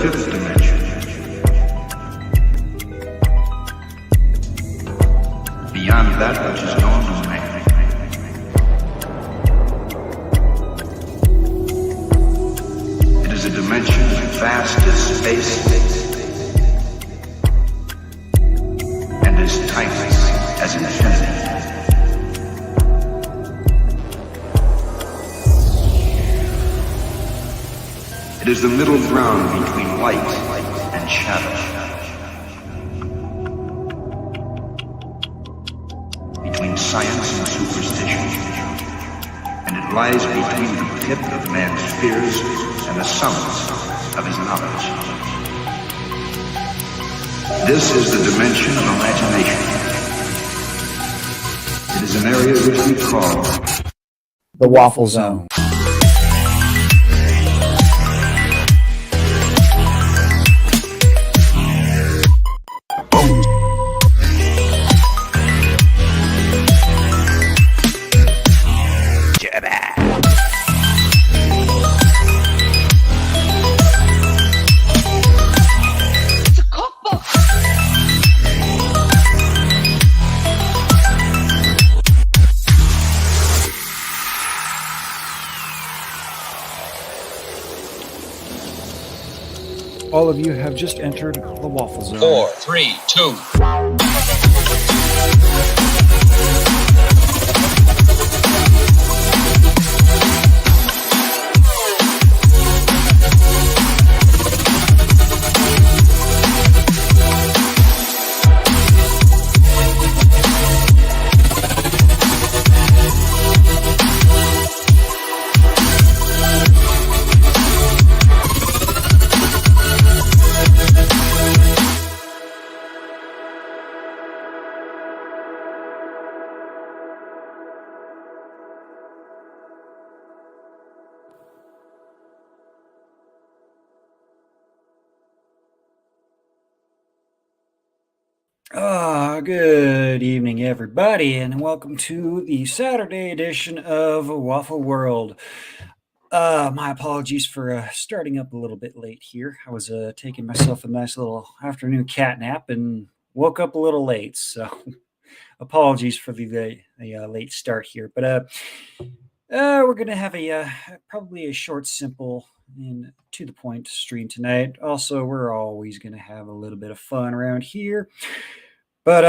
fifth dimension. Beyond that which is known to man. It is a dimension vast as space and as timeless as infinity. It is the middle ground between light and shadow, between science and superstition, and it lies between the pit of man's fears and the summit of his knowledge. This is the dimension of imagination. It is an area which we call the Waffle Zone. All of you have just entered the Waffle Zone. 4, 3, 2. Good evening, everybody, and welcome to the Saturday edition of WaffleWorld. My apologies for starting up a little bit late here. I was taking myself a nice little afternoon cat nap and woke up a little late, so apologies for the late start here. But we're going to have probably a short, simple, and to the point stream tonight. Also, we're always going to have a little bit of fun around here. But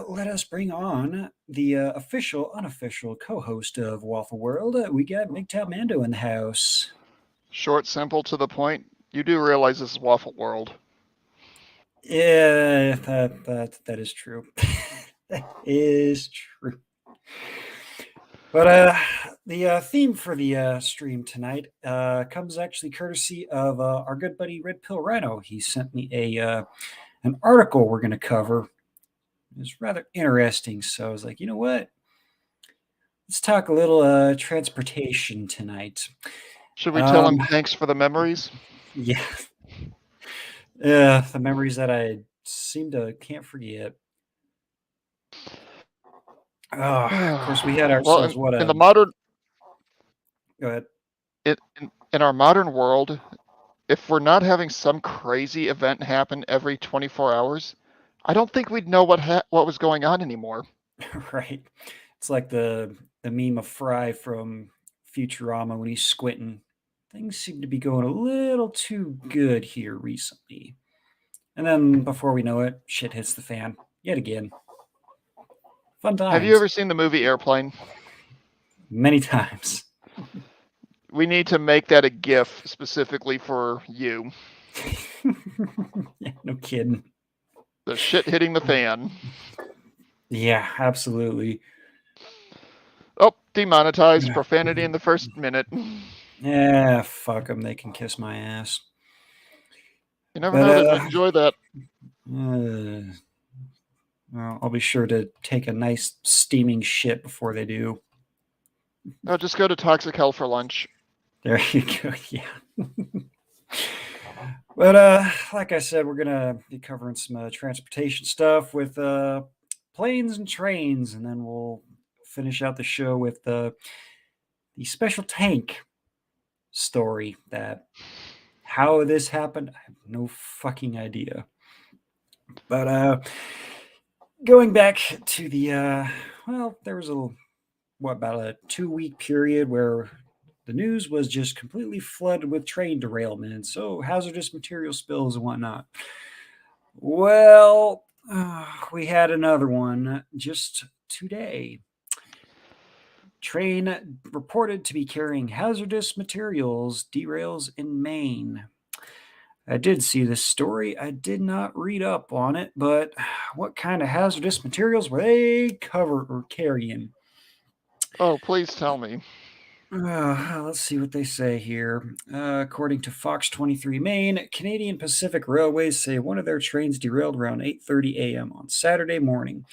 let us bring on the official, unofficial co-host of Waffle World. We got Big Top Mando in the house. Short, simple, to the point. You do realize this is Waffle World. Yeah, that is true. That is true. But the theme for the stream tonight comes actually courtesy of our good buddy Red Pill Rhino. He sent me an article we're going to cover. It was rather interesting, so I was like, you know what? Let's talk a little transportation tonight. Should we tell him thanks for the memories? Yeah. The memories that I can't forget. Of course, we had ourselves in the modern. Go ahead. In our modern world, if we're not having some crazy event happen every 24 hours, I don't think we'd know what was going on anymore. Right. It's like the meme of Fry from Futurama when he's squinting. Things seem to be going a little too good here recently. And then before we know it, shit hits the fan yet again. Fun times. Have you ever seen the movie Airplane? Many times. We need to make that a GIF specifically for you. Yeah, no kidding. The shit hitting the fan. Yeah, absolutely. Oh, demonetized. Profanity in the first minute. Yeah, fuck them. They can kiss my ass. You never know. They'd enjoy that. Well, I'll be sure to take a nice steaming shit before they do. No, just go to Toxic Hell for lunch. There you go. Yeah. But like I said, we're gonna be covering some transportation stuff with planes and trains, and then we'll finish out the show with the special tank story that How this happened, I have no fucking idea. But going back to the well, there was about a 2-week period where the news was just completely flooded with train derailments, so hazardous material spills and whatnot. Well, we had another one just today. Train reported to be carrying hazardous materials derails in Maine. I did see this story. I did not read up on it, but what kind of hazardous materials were they carrying? Oh, please tell me. Let's see what they say here. According to Fox 23 Maine, Canadian Pacific Railways say one of their trains derailed around 8:30 a.m. on Saturday morning.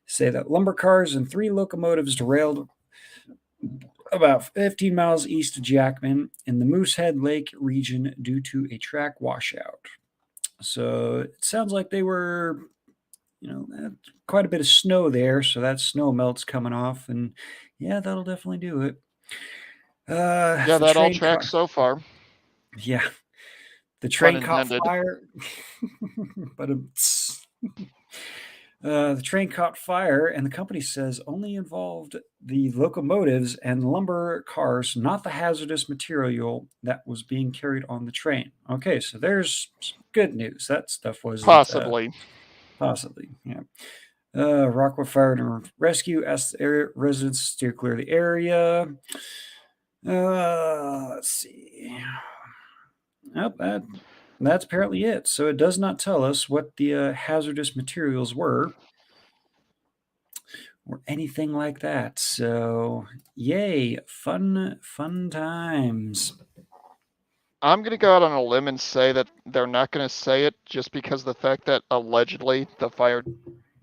Say that lumber cars and 3 locomotives derailed about 15 miles east of Jackman in the Moosehead Lake region due to a track washout. So it sounds like they were, quite a bit of snow there. So that snow melt's coming off, and yeah, that'll definitely do it. Yeah, The that all train tracks so far. yeah, the Pun train caught intended. fire. But the train caught fire, and the company says only involved the locomotives and lumber cars, not the hazardous material that was being carried on the train. Okay, so there's some good news. That stuff wasn't Possibly. possibly, yeah. Rockwood Fire and Rescue asked the residents to steer clear of the area. Let's see. Nope, that's apparently it. So it does not tell us what the hazardous materials were or anything like that. So yay, fun times. I'm going to go out on a limb and say that they're not going to say it just because of the fact that allegedly the fire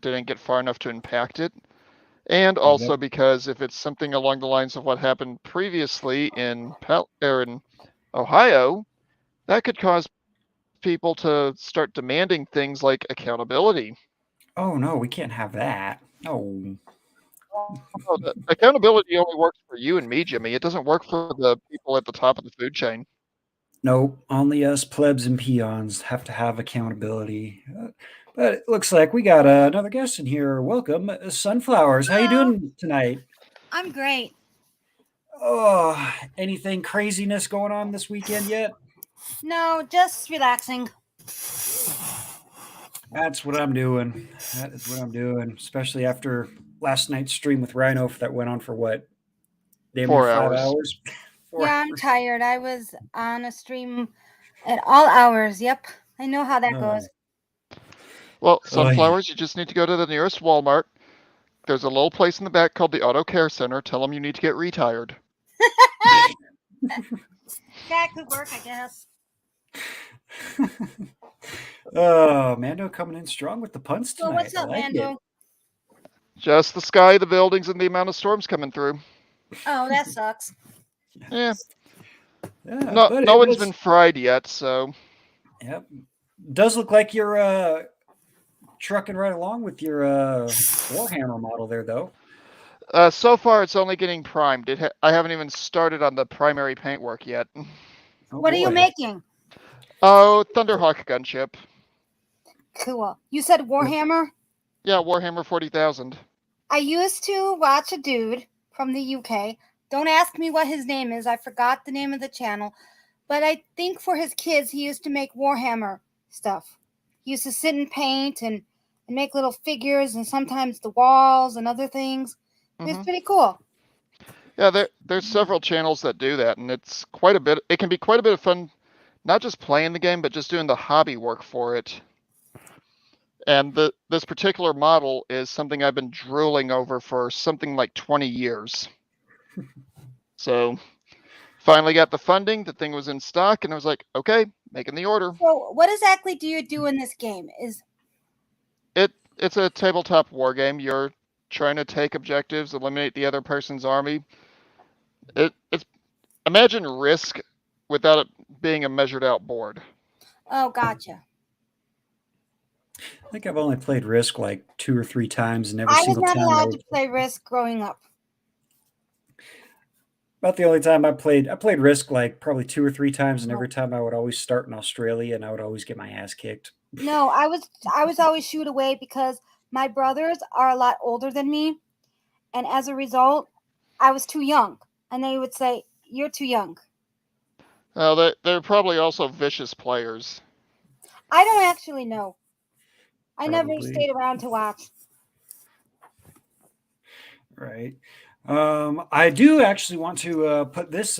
didn't get far enough to impact it. And also because if it's something along the lines of what happened previously in Ohio, that could cause people to start demanding things like accountability. Oh no, we can't have that. No. Oh, the accountability only works for you and me, Jimmy. It doesn't work for the people at the top of the food chain. Nope, only us plebs and peons have to have accountability. But it looks like we got another guest in here. Welcome, Sunflowers. How you Hello. doing tonight? I'm great. Oh, anything craziness going on this weekend yet? No, just relaxing. That's what I'm doing. That is what I'm doing, especially after last night's stream with Rhino that went on for what? Damn near 4 5 hours. hours. 4 Yeah, I'm hours. tired. I was on a stream at all hours. Yep. I know how that goes. Well, yeah. Sunflowers, you just need to go to the nearest Walmart. There's a little place in the back called the Auto Care Center. Tell them you need to get retired. That could work, I guess. Mando coming in strong with the puns So tonight. what's up, I like Mando? it. Just the sky, the buildings, and the amount of storms coming through. Oh, that sucks. Yeah. Yeah, No, but no it one's been fried yet, so. Yep. Does look like you're trucking right along with your Warhammer model there, though. So far, it's only getting primed. I haven't even started on the primary paintwork yet. Oh, What are you boy. making? Oh, Thunderhawk gunship. Cool. You said Warhammer? Yeah, Warhammer 40,000. I used to watch a dude from the UK. Don't ask me what his name is. I forgot the name of the channel. But I think for his kids, he used to make Warhammer stuff. He used to sit and paint and make little figures and sometimes the walls and other things. It was pretty cool. Yeah, there's several channels that do that, and it's quite a bit. It can be quite a bit of fun, not just playing the game, but just doing the hobby work for it. And this particular model is something I've been drooling over for something like 20 years. So finally got the funding. The thing was in stock, and I was like, okay, making the order. So what exactly do you do in this game? It's a tabletop war game. You're trying to take objectives, eliminate the other person's army. It's imagine Risk without it being a measured out board. Oh, gotcha. I think I've only played Risk like 2 or 3 times, and every I was single not time allowed to play Risk growing up. about the only time I played Risk like probably 2 or 3 times, and every time I would always start in Australia and I would always get my ass kicked. No, I was always shooed away because my brothers are a lot older than me, and as a result, I was too young, and they would say, "You're too young." They're probably also vicious players. I don't actually know. I never Probably. stayed around to watch. Right. I do actually want to put this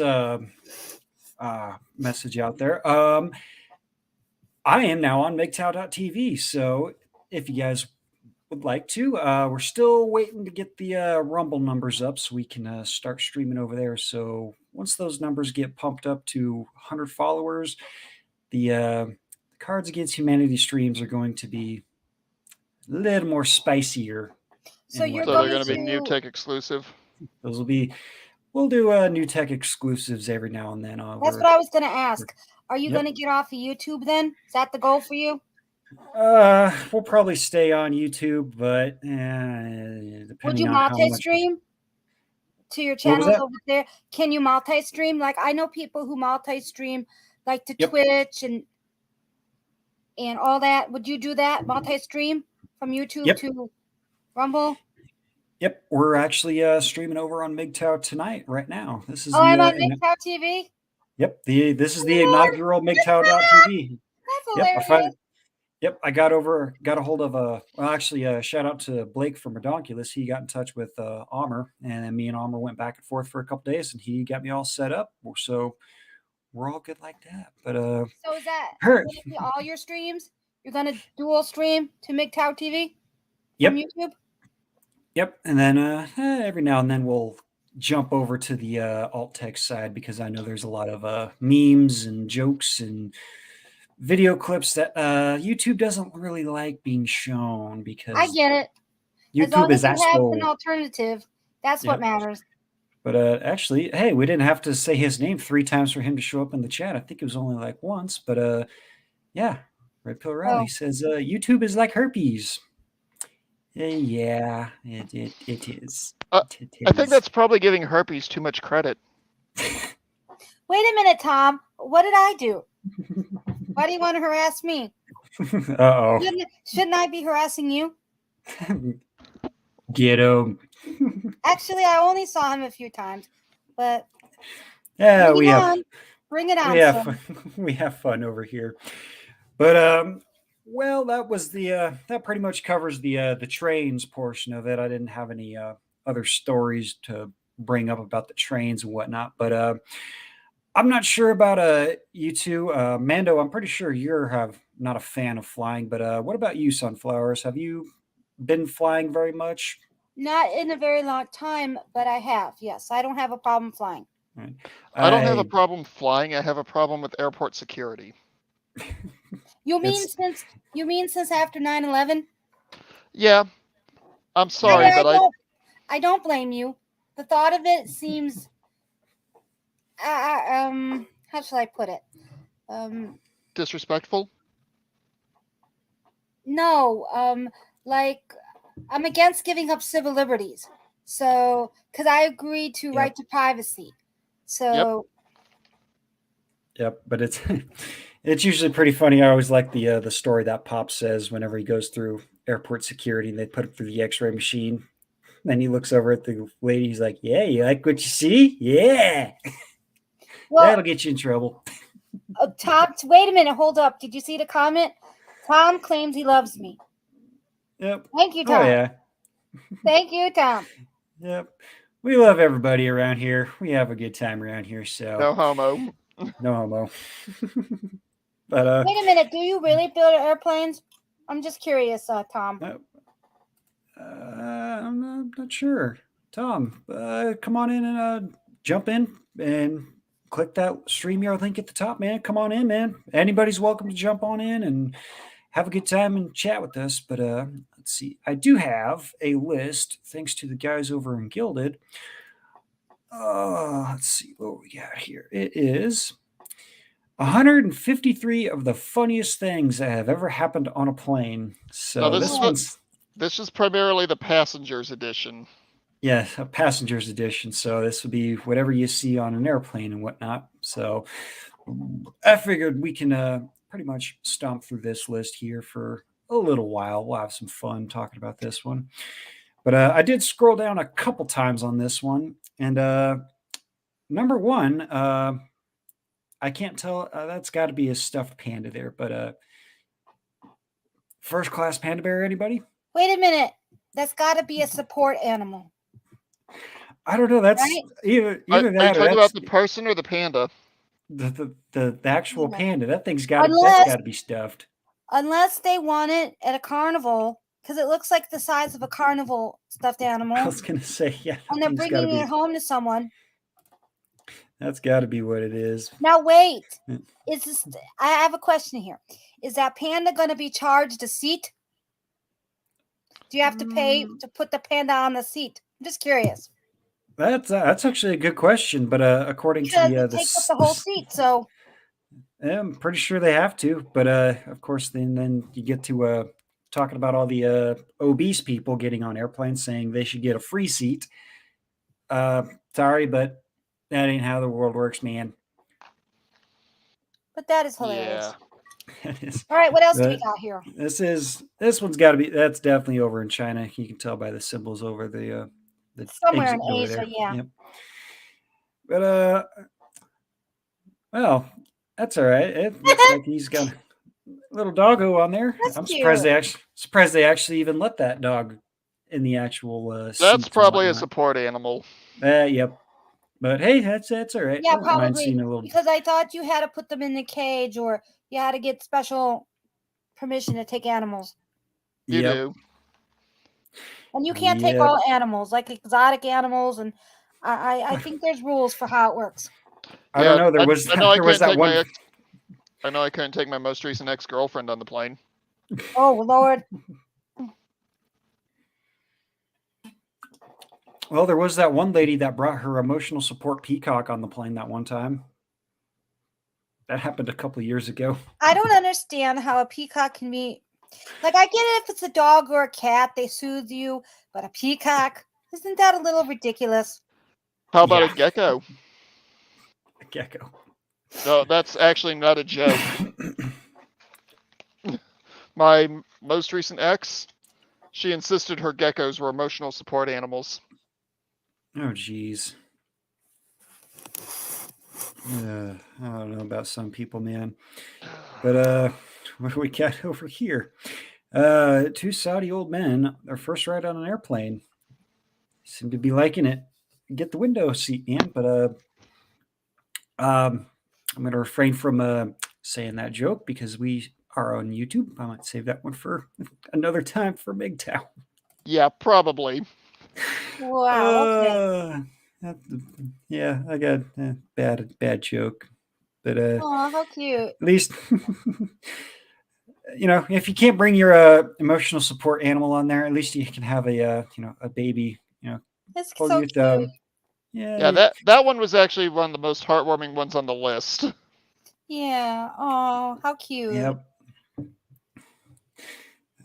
message out there. I am now on MGTOW.tv, so if you guys would like to, we're still waiting to get the Rumble numbers up so we can start streaming over there. So once those numbers get pumped up to 100 followers, the Cards Against Humanity streams are going to be a little more spicier. So you're So they're going to be new tech exclusive. Those will be. We'll do new tech exclusives every now and then. That's what I was going to ask. Are you going to get off of YouTube then? Is that the goal for you? We'll probably stay on YouTube, but depending Would you on how much. multi-stream to your channels over there? Can you multi-stream? Like I know people who multi-stream, like to Twitch and all that. Would you do that multi-stream from YouTube to Rumble? Yep, we're actually streaming over on MGTOW tonight, right now. This is I'm on MGTOW TV. Yep, this is the inaugural MGTOW.tv. That's hilarious. Yep, I got a hold of shout out to Blake from Redonkulous. He got in touch with Amr, and then me and Amr went back and forth for a couple days, and he got me all set up. So we're all good like that. But so is that gonna be all your streams? You're gonna dual stream to MGTOW TV from YouTube? Yep, and then every now and then we'll jump over to the alt tech side because I know there's a lot of memes and jokes and video clips that YouTube doesn't really like being shown because I get it. YouTube is as long as an alternative. That's what matters. But actually, hey, we didn't have to say his name 3 times for him to show up in the chat. I think it was only like once, but yeah, Red Pill Rally says YouTube is like herpes. Yeah, it is. I think that's probably giving herpes too much credit. Wait a minute, Tom. What did I do? Why do you want to harass me? Uh-oh. Shouldn't I be harassing you? Get him. Actually, I only saw him a few times, but yeah, bring it on. We have fun over here. But well, that was that pretty much covers the trains portion of it. I didn't have any other stories to bring up about the trains and whatnot, but I'm not sure about you two. Mando, I'm pretty sure you're not a fan of flying, but what about you, Sunflowers? Have you been flying very much? Not in a very long time, but I have. Yes, I don't have a problem flying. Right. I don't have a problem flying. I have a problem with airport security. You mean since after 9/11? Yeah, I'm sorry, but I don't blame you. The thought of it seems, how shall I put it? Disrespectful? No, like I'm against giving up civil liberties. So, because I agree to right to privacy. So. Yep, but it's it's usually pretty funny. I always like the story that Pop says whenever he goes through airport security and they put him through the X-ray machine. Then he looks over at the lady. He's like, "Yeah, you like what you see? Yeah, well, that'll get you in trouble." Tom, wait a minute. Hold up. Did you see the comment? Tom claims he loves me. Yep. Thank you, Tom. Oh, yeah. Thank you, Tom. Yep. We love everybody around here. We have a good time around here. So no homo. No homo. But wait a minute. Do you really build airplanes? I'm just curious, Tom. I'm not sure. Tom, come on in and jump in and click that StreamYard link at the top, man. Come on in, man. Anybody's welcome to jump on in and have a good time and chat with us. But let's see. I do have a list, thanks to the guys over in Gilded. Let's see what we got here. It is 153 of the funniest things that have ever happened on a plane. So this is primarily the passengers edition. Yeah, a passenger's edition. So this would be whatever you see on an airplane and whatnot. So I figured we can pretty much stomp through this list here for a little while. We'll have some fun talking about this one. But I did scroll down a couple times on this one, and number one, I can't tell. That's got to be a stuffed panda there, but first class panda bear. Anybody? Wait a minute. That's got to be a support animal, I don't know. That's right? either Are either you that or talking that's about the person or the panda? the actual Yeah. panda. That thing's got that's Unless got to be stuffed. unless they want it at a carnival, because it looks like the size of a carnival stuffed I animal, was gonna say, yeah, and that they're thing's got to bringing be. it home to someone. That's got to be what it is. Now wait, Yeah. is this? I have a question here. Is that panda going to be charged a seat? Do you have to pay to put the panda on the seat? I'm just curious That's actually a good question, but according to because the it takes up the whole seat. So I'm pretty sure they have to, but of course, then you get to talking about all the obese people getting on airplanes saying they should get a free seat. Sorry, but that ain't how the world works, man. but that is hilarious. Yeah. That is, All right, what else do we but got here? this one's got to be. That's definitely over in China. You can tell by the symbols over the Somewhere exit in door Asia, there. yeah. Yep. But well, that's all right. It looks like he's got a little doggo on there. That's I'm cute. surprised they actually even let that dog in the actual That's seats and probably a whatnot. support animal. Yep. But hey, that's all right. Yeah, I wouldn't mind probably seeing a little. because I thought you had to put them in the cage or you had to get special permission to take animals. You Yep. do. And you can't take Yep. all animals, like exotic animals, and I think there's rules for how it works. I don't know. There was I know I there was couldn't that take one. my I know I couldn't take my most recent ex-girlfriend on the plane. Oh Lord. Well, there was that one lady that brought her emotional support peacock on the plane that one time. That happened a couple of years ago. I don't understand how a peacock can be like I get it if it's a dog or a cat, they soothe you, but a peacock, isn't that a little ridiculous? How about Yeah. a gecko? A gecko. No, that's actually not a joke. My most recent ex, she insisted her geckos were emotional support animals. Oh, geez. I don't know about some people, man. But what do we got over here? Two Saudi old men, their first ride on an airplane. Seem to be liking it. Get the window seat, man. But I'm going to refrain from saying that joke because we are on YouTube. I might save that one for another time for MGTOW. Yeah, probably. Wow, okay. Yeah, I got a bad joke. But Oh, how cute. at least if you can't bring your emotional support animal on there, at least you can have a baby, It's hold so you with cute. Yeah, that one was actually one of the most heartwarming ones on the list. Yeah. Oh, how cute. Yep.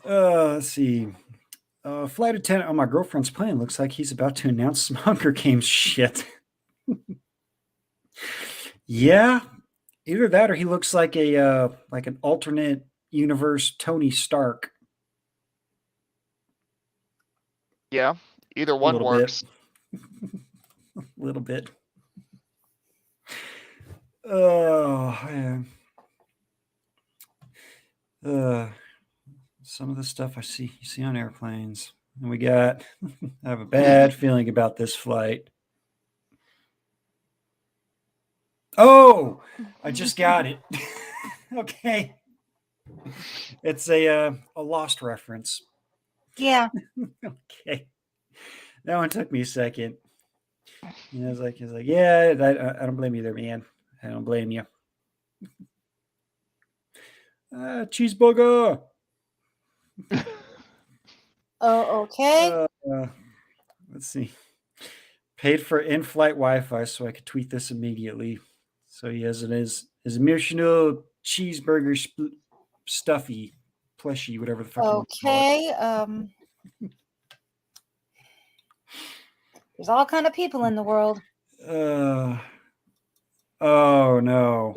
Let's see. Flight attendant on my girlfriend's plane looks like he's about to announce some Hunger Games shit. Yeah, either that or he looks like like an alternate universe Tony Stark. Yeah, either A one little works. bit. A little bit. Oh man. Some of the stuff you see on airplanes. And we got I have a bad feeling about this flight. Oh, I just got it. Okay. It's a Lost reference. Yeah. Okay. That one took me a second. Yeah, I was like, yeah, I don't blame you there, man. I don't blame you. Cheeseburger. Oh, okay. Let's see. Paid for in-flight Wi-Fi so I could tweet this immediately. So he has his emotional cheeseburger stuffy, plushy, whatever the fuck. Okay. There's all kind of people in the world. Oh no.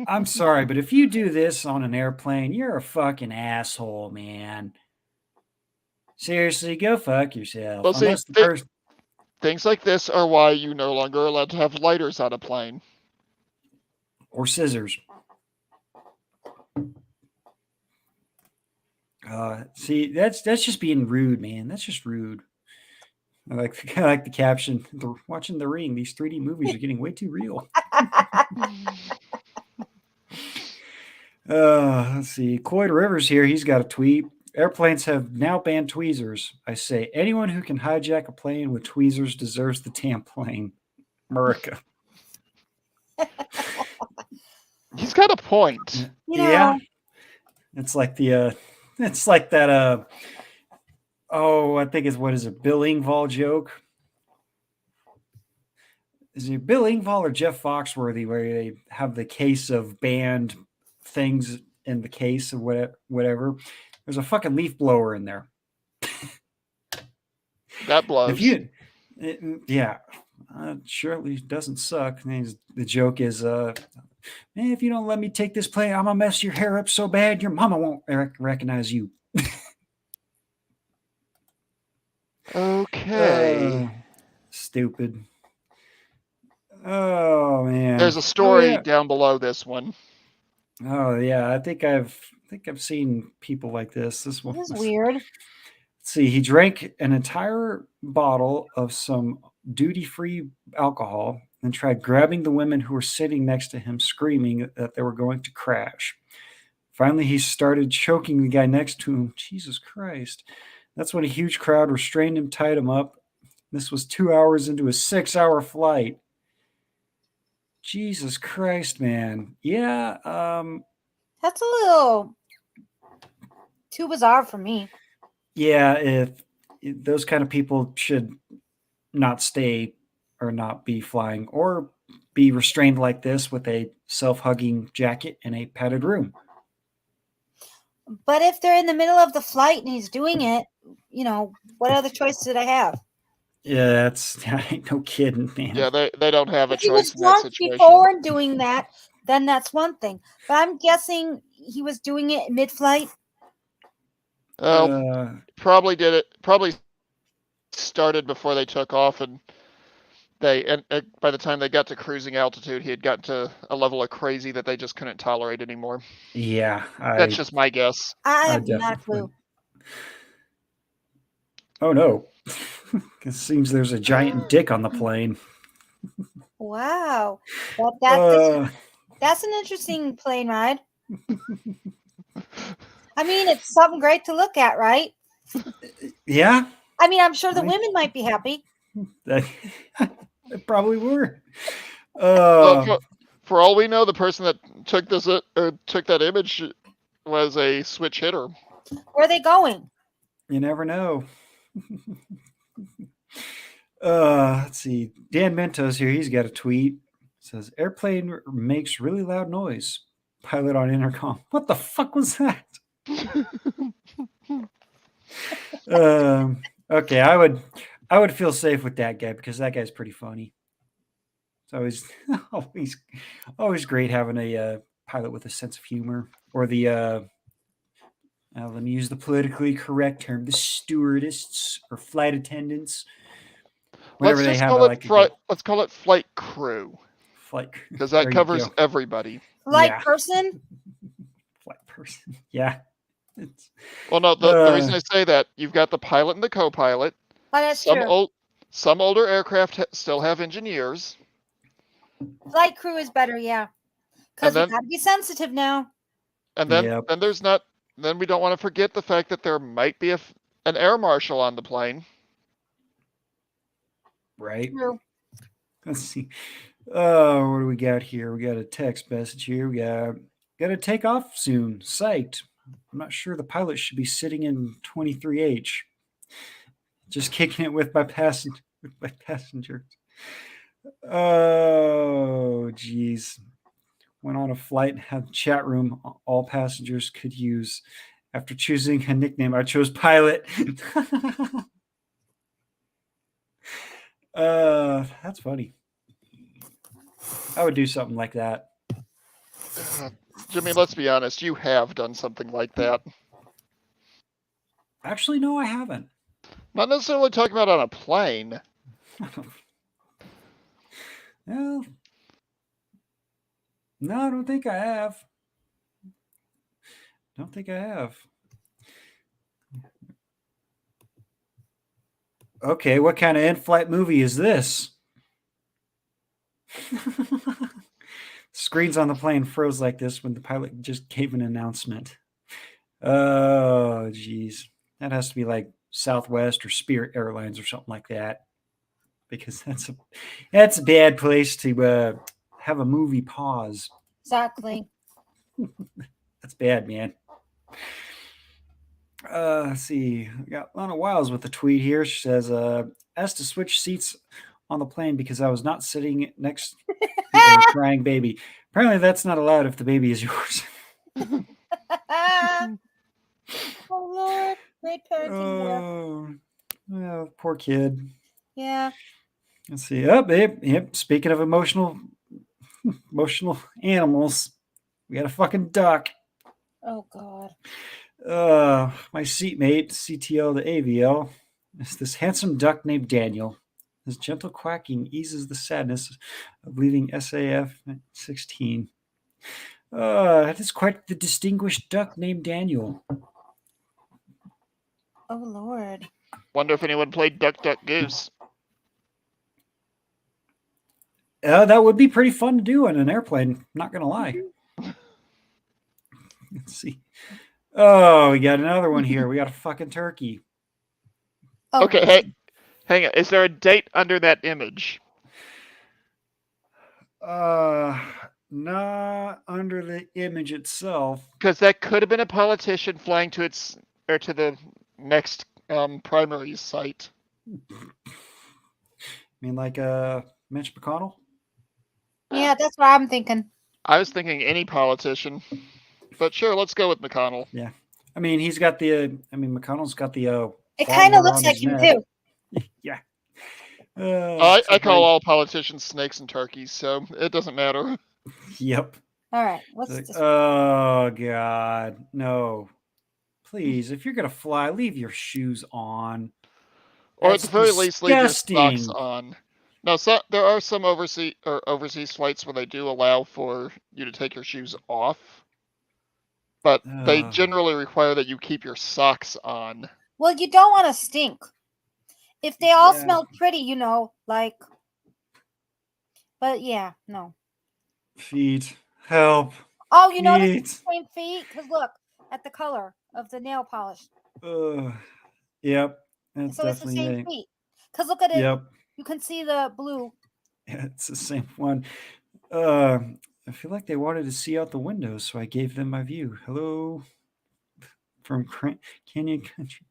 I'm sorry, but if you do this on an airplane, you're a fucking asshole, man. Seriously, go fuck yourself. Well, see, Unless the person. things like this are why you're no longer allowed to have lighters on a plane. Or scissors. See, that's just being rude, man. That's just rude. I like the caption. Watching The Ring. These 3D movies are getting way too real. Let's see. Cloyd Rivers here. He's got a tweet. Airplanes have now banned tweezers. I say anyone who can hijack a plane with tweezers deserves the damn plane. America. He's got a point. Yeah. It's like the it's like that I think it's what is it, Bill Engvall joke? Is it Bill Engvall or Jeff Foxworthy where they have the case of banned things in the case of whatever? There's a fucking leaf blower in there. That blows. Surely doesn't suck. The joke is, man, if you don't let me take this plane, I'm gonna mess your hair up so bad your mama won't recognize you. Okay. Stupid. Oh man. There's a story down below this one. Oh yeah, I think I've seen people like this. This one This is weird. Let's see. He drank an entire bottle of some duty-free alcohol and tried grabbing the women who were sitting next to him, screaming that they were going to crash. Finally, he started choking the guy next to him. Jesus Christ. That's when a huge crowd restrained him, tied him up. This was 2 hours into a 6-hour flight. Jesus Christ, man. Yeah. That's a little too bizarre for me. Yeah, if those kind of people should not stay or not be flying or be restrained like this with a self-hugging jacket in a padded room. But if they're in the middle of the flight and he's doing it, what other choice did I have? Yeah, that's ain't no kidding, man. Yeah, they don't have a If he choice was in that drunk situation. before and doing that, then that's one thing. But I'm guessing he was doing it mid-flight. Probably did it. Probably started before they took off, and by the time they got to cruising altitude, he had gotten to a level of crazy that they just couldn't tolerate anymore. Yeah, that's just my guess. I have not a clue. Oh no! It seems there's a giant dick on the plane. Wow, that's an interesting plane ride. I mean, it's something great to look at, right? Yeah. I mean, I'm sure the women might be happy. They probably were. For all we know, the person that took that image was a switch hitter. Where are they going? You never know. Let's see. Dan Mentos here. He's got a tweet. It says airplane makes really loud noise. Pilot on intercom. What the fuck was that? Okay, I would feel safe with that guy because that guy's pretty funny. It's always great having a pilot with a sense of humor, or the let me use the politically correct term, the stewardess or flight attendants. Whatever let's call it flight crew. Flight crew. Because that covers everybody. Flight person? Flight person. Yeah. Well, no, the reason I say that, you've got the pilot and the co-pilot. Oh, that's true. Some older aircraft still have engineers. Flight crew is better, yeah. Because we got to be sensitive now. And then there's not. Then we don't want to forget the fact that there might be an air marshal on the plane. Right. True. Let's see. Oh, what do we got here? We got a text message here. We got to take off soon. Psyched. I'm not sure the pilot should be sitting in 23H. Just kicking it with my passengers. Oh, geez. Went on a flight and had a chat room all passengers could use. After choosing a nickname, I chose pilot. That's funny. I would do something like that. Jimmy, let's be honest. You have done something like that. Actually, no, I haven't. Not necessarily talking about on a plane. Well, no, I don't think I have. Don't think I have. Okay, what kind of in-flight movie is this? Screens on the plane froze like this when the pilot just gave an announcement. Oh, geez. That has to be like Southwest or Spirit Airlines or something like that. Because that's a bad place to have a movie pause. Exactly. That's bad, man. Let's see. We got Lana Wiles with the tweet here. She says, asked to switch seats on the plane because I was not sitting next to a crying baby. Apparently, that's not allowed if the baby is yours. Oh Lord, great parenting there. Oh, well, poor kid. Yeah. Let's see. Oh, yep. Speaking of emotional animals, we got a fucking duck. Oh God. My seatmate, CTO to AVL, is this handsome duck named Daniel. His gentle quacking eases the sadness of leaving SAF at 16. That is quite the distinguished duck named Daniel. Oh Lord. Wonder if anyone played Duck Duck Goose. That would be pretty fun to do on an airplane, not going to lie. Let's see. Oh, we got another one here. We got a fucking turkey. Oh, Okay, hey, hang on. Is there a date under that image? Not under the image itself. Because that could have been a politician flying to the next primary site. I mean, like Mitch McConnell? yeah, that's what I'm thinking. I was thinking any politician, but sure, let's go with McConnell. Yeah. I mean, he's got the. McConnell's got the. It kind of flower looks on like his him neck. too. Yeah. I call all politicians snakes and turkeys, so it doesn't matter. Yep. All right. What's Like, this? oh God, no! Please, if you're gonna fly, leave your shoes on. Or That's at the very least, leave your socks disgusting. on. Now, there are some overseas flights where they do allow for you to take your shoes off, but they generally require that you keep your socks on. Well, you don't want to stink. If they all Yeah. smell pretty, like. But yeah, no. Feet, help. Oh, you notice Feet. the same feet? Because look at the color of the nail polish. Yep. That's So it's the definitely same it. feet. Because look at it. Yep. You can see the blue. Yeah, it's the same one. I feel like they wanted to see out the window, so I gave them my view. Hello from Canyon Country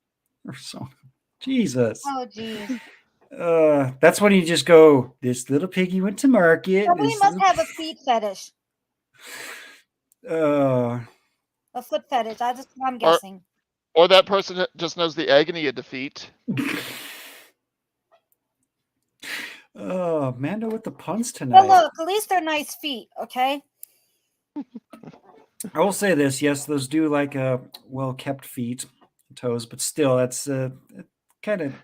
or so. Jesus. Oh, geez. That's when you just go, this little piggy went to market. Somebody must have a feet fetish. A foot fetish. That's what I'm guessing. Or that person just knows the agony of defeat. Oh, Mando with the puns tonight. But look, at least they're nice feet, okay? I will say this, yes, those do like well-kept feet, toes, but still, that's kind of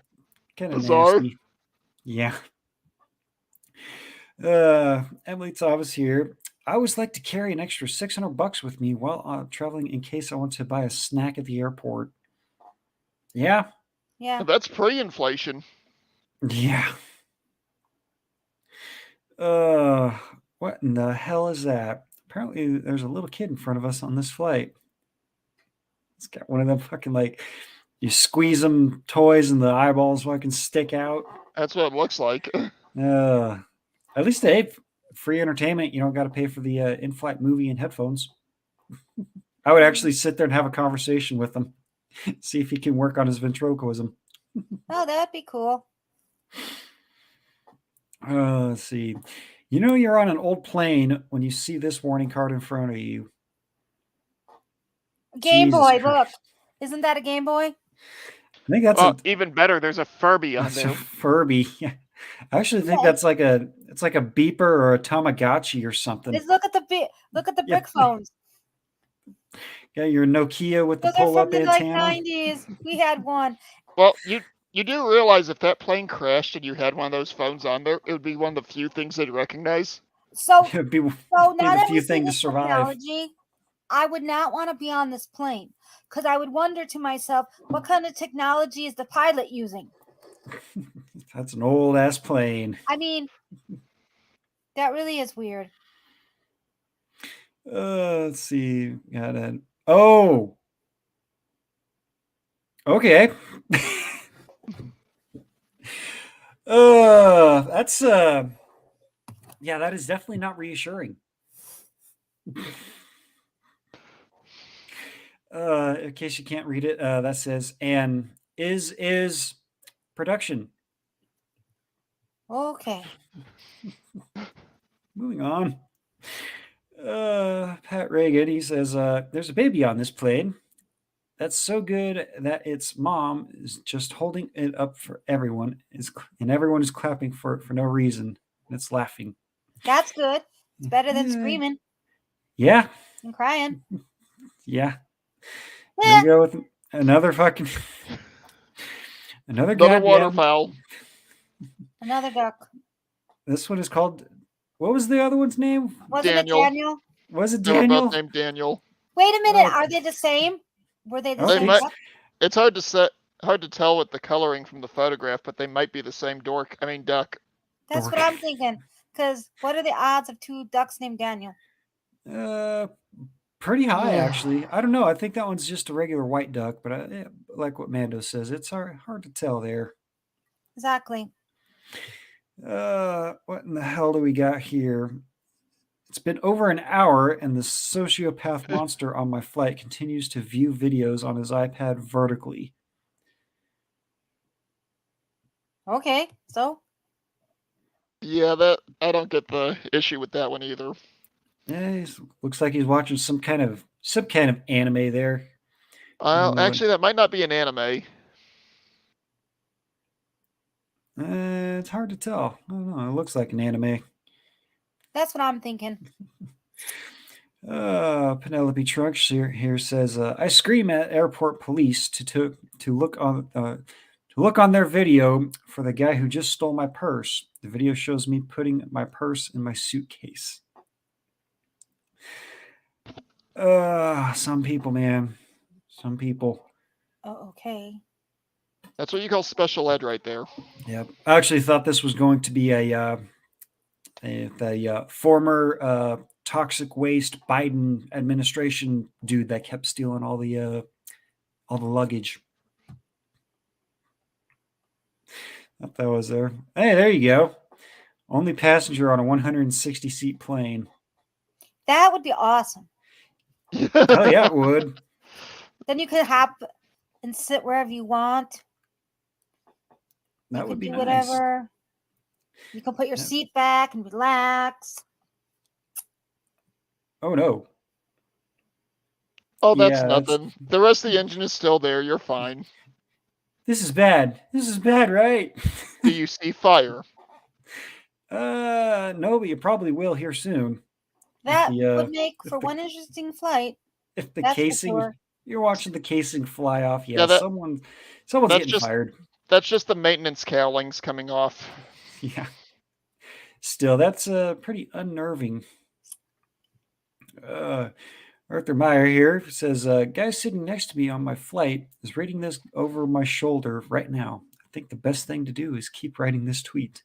bizarre. nasty. Yeah. Emily Thomas here. I always like to carry an extra $600 with me while traveling in case I want to buy a snack at the airport. Yeah. Yeah. That's pre-inflation. Yeah. What in the hell is that? Apparently, there's a little kid in front of us on this flight. It's got one of them fucking like you squeeze them toys and the eyeballs fucking stick out. That's what it looks like. At least they have free entertainment. You don't got to pay for the in-flight movie and headphones. I would actually sit there and have a conversation with him, see if he can work on his ventriloquism. Oh, that'd be cool. Let's see. You know you're on an old plane when you see this warning card in front of you. Game Boy, look. Isn't that a Game Boy? I think that's even better. There's a Furby on there. A Furby. Yeah. I actually think Yes. it's like a beeper or a Tamagotchi or something. Just look at the Yeah, brick phones. yeah, your Nokia with the Those are from pull-up the like antenna. 90s. We had one. Well, you do realize if that plane crashed and you had one of those phones on there, it would be one of the few things they'd recognize. So It'd be so be now the that we few see thing to this survive. technology, I would not want to be on this plane because I would wonder to myself, what kind of technology is the pilot using? That's an old ass plane. I mean, that really is weird. Let's see. Got it. Oh, okay. That's yeah, that is definitely not reassuring. In case you can't read it, that says and is production. Okay. Moving on. Pat Reagan, he says, there's a baby on this plane. That's so good that its mom is just holding it up for everyone, and everyone is clapping for it for no reason. And it's laughing. That's good. It's better than screaming Yeah, and crying. yeah. Here we Eh, go with another fucking another Another goddamn. waterfowl. another duck. This one is called. What was the other one's name? Wasn't it Daniel. Daniel? Was it They were both Daniel? named Daniel. Wait a minute. Oh, Are they the same? Were they the I They don't same think might. so. duck? It's hard to tell with the coloring from the photograph, but they might be the same duck. That's what Dork. I'm thinking. Because what are the odds of two ducks named Daniel? Pretty high actually. I don't know. I think that one's just a regular white duck, but yeah, like what Mando says, it's hard to tell there. Exactly. What in the hell do we got here? It's been over an hour, and the sociopath monster on my flight continues to view videos on his iPad vertically. Okay. So Yeah, that I don't get the issue with that one either. Yeah, looks like he's watching some kind of anime there. Actually, that might not be an anime. It's hard to tell. I don't know. It looks like an anime. that's what I'm thinking. Penelope Trunks here says, "I scream at airport police to look on their video for the guy who just stole my purse. The video shows me putting my purse in my suitcase." Some people, man. Some people. Oh, okay. That's what you call special ed right there. Yep. I actually thought this was going to be a former toxic waste Biden administration dude that kept stealing all the luggage. Thought that was there. Hey, there you go. Only passenger on a 160 seat plane. That would be awesome. Hell yeah, it would. Then you could hop and sit wherever you want. That You would could be do nice. whatever. You can put your Yeah. seat back and relax. Oh no. Oh, that's Yeah, nothing. The rest of the engine is still there. You're fine. This is bad. This is bad, right? Do you see fire? No, but you probably will here soon. That the, would make if for the- one interesting flight. If the That's for casing, sure. you're watching the casing fly off, yeah, Yeah, that- someone's that's getting just- fired. That's just the maintenance cowlings coming off. Yeah. Still, that's pretty unnerving. Arthur Meyer here says, guy sitting next to me on my flight is reading this over my shoulder right now. I think the best thing to do is keep writing this tweet.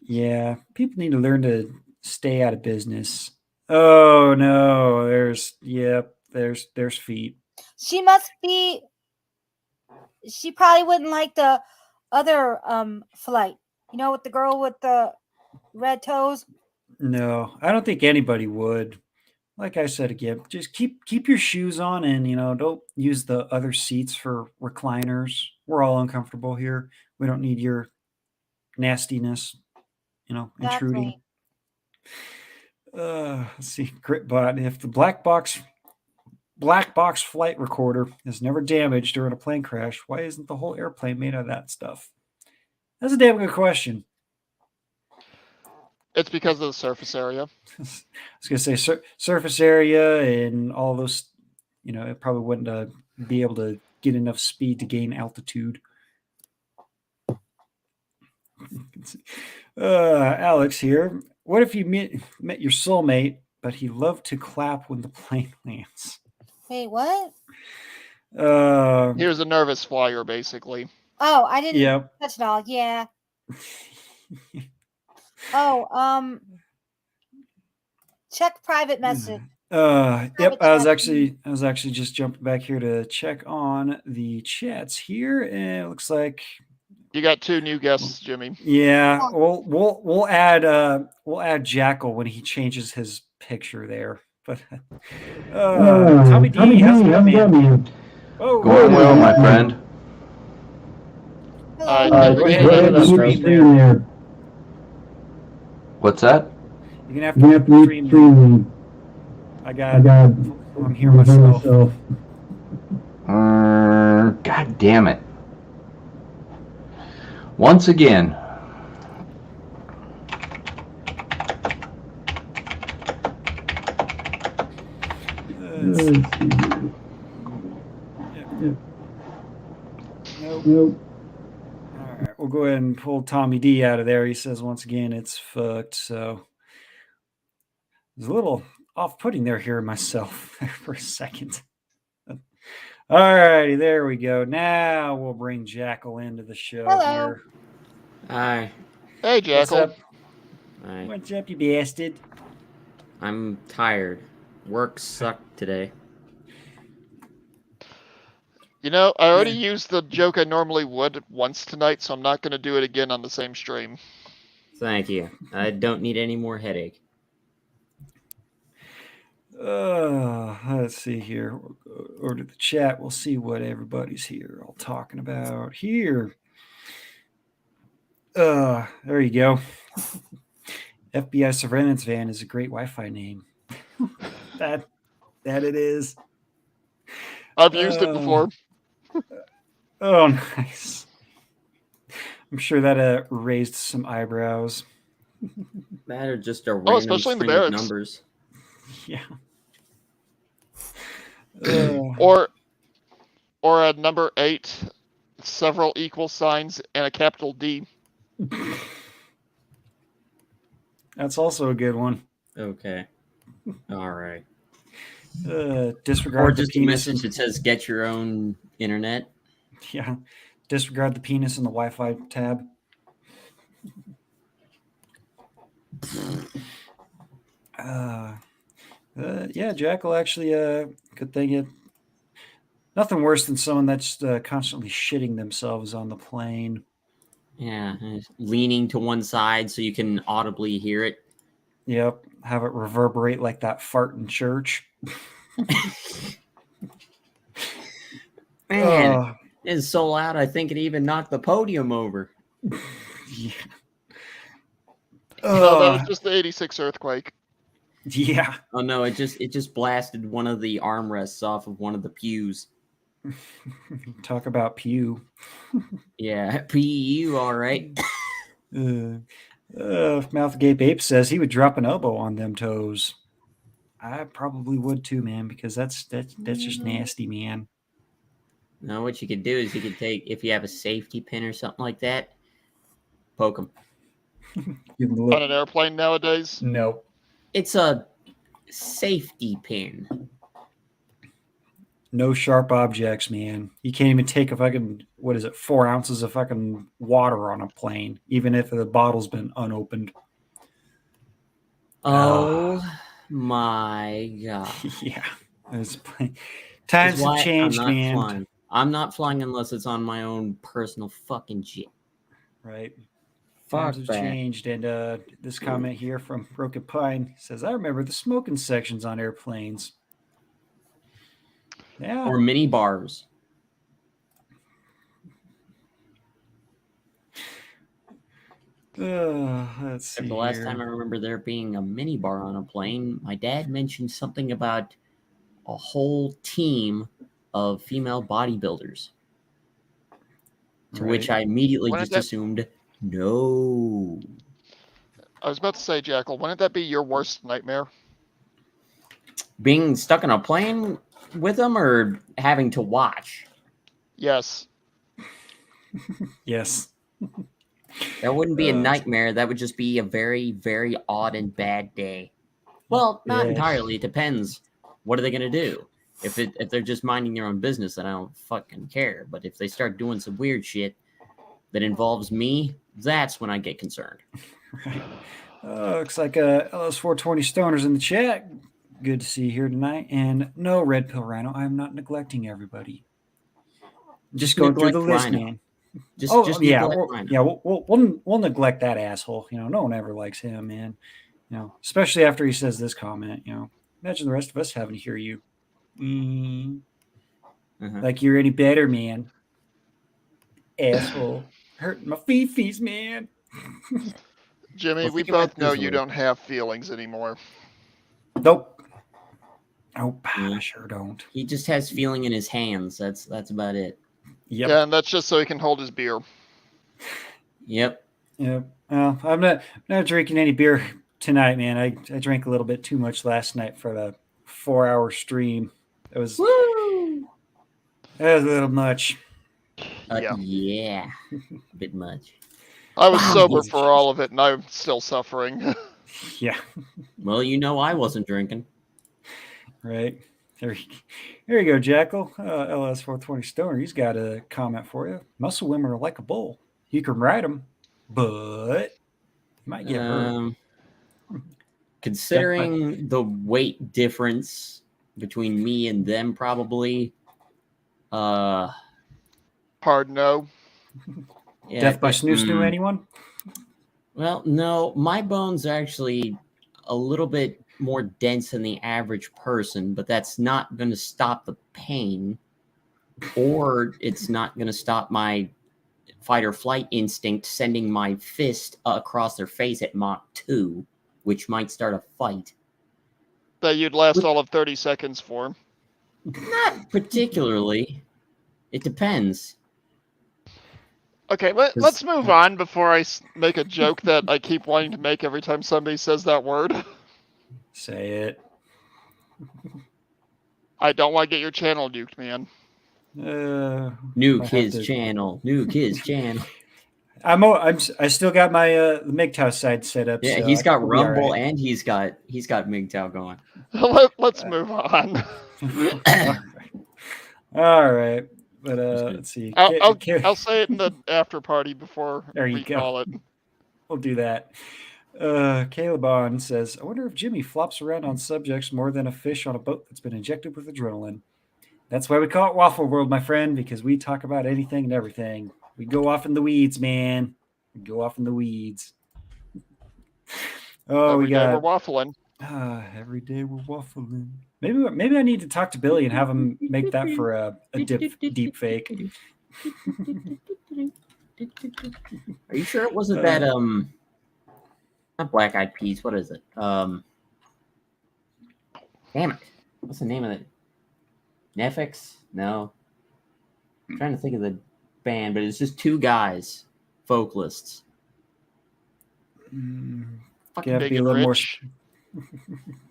Yeah, people need to learn to stay out of business. Oh no, there's feet. She must be. She probably wouldn't like the other flight. You know, with the girl with the red toes. No, I don't think anybody would. Like I said again, just keep your shoes on, and don't use the other seats for recliners. We're all uncomfortable here. We don't need your nastiness, intruding. Let's see, Gritbot. If the black box flight recorder is never damaged during a plane crash, why isn't the whole airplane made out of that stuff? That's a damn good question. It's because of the surface area. I was going to say surface area and all those, it probably wouldn't be able to get enough speed to gain altitude. Alex here. What if you met your soulmate, but he loved to clap when the plane lands? Wait, what? He was a nervous flyer, basically. Oh, I didn't Yep. catch it all. Yeah. Oh, check private message. Yep. I was actually just jumping back here to check on the chats here, and it looks like You got 2 new guests, Jimmy. yeah. We'll add Jackal when he changes his picture there. But Tommy D, how's it going, man? Oh, going well, my friend. Hello. Go ahead and stream there. What's that? You're gonna have to stream. I'm here myself. God damn it. Once again. Nope. All right, we'll go ahead and pull Tommy D out of there. He says once again it's fucked. So there's a little off-putting there hearing myself for a second. All righty, there we go. Now we'll bring Jackal into the show. Hello. Here. Hi. Hey, Jackal. What's up? Hi. What's up, you bastard? I'm tired. Work sucked today. You know, I already used the joke I normally would once tonight, so I'm not going to do it again on the same stream. Thank you. I don't need any more headache. Let's see here. We'll go over to the chat. We'll see what everybody's here all talking about here. There you go. FBI surveillance van is a great Wi-Fi name. that it is. I've used it before. Oh, nice. I'm sure that raised some eyebrows. That or just a random especially in the string of barracks. numbers. Yeah. Or at number 8, several equal signs and a capital D. That's also a good one. Okay. All right. Disregard Or the just a penis. message that says "Get your own internet." Yeah. Disregard the penis in the Wi-Fi tab. Yeah, Jackal actually, good thing nothing worse than someone that's constantly shitting themselves on the plane. Yeah, leaning to one side so you can audibly hear it. Yep, have it reverberate like that fart in church. Man, it's so loud I think it even knocked the podium over. Yeah. No, that was just the 86 earthquake. Yeah. Oh no, it just blasted one of the armrests off of one of the pews. Talk about pew. Yeah, PU, all right. Mouth Gape Ape says he would drop an elbow on them toes. I probably would too, man, because that's just nasty, man. Now, what you could do is you could take, if you have a safety pin or something like that, poke them. Give them a On look. an airplane nowadays? Nope. It's a safety pin. No sharp objects, man. You can't even take 4 ounces of fucking water on a plane, even if the bottle's been unopened. Oh my god. Yeah. Times have changed, man. Flying. I'm not flying unless it's on my own personal fucking jet. Right. Fuck Times have that. changed. And this comment here from Broken Pine says, I remember the smoking sections on airplanes. Yeah. Or mini bars. Let's see. The last time I remember there being a mini bar on a plane, my dad mentioned something about a whole team of female bodybuilders. To which I immediately just assumed No. I was about to say, Jackal, wouldn't that be your worst nightmare? Being stuck on a plane with them or having to watch? Yes. Yes. That wouldn't be a nightmare. That would just be a very, very odd and bad day. Well, not Yeah. entirely. It depends. What are they going to do? If they're just minding their own business, then I don't fucking care. But if they start doing some weird shit that involves me, that's when I get concerned. Right. Looks like LS420 Stoners in the chat. Good to see you here tonight. And no, Red Pill Rhino, I'm not neglecting everybody. Just going through the list, Rhino. man. Just yeah, neglect Rhino. yeah. We'll neglect that asshole. You know, no one ever likes him, man. You know, especially after he says this comment. You know, imagine the rest of us having to hear you. Like you're any better, man. Asshole, hurting my fifis, man. Jimmy, Well, we think about both know this you way. don't have feelings anymore. Nope. I sure don't. He just has feeling in his hands. That's about it. Yep. Yeah, and that's just so he can hold his beer. Yep. Yep. Well, I'm not drinking any beer tonight, man. I drank a little bit too much last night for the 4-hour stream. It was a little much. Yeah. A bit much. I was Wow, sober he's- for all of it, and I'm still suffering. Yeah. Well, you know I wasn't drinking. Right. There you go, Jackal. LS420 Stoner. He's got a comment for you. Muscle women are like a bull. You can ride them, but you might get hurt. Considering the weight difference between me and them, probably. Hard no. Yeah, Death by but, snoo anyone? Well, no. My bones are actually a little bit more dense than the average person, but that's not going to stop the pain, or it's not going to stop my fight or flight instinct sending my fist across their face at Mach 2, which might start a fight. That you'd last all of 30 seconds for. Not particularly. It depends. Okay, let's move on before I make a joke that I keep wanting to make every time somebody says that word. Say it. I don't want to get your channel nuked, man. Nuke his channel. Nuke his channel. I still got my the MGTOW side set up. Yeah, so he's got I'll be Rumble all right. and he's got MGTOW going. Let's move on. All right. But let's see. I'll say it in the after party before we call it. We'll do that. Caleb on says, I wonder if Jimmy flops around on subjects more than a fish on a boat that's been injected with adrenaline. That's why we call it Waffle World, my friend, because we talk about anything and everything. We go off in the weeds, man. We go off in the weeds. Oh, Every day we're waffling. Every day we're waffling. Maybe I need to talk to Billy and have him make that for a deep fake. Are you sure it wasn't that not Black Eyed Peas? What is it? Damn it! What's the name of it? Netflix? No. I'm trying to think of the band, but it's just two guys, vocalists. Can Fucking have to Big be a and little more. Rich.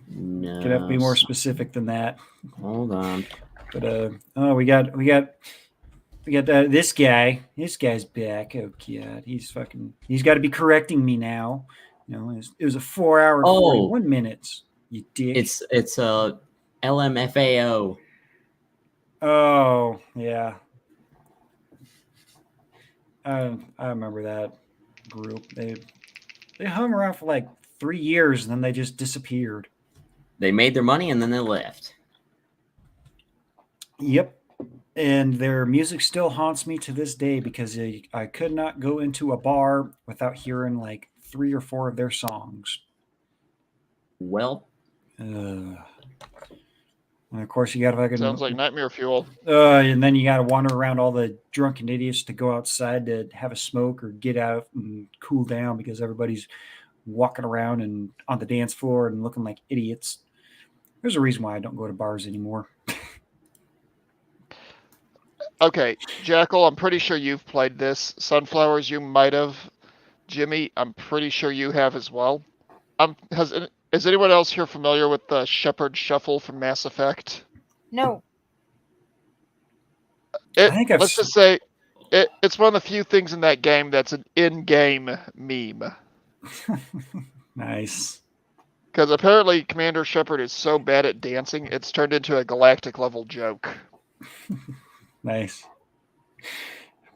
No. Can have to be more specific than that. Hold on. But we got this guy. This guy's back. Oh god, he's got to be correcting me now. You know, it was a 4 hour and 41 minutes. You dick. It's LMFAO. Oh yeah. I remember that group. They hung around for like 3 years and then they just disappeared. They made their money and then they left. Yep. And their music still haunts me to this day because I could not go into a bar without hearing like 3 or 4 of their songs. Well. And of course, you got to fucking. Sounds like nightmare fuel. And then you got to wander around all the drunken idiots to go outside to have a smoke or get out and cool down because everybody's walking around and on the dance floor and looking like idiots. There's a reason why I don't go to bars anymore. Okay, Jackal, I'm pretty sure you've played this. Sunflowers, you might have. Jimmy, I'm pretty sure you have as well. Is anyone else here familiar with the Shepherd Shuffle from Mass Effect? No. I think I've Let's just say it's one of the few things in that game that's an in-game meme. Nice. Because apparently Commander Shepard is so bad at dancing, it's turned into a galactic level joke. Nice.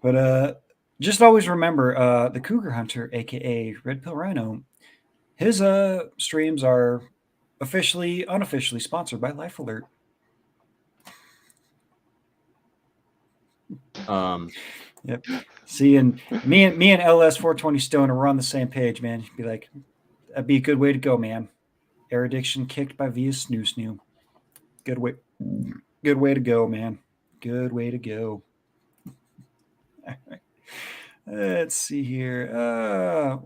But just always remember the Cougar Hunter, aka Red Pill Rhino, his streams are unofficially sponsored by Life Alert. Yep. See, and me and LS420 Stone are on the same page, man. Be like, that'd be a good way to go, man. Air addiction kicked by Via Snoo. Good way to go, man. Good way to go. Let's see here.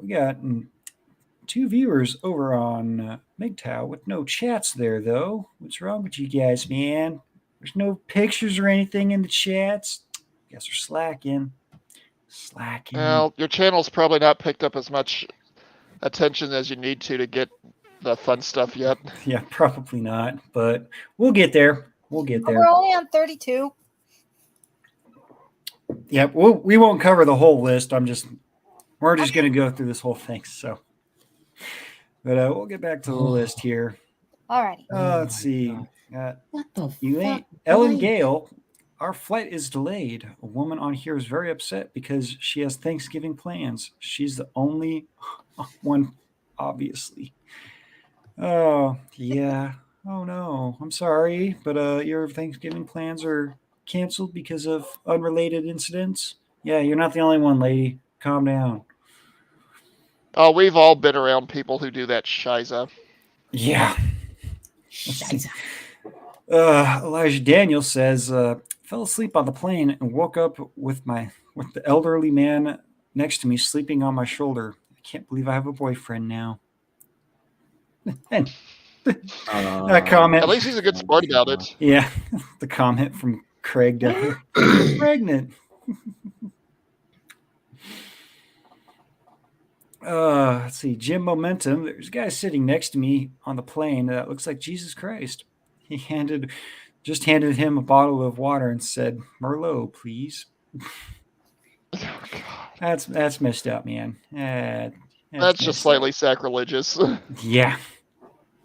We got 2 viewers over on MGTOW with no chats there, though. What's wrong with you guys, man? There's no pictures or anything in the chats. You guys are slacking. Well, your channel's probably not picked up as much attention as you need to get the fun stuff yet. Yeah, probably not, but we'll get there. We're only on 32. Yeah, we won't cover the whole list. We're just going to go through this whole thing. So, but we'll get back to the list here. All right. Let's see. What the Elaine, fuck? Ellen Gale, our flight is delayed. A woman on here is very upset because she has Thanksgiving plans. She's the only one, obviously. Oh, yeah. Oh, no. I'm sorry, but your Thanksgiving plans are canceled because of unrelated incidents. Yeah, you're not the only one, lady. Calm down. Oh, we've all been around people who do that shiza. Yeah. Shiza. Elijah Daniel says, fell asleep on the plane and woke up with the elderly man next to me sleeping on my shoulder. I can't believe I have a boyfriend now. And that comment. At least he's a good sport about it. Yeah, the comment from Craig down here. Pregnant. Let's see. Jim Momentum. There's a guy sitting next to me on the plane that looks like Jesus Christ. He just handed him a bottle of water and said, "Merlot, please." Oh, That's messed up, man. That's just slightly sacrilegious. Yeah.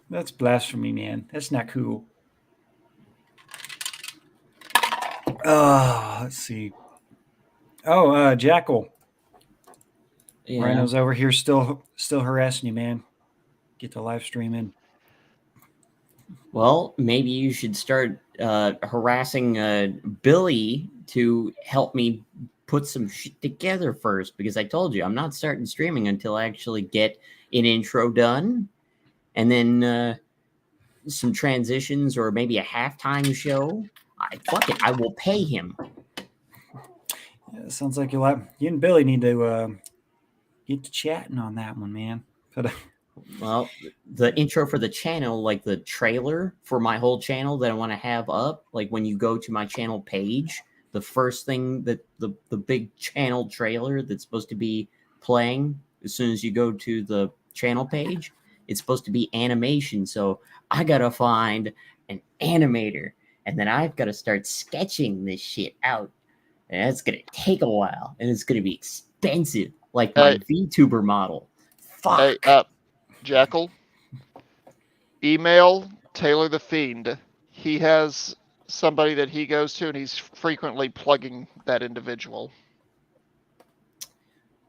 That's blasphemy, man. That's not cool. Let's see. Oh, Jackal. Yeah. Rhino's over here still harassing you, man. Get the live stream in. Well, maybe you should start harassing Billy to help me put some shit together first, because I told you I'm not starting streaming until I actually get an intro done, and then some transitions or maybe a halftime show. Fuck it, I will pay him. Yeah, sounds like you and Billy need to get to chatting on that one, man. But well, the intro for the channel, like the trailer for my whole channel that I want to have up, like when you go to my channel page, the first thing that the big channel trailer that's supposed to be playing as soon as you go to the channel page, it's supposed to be animation. So I gotta find an animator, and then I've got to start sketching this shit out, and that's gonna take a while, and it's gonna be expensive, like my VTuber model. Fuck. Hey, Jackal, email Taylor the Fiend. He has somebody that he goes to, and he's frequently plugging that individual.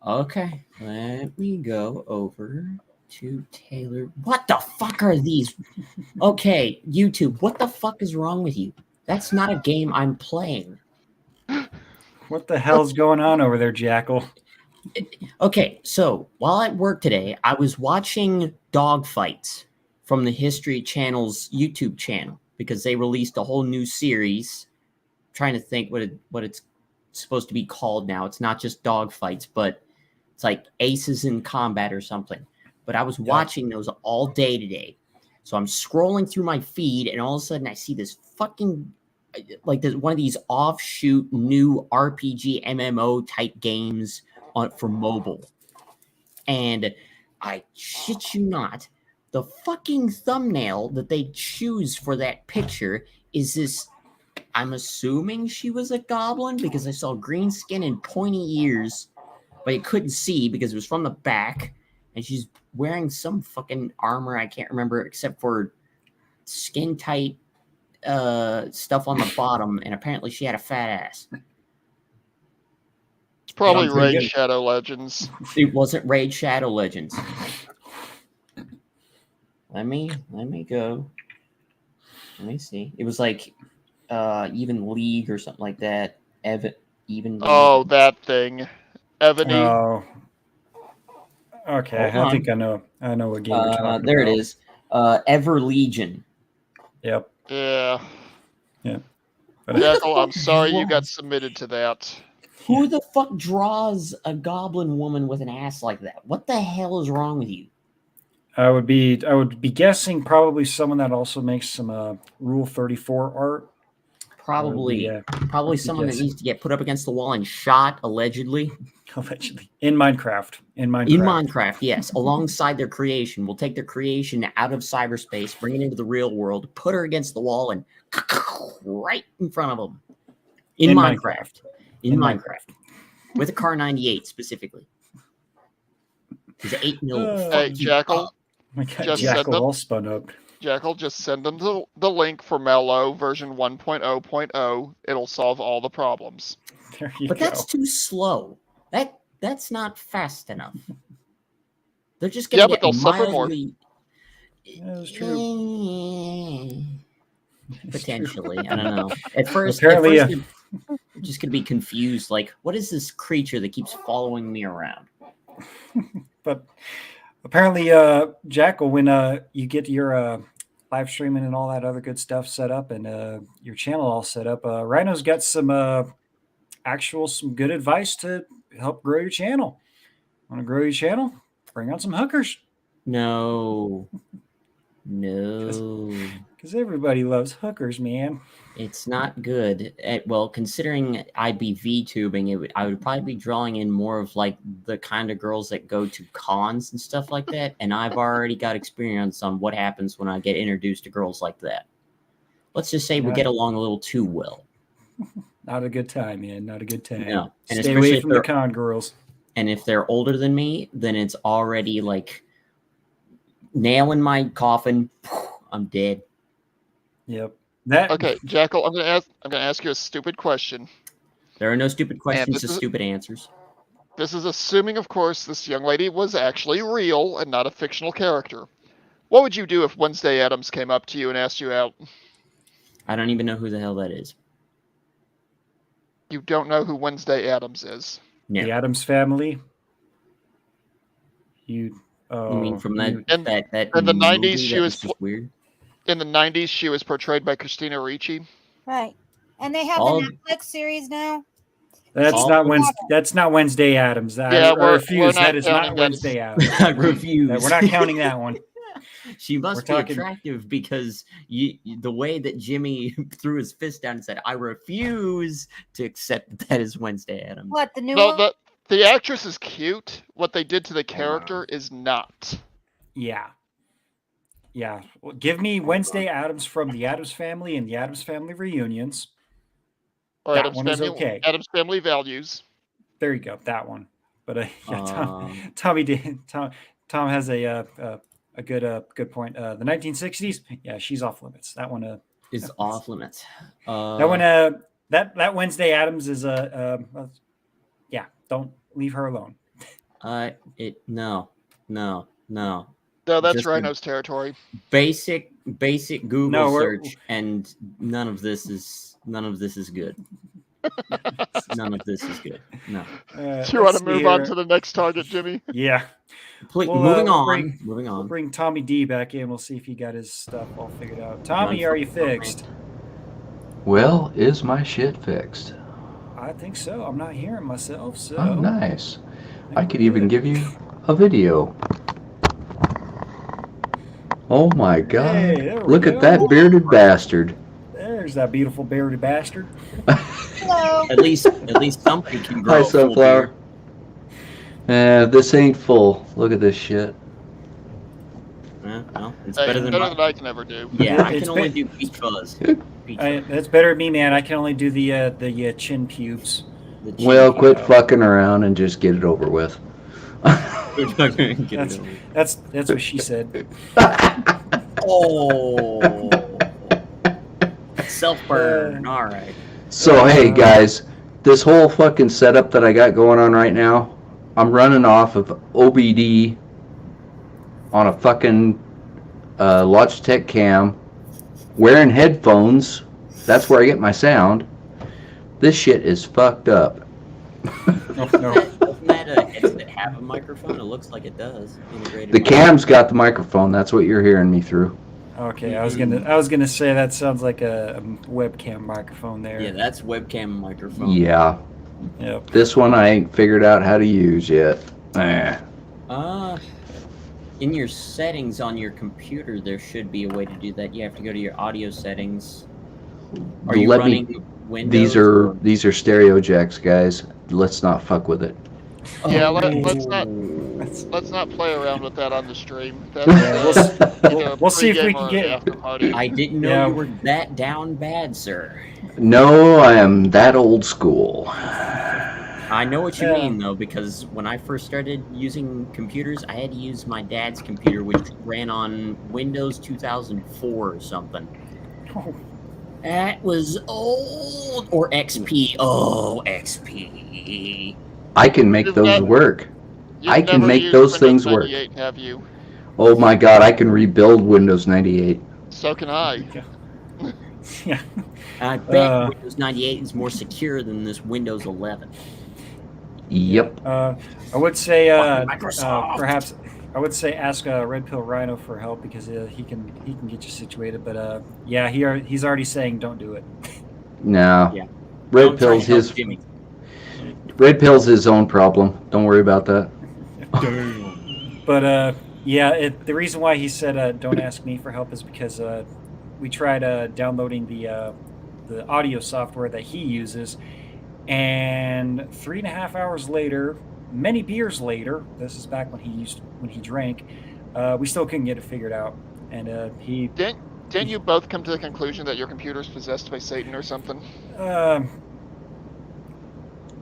Okay, let me go over to Taylor. What the fuck are these? Okay, YouTube, what the fuck is wrong with you? That's not a game I'm playing. what the hell's going on over there, Jackal? Okay, so while at work today, I was watching Dogfights from the History Channel's YouTube channel because they released a whole new series. I'm trying to think what it's supposed to be called now. It's not just Dogfights, but it's like Aces in Combat or something. But I was watching those all day today. So I'm scrolling through my feed, and all of a sudden I see this fucking, like, this one of these offshoot new RPG MMO type games for mobile. And I shit you not, the fucking thumbnail that they choose for that picture is this. I'm assuming she was a goblin because I saw green skin and pointy ears, but you couldn't see because it was from the back. And she's wearing some fucking armor I can't remember except for skin tight stuff on the bottom, and apparently she had a fat ass. It's probably Sounds pretty Raid good. Shadow Legends. It wasn't Raid Shadow Legends. Let me go. Let me see. It was like Even League or something like that. Even League. Oh, that thing. Ebony. Oh. Okay, Hold I think I know what game you're talking there about. it is. Ever Legion. Yep. Yeah. But Jackal, I'm sorry you got submitted to that. Who the fuck draws a goblin woman with an ass like that? What the hell is wrong with you? I would be guessing probably someone that also makes some Rule 34 art. Probably someone that guessing. needs to get put up against the wall and shot, allegedly. Allegedly. In Minecraft. In Minecraft, yes. Alongside their creation. We'll take their creation out of cyberspace, bring it into the real world, put her against the wall, and right in front of them. In Minecraft. In Minecraft. With a Car 98 specifically. It's 8 mil. Hey, Jackal. My God, Just Jackal send them- all spun up. Jackal, just send them the link for Mello version 1.0.0. It'll solve all the problems. There you But go. that's too slow. That's not fast enough. They're just gonna Yeah, but get they'll suffer more. mildly. That's true. Potentially, I don't know. At first, Apparently, they're just gonna be confused. Like, what is this creature that keeps following me around? But apparently, Jackal, when you get your live streaming and all that other good stuff set up and your channel all set up, Rhino's got some good advice to help grow your channel. Want to grow your channel? Bring on some hookers. No, Because everybody loves hookers, man. it's not good. Well, considering I'd be VTubing, I would probably be drawing in more of like the kind of girls that go to cons and stuff like that. And I've already got experience on what happens when I get introduced to girls like that. Let's just say we get along a little too well. Not a good time, man. Not a good time. No. And Stay especially away if from the they're- con girls. And if they're older than me, then it's already like nail in my coffin. I'm dead. Yep. That Okay, Jackal, I'm gonna ask you a stupid question. There are no stupid questions, this just is- stupid answers. This is assuming, of course, this young lady was actually real and not a fictional character. What would you do if Wednesday Addams came up to you and asked you out? I don't even know who the hell that is. You don't know who Wednesday Addams is. No. the Addams family. You mean from that In- that in the movie 90s, she that was just weird? In the 90s, she was portrayed by Christina Ricci. Right. And they have All- the Netflix series now. That's All- not Wednesday. That's not Wednesday Addams. I we're refuse. not That is counting not that as- Wednesday Addams. I refuse. We're not counting that one. She must We're be talking- attractive because the way that Jimmy threw his fist down and said, "I refuse to accept that is Wednesday Addams." What, the new No, one? the actress is cute. What they did to the character is not. Yeah. Yeah. Well, give me Wednesday Addams from the Addams family and the Addams family reunions. Or That Addams one is Family, okay. Addams Family Values. There you go. That one. But Um, Tom has a good point. The 1960s. Yeah, she's off limits. That one. is off limits. That one. That Wednesday Addams is yeah. Don't leave her alone. No. No, that's Just a- Rhino's territory. Basic Google No, we're- search, and none of this is good. None of this is good. No. Do you want let's to see move on here. to the next target, Jimmy? Yeah. Please, We'll, moving we'll on. bring- moving We'll on. bring Tommy D back in. We'll see if he got his stuff all figured out. Tommy, Run are you for it. fixed? Well, is my shit fixed? I think so. I'm not hearing myself. So Oh, nice. I think could we're even good. give you a video. Oh my god. Hey, there we Look go. at that bearded bastard. There's that beautiful bearded bastard. Hello. At least somebody can grow Hi, a full Sunflower. beard. This ain't full. Look at this shit. Well, it's Hey, better than better than I can ever do. Yeah, I It's can only be- do peach fuzz. Peach fuzz. That's better than me, man. I can only do the chin pubes. The chin Well, quit Yeah. fucking around and just get it over with. Get it over. That's what she said. Oh, self burn. All right. So, hey, guys, this whole fucking setup that I got going on right now, I'm running off of OBD on a fucking Logitech cam, wearing headphones. That's where I get my sound. This shit is fucked up. No. Doesn't that headset have a microphone? It looks like it does. Integrated The mic. cam's got the microphone. That's what you're hearing me through. Okay, I was gonna say that sounds like a webcam microphone there. Yeah, that's webcam microphone. Yeah. Yep. This one I ain't figured out how to use yet. In your settings on your computer, there should be a way to do that. You have to go to your audio settings. Are you Let me- running Windows? These are stereo jacks, guys. Let's not fuck with it. Yeah, Oh. let's not play around with that on the stream. Yeah, That's we'll see if we can get. after party. I didn't know Yeah. you were that down bad, sir. No, I am that old school. I know what you Yeah. mean, though, because when I first started using computers, I had to use my dad's computer, which ran on Windows 2004 or something. Oh, That was old. Or XP. Oh, XP. I can make You've those never- work. You've I can never make used those Windows things work. 98, have you? Oh my god, I can rebuild Windows 98. So can I. yeah. I bet Uh. Windows 98 is more secure than this Windows 11. Yep. I would say Microsoft. perhaps I would say ask Red Pill Rhino for help because he can get you situated. But yeah, he's already saying don't do it. No. Yeah. Red Don't try Pill's to help his Jimmy. Red Pill's his own problem. Don't worry about that. But yeah, the reason why he said don't ask me for help is because we tried downloading the audio software that he uses, and 3.5 hours later, many beers later, this is back when he drank, we still couldn't get it figured out, and he. Didn't you both come to the conclusion that your computer's possessed by Satan or something?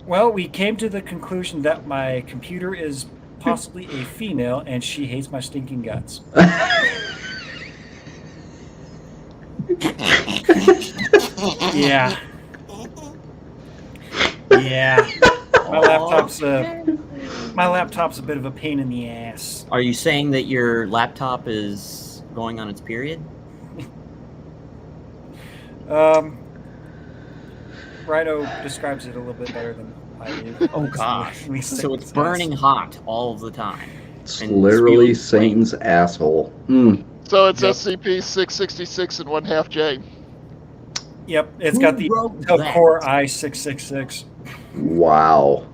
Well, we came to the conclusion that my computer is possibly a female, and she hates my stinking guts. Yeah. Yeah. My laptop's a bit of a pain in the ass. Are you saying that your laptop is going on its period? Rhino describes it a little bit better than I do. Oh gosh. Let me So stick it's with burning this. hot all of the time. It's And literally spewing flame. Satan's asshole. Mm. So it's Yep. SCP-666 and 1/2 J. Yep, it's Who got the wrote that? Core i666. Wow.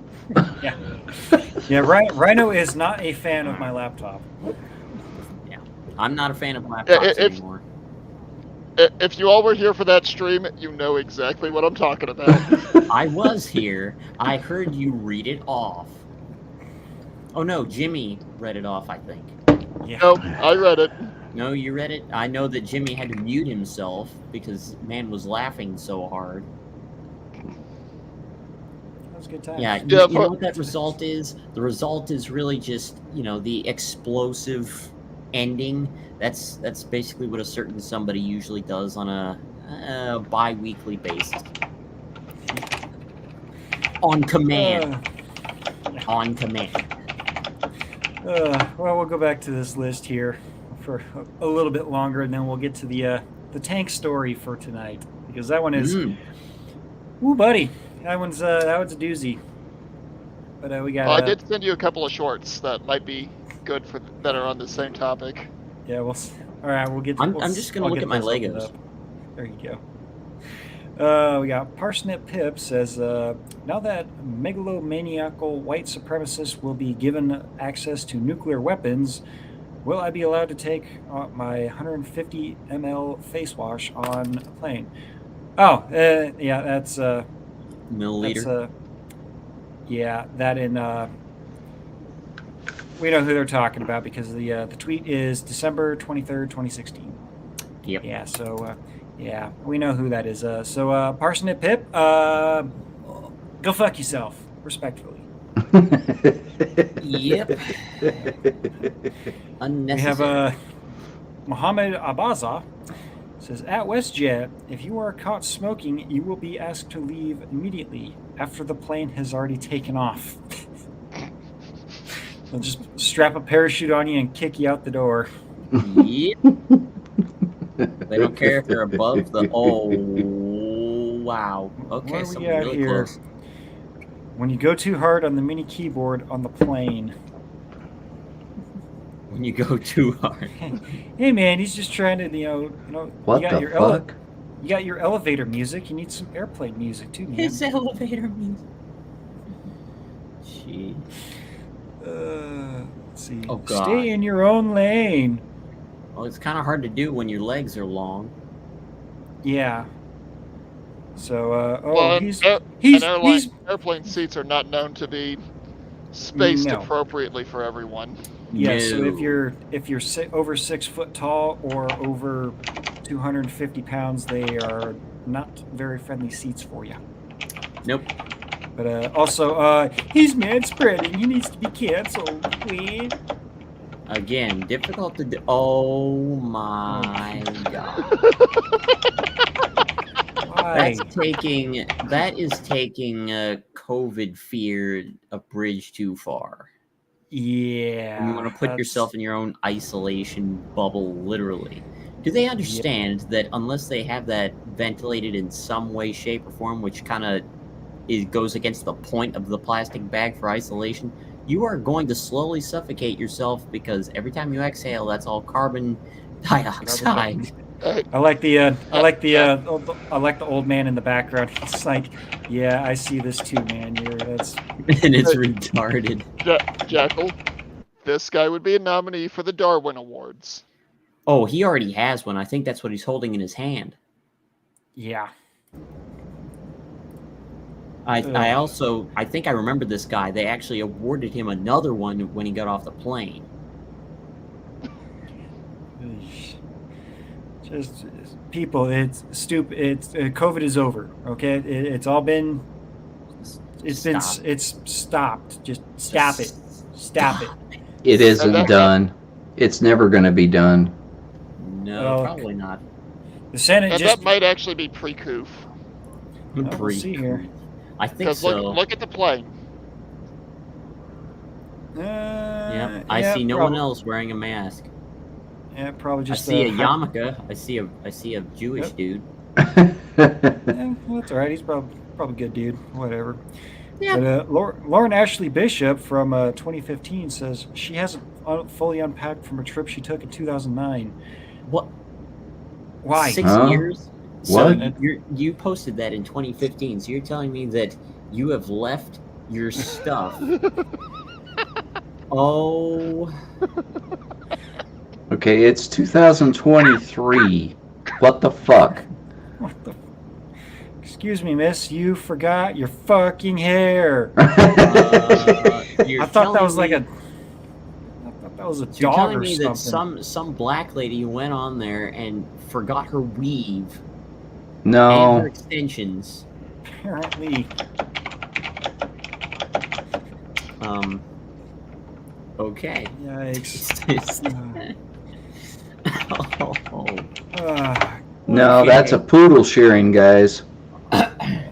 Yeah, Rhino is not a fan of my laptop. I'm not a fan of laptops if- anymore. If you all were here for that stream, you know exactly what I'm talking about. I was here. I heard you read it off. Oh no, Jimmy read it off, I think. Yeah. No, I read it. No, you read it? I know that Jimmy had to mute himself because man was laughing so hard. That was a good time. Yeah, Yeah, you know but- what that result is? The result is really just, the explosive ending. That's basically what a certain somebody usually does on a bi-weekly basis. On command. On command. Well, we'll go back to this list here for a little bit longer, and then we'll get to the tank story for tonight, because that one is, ooh, buddy, that one's a doozy. But we got. Well, I did send you a couple of shorts that might be good that are on the same topic. Yeah, all right, we'll get. I'm just gonna I'll look get at my those opened Legos. up. There you go. We got Parsnip Pip says, now that megalomaniacal white supremacists will be given access to nuclear weapons, will I be allowed to take my 150 ml face wash on a plane? Oh, yeah, that's Milliliter. yeah, that in we know who they're talking about because the tweet is December 23rd, 2016. Yep. Yeah, so yeah, we know who that is. So Parsnip Pip, go fuck yourself, respectfully. Yep. Unnecessary. We have Mohammed Abaza says at WestJet, if you are caught smoking, you will be asked to leave immediately after the plane has already taken off. They'll just strap a parachute on you and kick you out the door. Yep. They don't care if they're above the. Oh, wow. Okay, What do so we got really here? close. When you go too hard on the mini keyboard on the plane. When you go too hard. Hey man, he's just trying to, What you got the your fuck? you got your elevator music. You need some airplane music too, man. His elevator music. Gee. Let's see. Oh, God. Stay in your own lane. Well, it's kind of hard to do when your legs are long. Yeah. So, Well, he's airplane seats are not known to be spaced No. appropriately for everyone. yeah. So if No. you're over 6 foot tall or over 250 pounds, they are not very friendly seats for you. Nope. But also, he's man spreading. He needs to be canceled. Please. Again, difficult to do. Oh my god. Why? That is taking COVID fear a bridge too far. Yeah. You want to put yourself in your own isolation bubble, literally. Do they understand that unless they have that ventilated in some way, shape, or form, which kind of goes against the point of the plastic bag for isolation, you are going to slowly suffocate yourself because every time you exhale, that's all carbon dioxide. I like the old man in the background. He's like, yeah, I see this too, man. That's And it's retarded. Jackal, this guy would be a nominee for the Darwin Awards. Oh, he already has one. I think that's what he's holding in his hand. yeah. I think I remember this guy. They actually awarded him another one when he got off the plane. Just people, it's stupid. It's COVID is over. Okay, it's all been. It's stopped. Just stop it. Stop it. It isn't done. It's never going to be done. No, Well, probably not. The Senate And just. that might actually be pre-coof. We'll see here. I think Because so. look at the plane. Yeah, I see no one else wearing a mask. Yeah, probably I just. see a yarmulke. I see a Jewish dude. Yeah, well, that's all right. He's probably a good dude. Whatever. Yeah. But Lauren Ashley Bishop from 2015 says she hasn't fully unpacked from a trip she took in 2009. What? Why? 6 Huh? years? What? So you posted that in 2015. So you're telling me that you have left your stuff. Oh. Okay, it's 2023. What the fuck? What the? Excuse me, miss. You forgot your fucking hair. I thought that was like a. I thought that was a You're dog telling or me something. that some black lady went on there and forgot her weave and her No. extensions. Apparently. Okay. Yikes. Oh. No, Okay. that's a poodle shearing, guys. I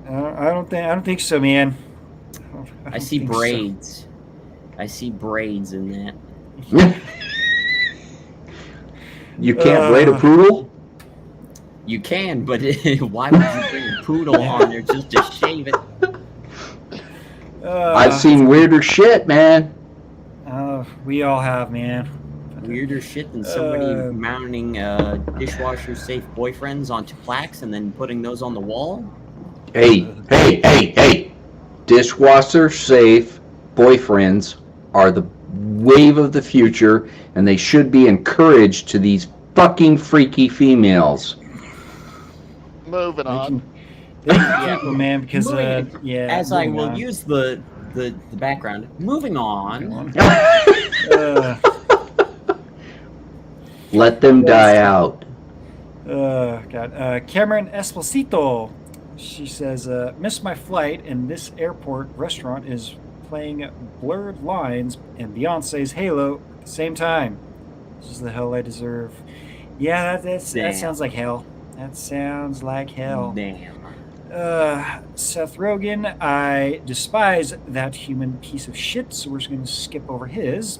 don't think so, man. I don't see think so. braids. I see braids in that. You can't braid a poodle? You can, but why would you bring a poodle on there just to shave it? I've seen weirder shit, man. We all have, man. Weirder shit than somebody mounting dishwasher-safe boyfriends onto plaques and then putting those on the wall? Hey. Dishwasher safe boyfriends are the wave of the future, and they should be encouraged to these fucking freaky females. Moving on. They can keep them, man, because Moving- yeah. As I moving will on. use the the background. Moving on. Let them die out. God. Cameron Esposito. She says, missed my flight, and this airport restaurant is playing Blurred Lines and Beyonce's Halo at the same time. This is the hell I deserve. Yeah, that sounds like hell. That sounds like hell. Damn. Seth Rogen, I despise that human piece of shit, so we're just going to skip over his.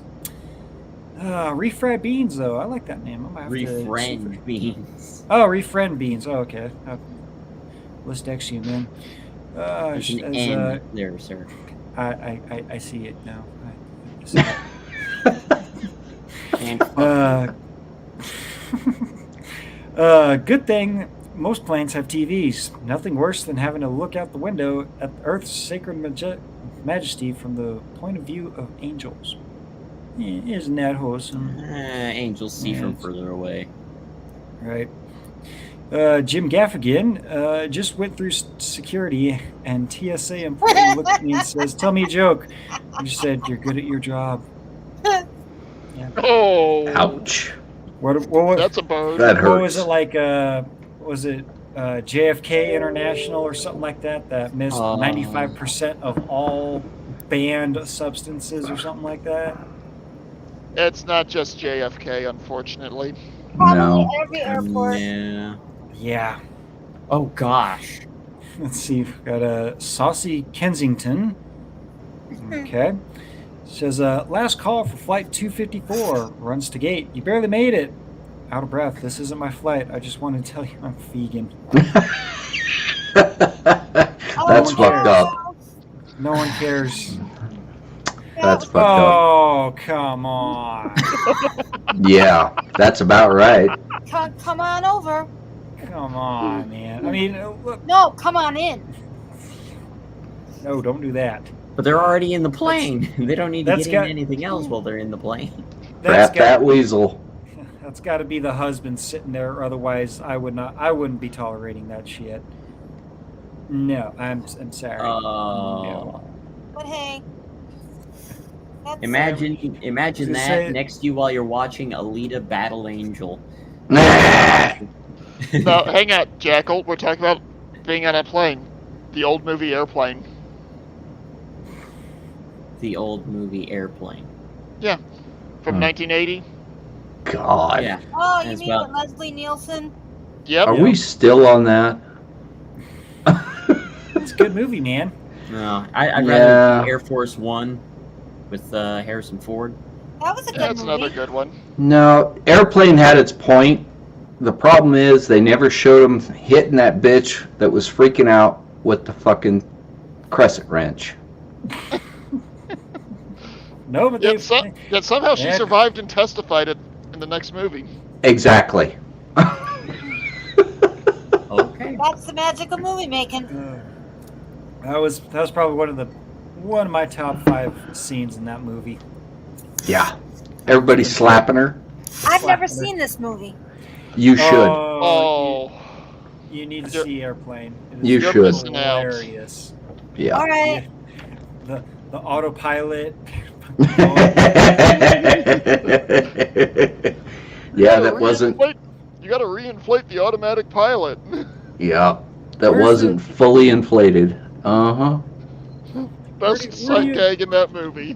Refried Beans, though. I like that name. I'm gonna have Refried Beans. Oh, Refried Beans. Oh, okay. Let's text you, man. There's an N there, sir. I see it now. Good thing most planes have TVs. Nothing worse than having to look out the window at Earth's sacred majesty from the point of view of angels. Isn't that wholesome? Angels see from further away. Right. Jim Gaffigan just went through security, and TSA employee looked at me and says, "Tell me a joke." I just said, "You're good at your job." Yeah. Oh, Ouch. What that's a bone. That hurts. What was it like? Was it JFK International or something like that? That missed 95% of all banned substances or something like that. It's not just JFK, unfortunately. Probably No. every airport. Yeah. Yeah. Oh gosh. Let's see. We've got a Saucy Kensington. Okay. Says, last call for flight 254. Runs to gate. You barely made it. Out of breath. This isn't my flight. I just wanted to tell you I'm vegan. That's fucked up. No one cares. That's fucked up. Oh, come on. Yeah, that's about right. Come on over. Come on, man. I mean, look. No, come on in. No, don't do that. But they're already in the plane. They don't need to That's get got- into anything else while they're in the plane. Trap that weasel. That's got to be the husband sitting there, or otherwise I wouldn't be tolerating that shit. No, I'm sorry. No. But hey. That's Imagine gonna that say- next to you while you're watching Alita Battle Angel. Nah. No, hang on, Jackal. We're talking about being on a plane. The old movie Airplane. The old movie Airplane. Yeah. From 1980. God. Yeah. Oh, you As mean well. with Leslie Nielsen? Yep. Are we still on that? It's a good movie, man. No, I'd Yeah. rather do Air Force One with Harrison Ford. That was a good That's movie. another good one. No, Airplane had its point. The problem is they never showed him hitting that bitch that was freaking out with the fucking crescent wrench. No, but Yet, yet somehow she Yeah. survived and testified in the next movie. Exactly. Okay. That's the magic of movie making. that was probably one of my top 5 scenes in that movie. Yeah. Everybody slapping her. I've never Slap her. seen this movie. You should. Oh. You need to You're- see Airplane. It You is should. missing out. hilarious. Yeah. All right. The autopilot. Yeah, that wasn't. You gotta reinflate the automatic pilot. Yeah, that Where's wasn't the- fully inflated. Uh-huh. Best where sight you- gag in that movie.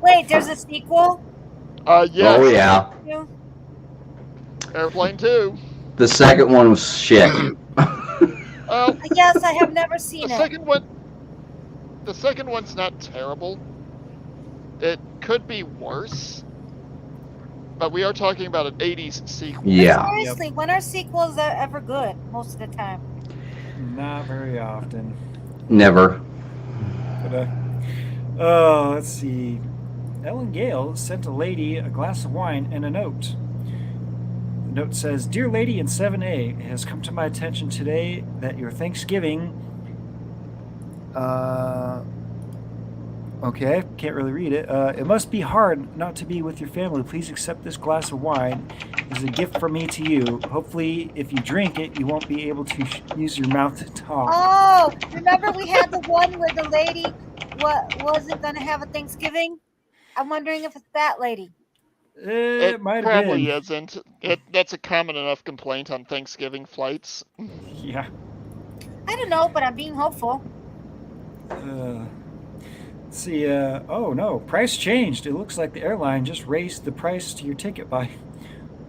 Wait, there's a sequel? Yes. Oh yeah. Airplane 2. The second one was shit. Yes, I have never seen The it. second one's not terrible. It could be worse. But we are talking about an 80s sequel. Yeah. Seriously, when are sequels ever good? Most of the time. Not very often. Never. But, let's see. Ellen Gale sent a lady a glass of wine and a note. The note says, "Dear lady in 7A, it has come to my attention today that your Thanksgiving..." Okay, can't really read it. "It must be hard not to be with your family. Please accept this glass of wine as a gift from me to you. Hopefully, if you drink it, you won't be able to use your mouth to talk." Oh, remember we had the one where the lady what wasn't going to have a Thanksgiving? I'm wondering if it's that lady. It might have probably been. isn't. That's a common enough complaint on Thanksgiving flights. Yeah. I don't know, but I'm being hopeful. Let's see. Oh no, price changed. It looks like the airline just raised the price to your ticket by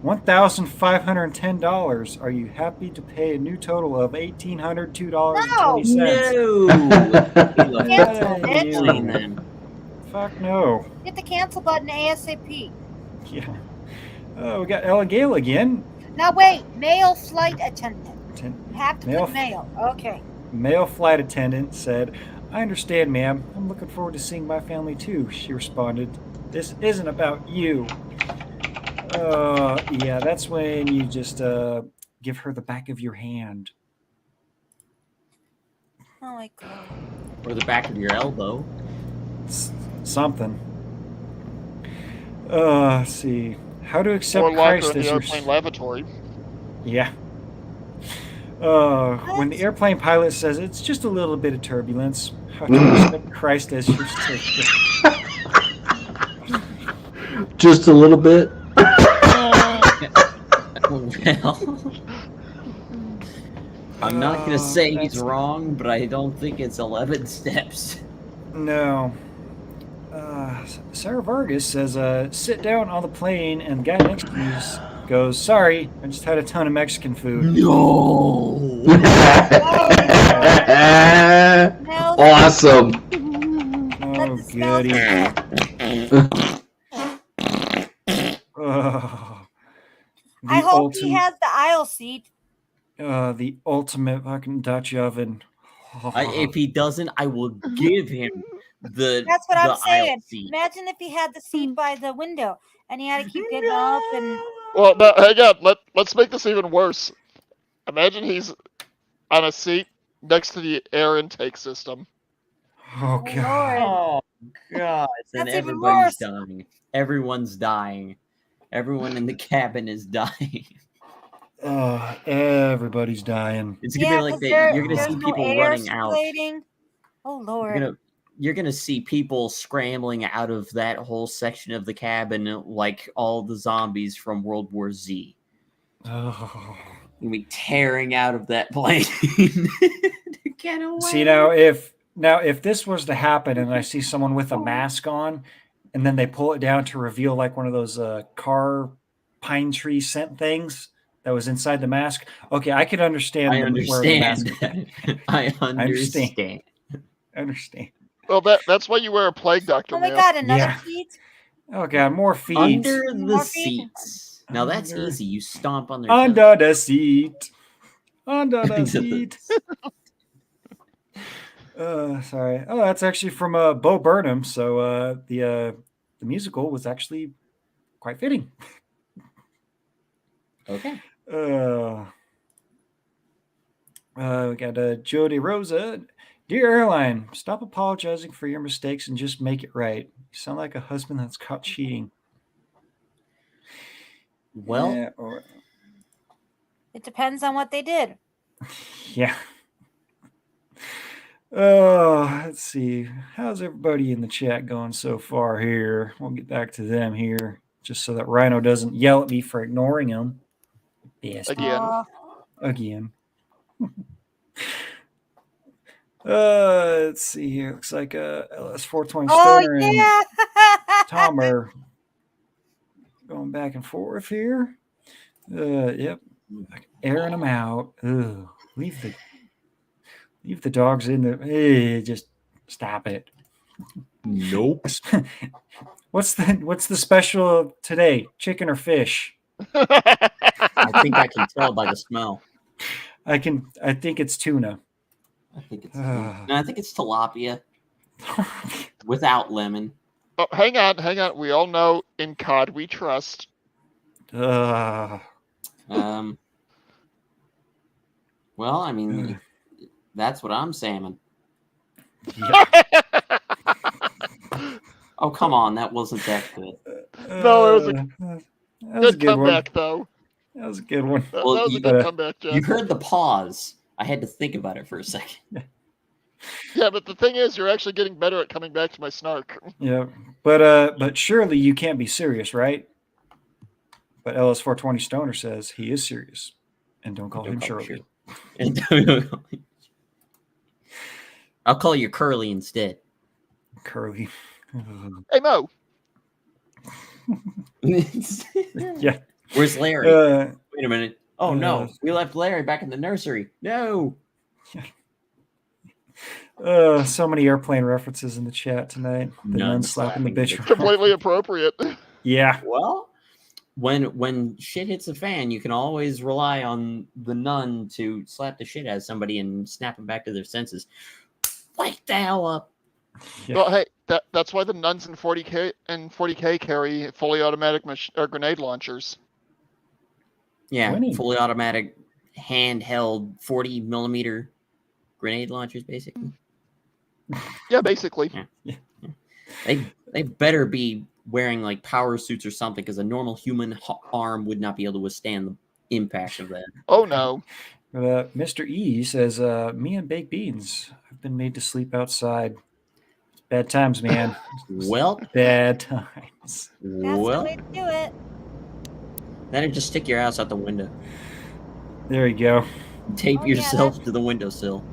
$1,510. Are you happy to pay a new total of $1,802.20? No. Cancel, Hey, bitch. Plane then. Fuck no. Hit the cancel button ASAP. Yeah. Oh, we got Ella Gale again. Now wait, male flight attendant. You have to Male put male. Okay. Male flight attendant said, I understand, ma'am. I'm looking forward to seeing my family too, she responded. This isn't about you. Yeah, that's when you just give her the back of your hand. Oh my god. Or the back of your elbow. Something. Let's see. How to accept Or locker Christ in as the your... airplane lavatory. Yeah. When the airplane pilot says it's just a little bit of turbulence, how to accept Christ as your savior. Just a little bit. Well, I'm not going to say he's that's- wrong, but I don't think it's 11 steps. No. Sarah Vargas says, sit down on the plane, and the guy next to you goes, sorry, I just had a ton of Mexican food. No! Awesome. Oh, the smell goody. Oh, I hope he has the aisle seat. The ultimate fucking Dutch oven. If he doesn't, I will give him the That's what the I'm saying. aisle seat. Imagine if he had the seat by the window and he had to keep getting up and. Well, no, hang on. Let's make this even worse. Imagine he's on a seat next to the air intake system. Oh, Oh, God. Oh gosh! And That's even everybody's worse. dying. Everyone's dying. Everyone in the cabin is dying. Everybody's dying. It's gonna Yeah, be like 'cause that. You're gonna there's see no people air running out. circulating. Oh Lord. You're gonna see people scrambling out of that whole section of the cabin like all the zombies from World War Z. Oh. You'll be tearing out of that plane to get away. See, now if this was to happen and I see someone with a mask on and then they pull it down to reveal like one of those car pine tree scent things that was inside the mask, okay, I could understand. I understand. I understand. understand. Well, that's why you wear a plague doctor. Oh my Neil. God! Another Yeah. seat. Oh God, more feet. Under the More feet. seats. Now that's Under- easy. You stomp on their Under the seat. Under the toes. seat. Sorry. Oh, that's actually from Bo Burnham. So the musical was actually quite fitting. Okay. We got Jody Rosa. Dear airline, stop apologizing for your mistakes and just make it right. You sound like a husband that's caught cheating. Well, Yeah, or- It depends on what they did. yeah. Oh, let's see. How's everybody in the chat going so far here? We'll get back to them here, just so that Rhino doesn't yell at me for ignoring him. Yes, Again. again. Let's see here. Looks like LS420 Oh Stoner and yeah. Tom are going back and forth here. Yep. Airing them out. Ugh. Leave the dogs in there. Hey, just stop it. nope. What's the special today? Chicken or fish? I think I can tell by the smell. I think it's tuna. I think it's tilapia Oh, without lemon. Oh, hang on. We all know in COD we trust. Well, I mean, that's what I'm salmon. yeah. Oh, come on, that wasn't that good. No, it was a that was a good good one. comeback, though. That was a good one. That Well, was a you- good comeback, You Jeff. heard the pause. I had to think about it for a second. Yeah, but the thing is, you're actually getting better at coming back to my snark. Yeah, but surely you can't be serious, right? But LS420 Stoner says he is serious, and don't call him Shirley. I'll call you Curly instead. Curly. Hey, Mo. Yeah. Where's Larry? Wait a minute. Oh no, we left Larry back in the nursery. No. So many airplane references in the chat tonight. The nun slapping the bitch. Completely appropriate. Yeah. Well, when shit hits the fan, you can always rely on the nun to slap the shit out of somebody and snap them back to their senses. Wake the hell up. Yeah. Well, hey, that's why the nuns in 40K carry fully automatic grenade launchers. Yeah, Winning. fully automatic, handheld 40 millimeter grenade launchers, basically. Yeah, basically. Yeah. They better be wearing like power suits or something, because a normal human arm would not be able to withstand the impact of that. Oh no. Mr. E says, me and baked beans have been made to sleep outside. It's bad times, man. Well, bad times. That's the way to do it. Then just stick your ass out the window. There you go. Tape yourself to the windowsill.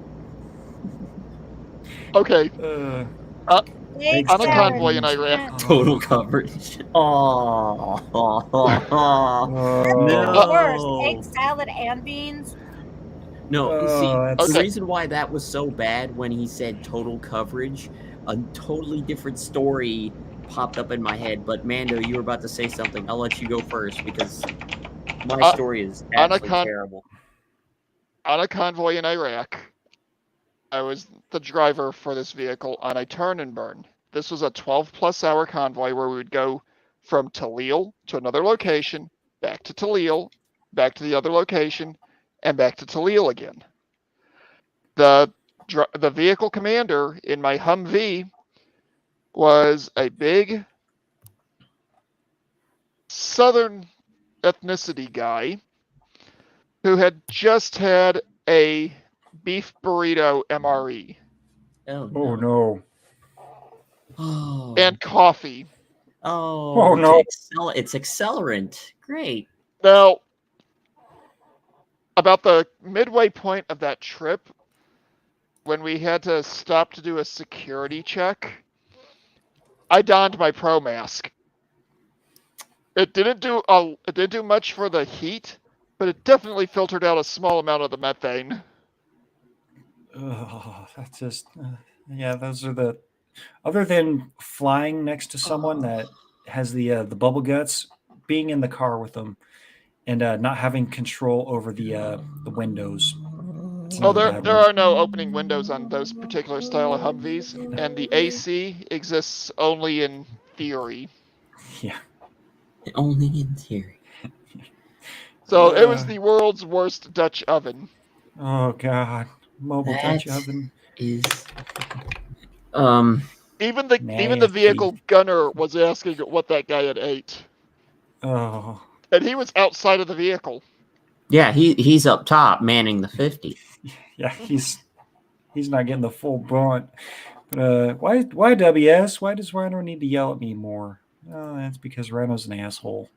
Okay. On a convoy in Iraq. Total coverage. Oh. No. Worse, egg salad and beans. No, see, the reason why that was so bad when he said total coverage, a totally different story popped up in my head. But Mando, you were about to say something. I'll let you go first, because my story is absolutely terrible. On a convoy in Iraq, I was the driver for this vehicle on a turn and burn. This was a 12-plus hour convoy where we would go from Talil to another location, back to Talil, back to the other location, and back to Talil again. The vehicle commander in my Humvee was a big Southern ethnicity guy who had just had a beef burrito MRE. Oh no. Oh. And coffee. Oh no. It's accelerant. Great. Now, about the midway point of that trip, when we had to stop to do a security check, I donned my pro mask. It didn't do much for the heat, but it definitely filtered out a small amount of the methane. Oh, that's just yeah. Those are the. Other than flying next to someone that has the bubble guts, being in the car with them, and not having control over the windows. There are no opening windows on those particular style of Humvees, and the AC exists only in theory. Yeah. Only in theory. So it was the world's worst Dutch oven. Oh God, mobile Dutch oven is. Even the vehicle gunner was asking what that guy had ate. Oh. And he was outside of the vehicle. Yeah, he's up top manning the 50. Yeah, he's not getting the full brunt. But why WS? Why does Rhino need to yell at me more? Oh, that's because Rhino's an asshole.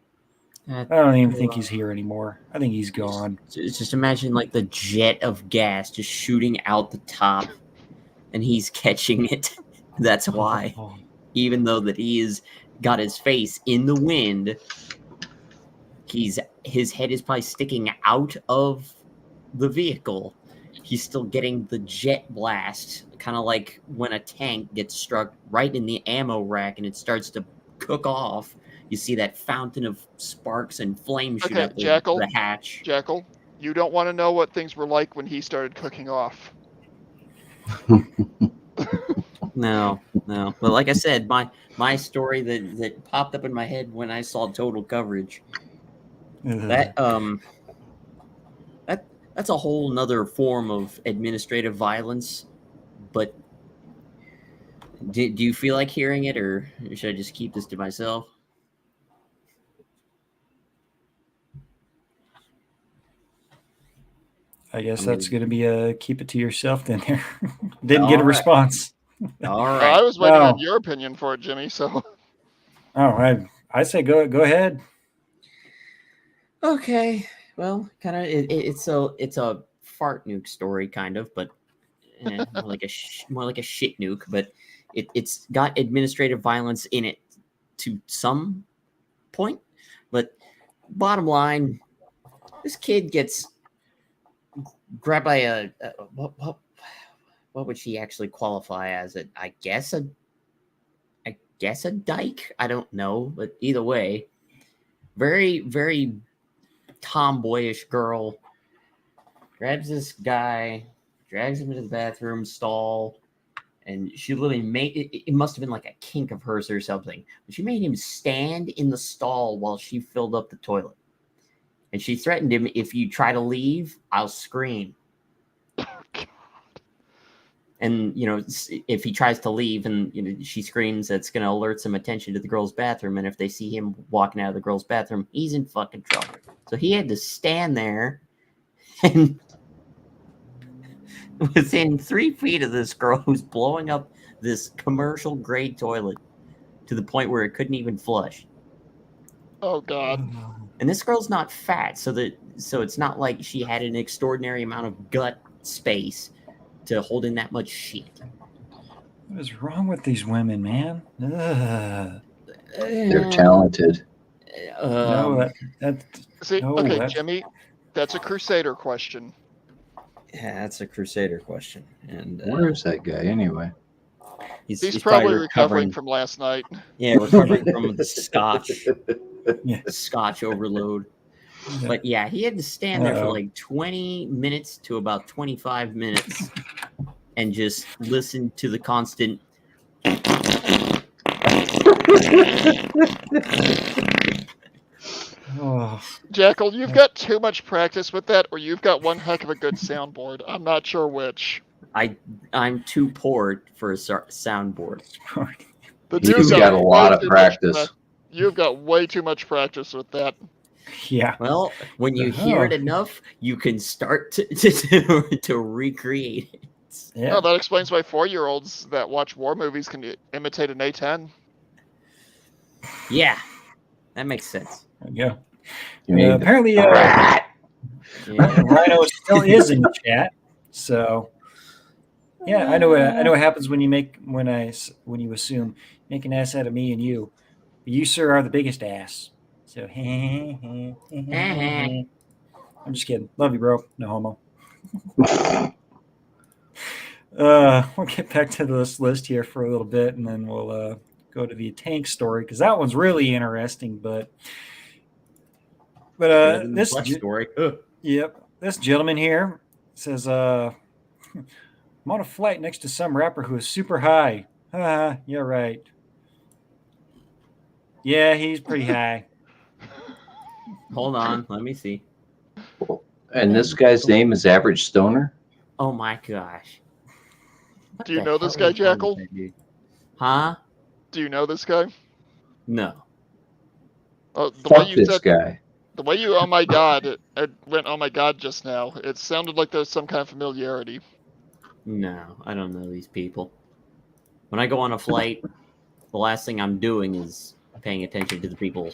I don't even think he's here anymore. I think he's gone. Just imagine like the jet of gas just shooting out the top, and he's catching it. That's why. Even though that he's got his face in the wind, his head is probably sticking out of the vehicle. He's still getting the jet blast, kind of like when a tank gets struck right in the ammo rack and it starts to cook off. You see that fountain of sparks and flame shoot out the hatch. Jackal, you don't want to know what things were like when he started cooking off. No. But like I said, my story that popped up in my head when I saw total coverage. That's a whole nother form of administrative violence. But do you feel like hearing it, or should I just keep this to myself? I guess I'm that's gonna- going to be a keep it to yourself then. There, didn't get a All right. response. All I right. was waiting on Oh. your opinion for it, Jimmy. So Oh, I say go ahead. Okay. Well, kind of. It's a fart nuke story, kind of, but more like a shit nuke. But it's got administrative violence in it to some point. But bottom line, this kid gets grabbed by a what would she actually qualify as? I guess a dyke. I don't know, but either way, very very tomboyish girl grabs this guy, drags him into the bathroom stall, and she literally made it must have been like a kink of hers or something. But she made him stand in the stall while she filled up the toilet. And she threatened him, if you try to leave, I'll scream. And, if he tries to leave and, she screams, that's going to alert some attention to the girl's bathroom. And if they see him walking out of the girl's bathroom, he's in fucking trouble. So he had to stand there and within 3 feet of this girl who's blowing up this commercial grade toilet to the point where it couldn't even flush. oh god. And this girl's not fat, so it's not like she had an extraordinary amount of gut space to hold in that much shit. What is wrong with these women, man? They're talented. No, that See, no, okay, that's- Jimmy, that's a Crusader question. Yeah, that's a Crusader question. And Where is that guy anyway? He's probably recovering from last night. Yeah, recovering from the scotch Yeah. scotch overload. Yeah. But yeah, he had to stand there for Uh-oh. like 20 minutes to about 25 minutes and just listen to the constant. Oh, Jackal, you've got too much practice with that, or you've got one heck of a good soundboard. I'm not sure which. I'm too poor for a soundboard. The He's dude's got a lot way of too much practice. You've got way too much practice with that. yeah. Well, when you hear it enough, you can start to recreate it. Yeah. Oh, that explains why 4-year-olds that watch war movies can imitate an A10. Yeah, that makes sense. There you go. You mean Apparently, Yeah. Rhino still is in the chat. So, yeah, I know what happens when you assume make an ass out of me and you. You, sir, are the biggest ass. So, I'm just kidding. Love you, bro. No homo. We'll get back to this list here for a little bit, and then we'll go to the tank story because that one's really interesting. But this story. Yep, this gentleman here says, "I'm on a flight next to some rapper who is super high." Yeah, right. Yeah, he's pretty high. Hold on, let me see. And this guy's name is Average Stoner? Oh my gosh. What Do you the know this hell guy, is wrong with Jackal? that dude? Huh? Do you know this guy? No. Oh, Fuck this guy. The way you, oh my god, it went, oh my god just now. It sounded like there's some kind of familiarity. No, I don't know these people. When I go on a flight, the last thing I'm doing is paying attention to the people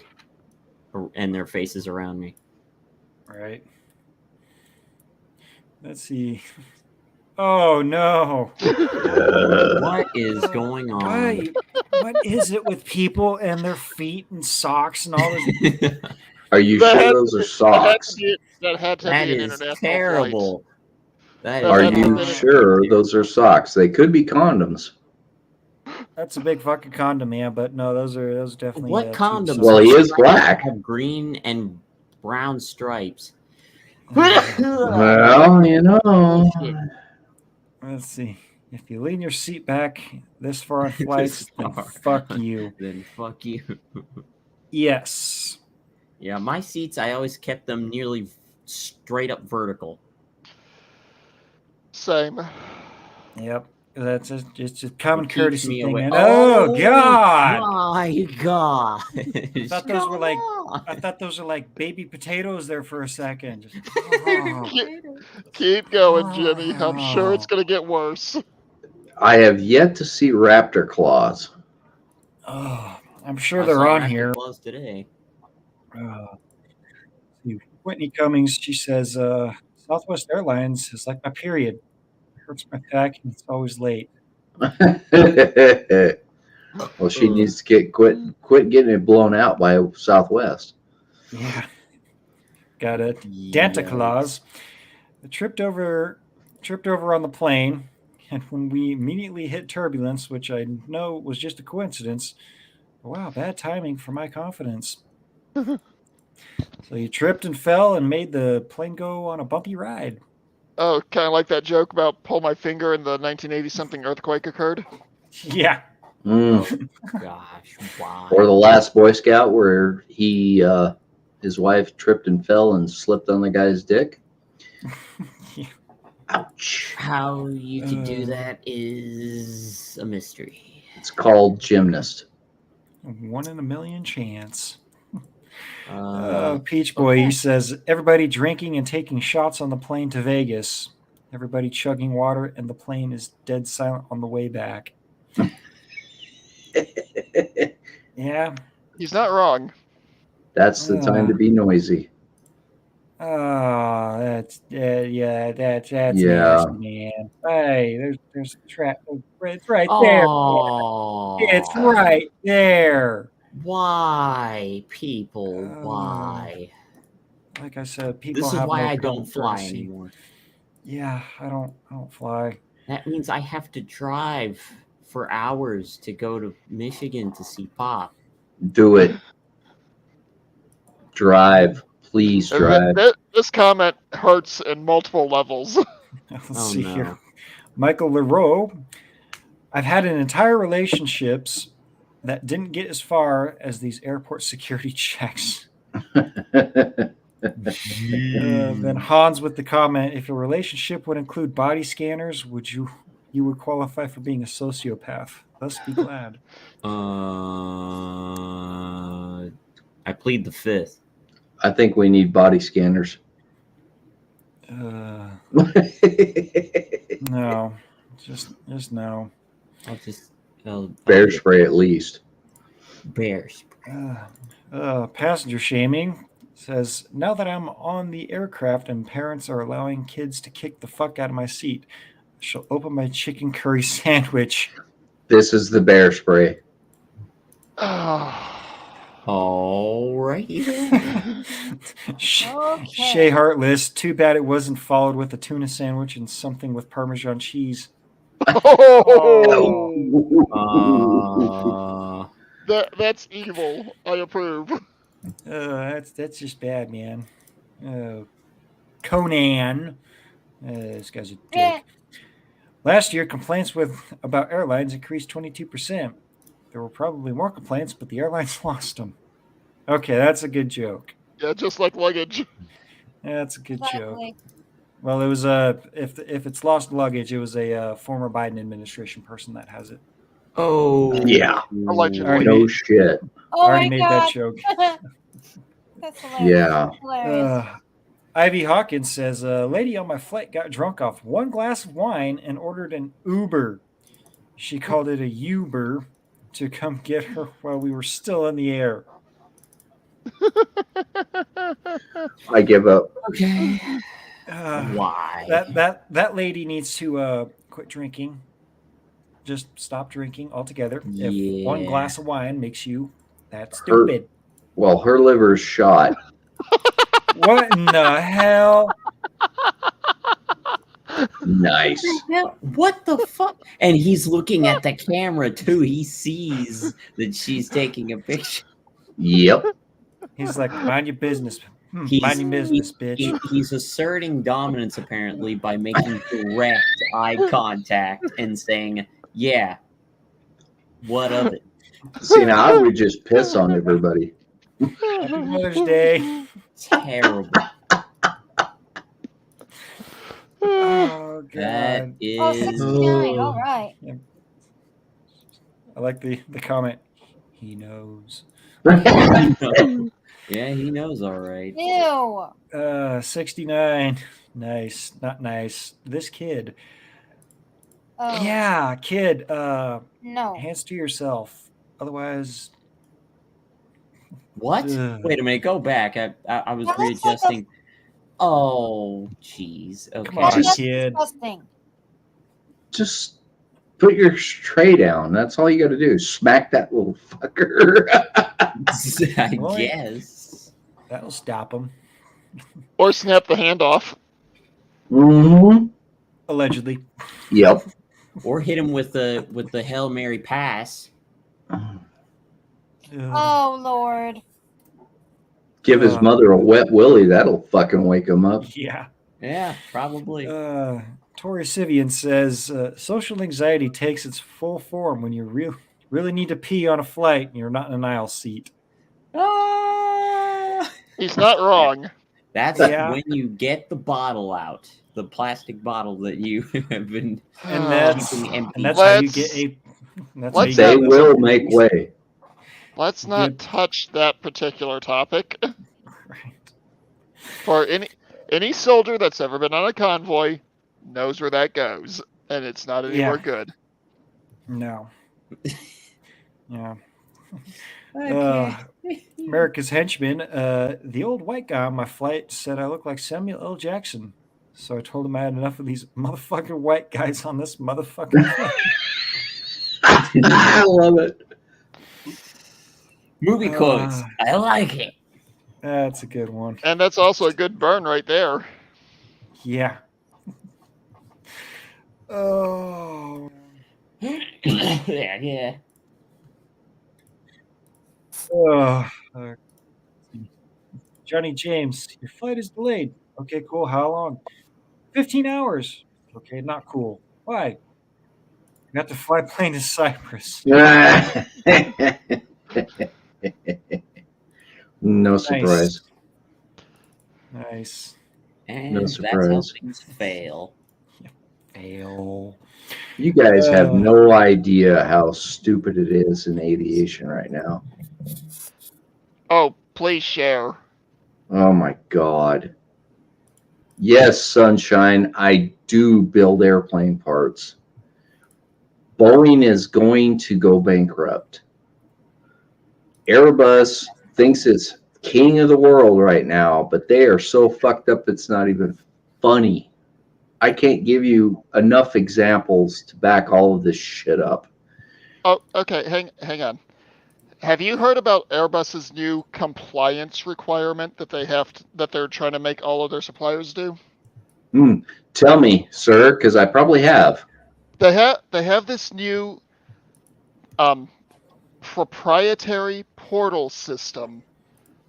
and their faces around me. Right. Let's see. Oh no! What is going on? Why? What is it with people and their feet and socks and all this? Are you That sure had- those are socks? That had to That be an is international terrible. That That Are had to you be an- sure those are socks? They could be condoms. That's a big fucking condom, yeah. But no, those are definitely. What cheap condoms? socks. Well, he is black. Have green and brown stripes. Well, you know. Let's see. If you lean your seat back this far on flights, then far. fuck you. Then fuck you. Yes. Yeah, my seats, I always kept them nearly straight up vertical. Same. Yep. That's it's a common It keeps courtesy me thing, away. man. Oh God! My God! I thought those were like baby potatoes there for a second. Just, oh, Keep going, Jimmy. I'm sure it's oh, going to get worse. I have yet to see raptor claws. oh. I'm sure I they're saw on raptor here. claws today. See, Whitney Cummings, she says, Southwest Airlines is like my period. It hurts my back and it's always late. Well, she needs to quit getting it blown out by Southwest. Yeah. Got a Danta Claus. I tripped over on the plane, and when we immediately hit turbulence, which I know was just a coincidence, wow, bad timing for my confidence. So you tripped and fell and made the plane go on a bumpy ride. Oh, kind of like that joke about pull my finger and the 1980 something earthquake occurred. Yeah. Gosh, why? Or the last Boy Scout where his wife tripped and fell and slipped on the guy's dick. Yeah. Ouch. How you could do that is a mystery. It's called gymnast. 1 in a million chance. Uh, Peach Boy, okay. he says, everybody drinking and taking shots on the plane to Vegas. Everybody chugging water, and the plane is dead silent on the way back. Yeah. He's not wrong. That's the time to be noisy. Oh, that's that's Yeah. nasty, man. Hey, there's a trap. It's right there. Oh, It's right there. Why, people? Why? Like I said, people This is have why no I don't common fly courtesy. anymore. Yeah, I don't fly. That means I have to drive for hours to go to Michigan to see Pop. Do it. Drive. Please drive. This comment hurts in multiple levels. Let's see here. Michael Leroux. I've had an entire relationships that didn't get as far as these airport security checks. Then Hans with the comment: if your relationship would include body scanners, you would qualify for being a sociopath. Thus be glad. I plead the fifth. I think we need body scanners. No, just no. Bear spray at least. Bear spray. Passenger shaming says, now that I'm on the aircraft and parents are allowing kids to kick the fuck out of my seat, I shall open my chicken curry sandwich. This is the bear spray. Alrighty. Shay Heartless, too bad it wasn't followed with a tuna sandwich and something with Parmesan cheese. That's evil. I approve. That's just bad, man. Conan. This guy's a dick. Last year, complaints about airlines increased 22%. There were probably more complaints, but the airlines lost them. Okay, that's a good joke. Yeah, just like luggage. Yeah, that's a good joke. Well, it was if it's lost luggage, it was a former Biden administration person that has it. Oh yeah, allegedly. No shit. Oh already my made God. that joke. That's hilarious. Yeah. Hilarious. Ivy Hawkins says, a lady on my flight got drunk off one glass of wine and ordered an Uber. She called it a Uber to come get her while we were still in the air. I give up. Okay. Why? That lady needs to quit drinking. Just stop drinking altogether. Yeah. If one glass of wine makes you that stupid. Her liver's shot. What in the hell? Nice. What the fuck? And he's looking at the camera too. He sees that she's taking a picture. Yep. He's like, mind your business. Mind your business, bitch. He's asserting dominance apparently by making direct eye contact and saying, yeah, what of it? See, now I would just piss on everybody. Happy Mother's Day. Terrible. Oh, God. That Oh, is 69. All right. I like the comment. He knows. Yeah, he knows all right. Ew. 69. Nice. Not nice. This kid. Oh. Yeah, kid. No. Hands to yourself. Otherwise. What? Ugh. Wait a minute. Go back. I was That looks like a- readjusting. Oh, jeez. Okay. Come on, That's kid. disgusting. Just put your tray down. That's all you got to do. Smack that little fucker. I Well, guess. That'll stop him. Or snap the hand off. Mm-hmm. Allegedly. Yep. Or hit him with the Hail Mary pass. Ugh. Oh, Lord. Give his mother a wet willy. That'll fucking wake him up. Yeah. Yeah, probably. Tori Sivian says social anxiety takes its full form when you really need to pee on a flight and you're not in an aisle seat. He's not wrong. That's Yeah. when you get the bottle out, the plastic bottle that you have been And that's keeping empty. and that's how you Let's- get a. That's let's how you They get will make way. Let's not Good. touch that particular topic. Right. For any soldier that's ever been on a convoy knows where that goes, and it's not anywhere Yeah. good. No. Yeah. Okay. America's henchman, the old white guy on my flight said I look like Samuel L. Jackson. So I told him I had enough of these motherfucking white guys on this motherfucking flight. I love it. Movie quotes. I like it. That's a good one. And that's also a good burn right there. Yeah. Oh. Yeah. Oh. Johnny James, your flight is delayed. Okay, cool. How long? 15 hours. Okay, not cool. Why? You have to fly plane to Cyprus. No surprise. Nice. And No that's how surprise. things fail. Fail. You guys have no idea how stupid it is in aviation right now. Oh, please share. Oh my God. Yes, Sunshine, I do build airplane parts. Boeing is going to go bankrupt. Airbus thinks it's king of the world right now, but they are so fucked up it's not even funny. I can't give you enough examples to back all of this shit up. Oh, okay. Hang on. Have you heard about Airbus's new compliance requirement that that they're trying to make all of their suppliers do? Tell me, sir, because I probably have. They have this new proprietary portal system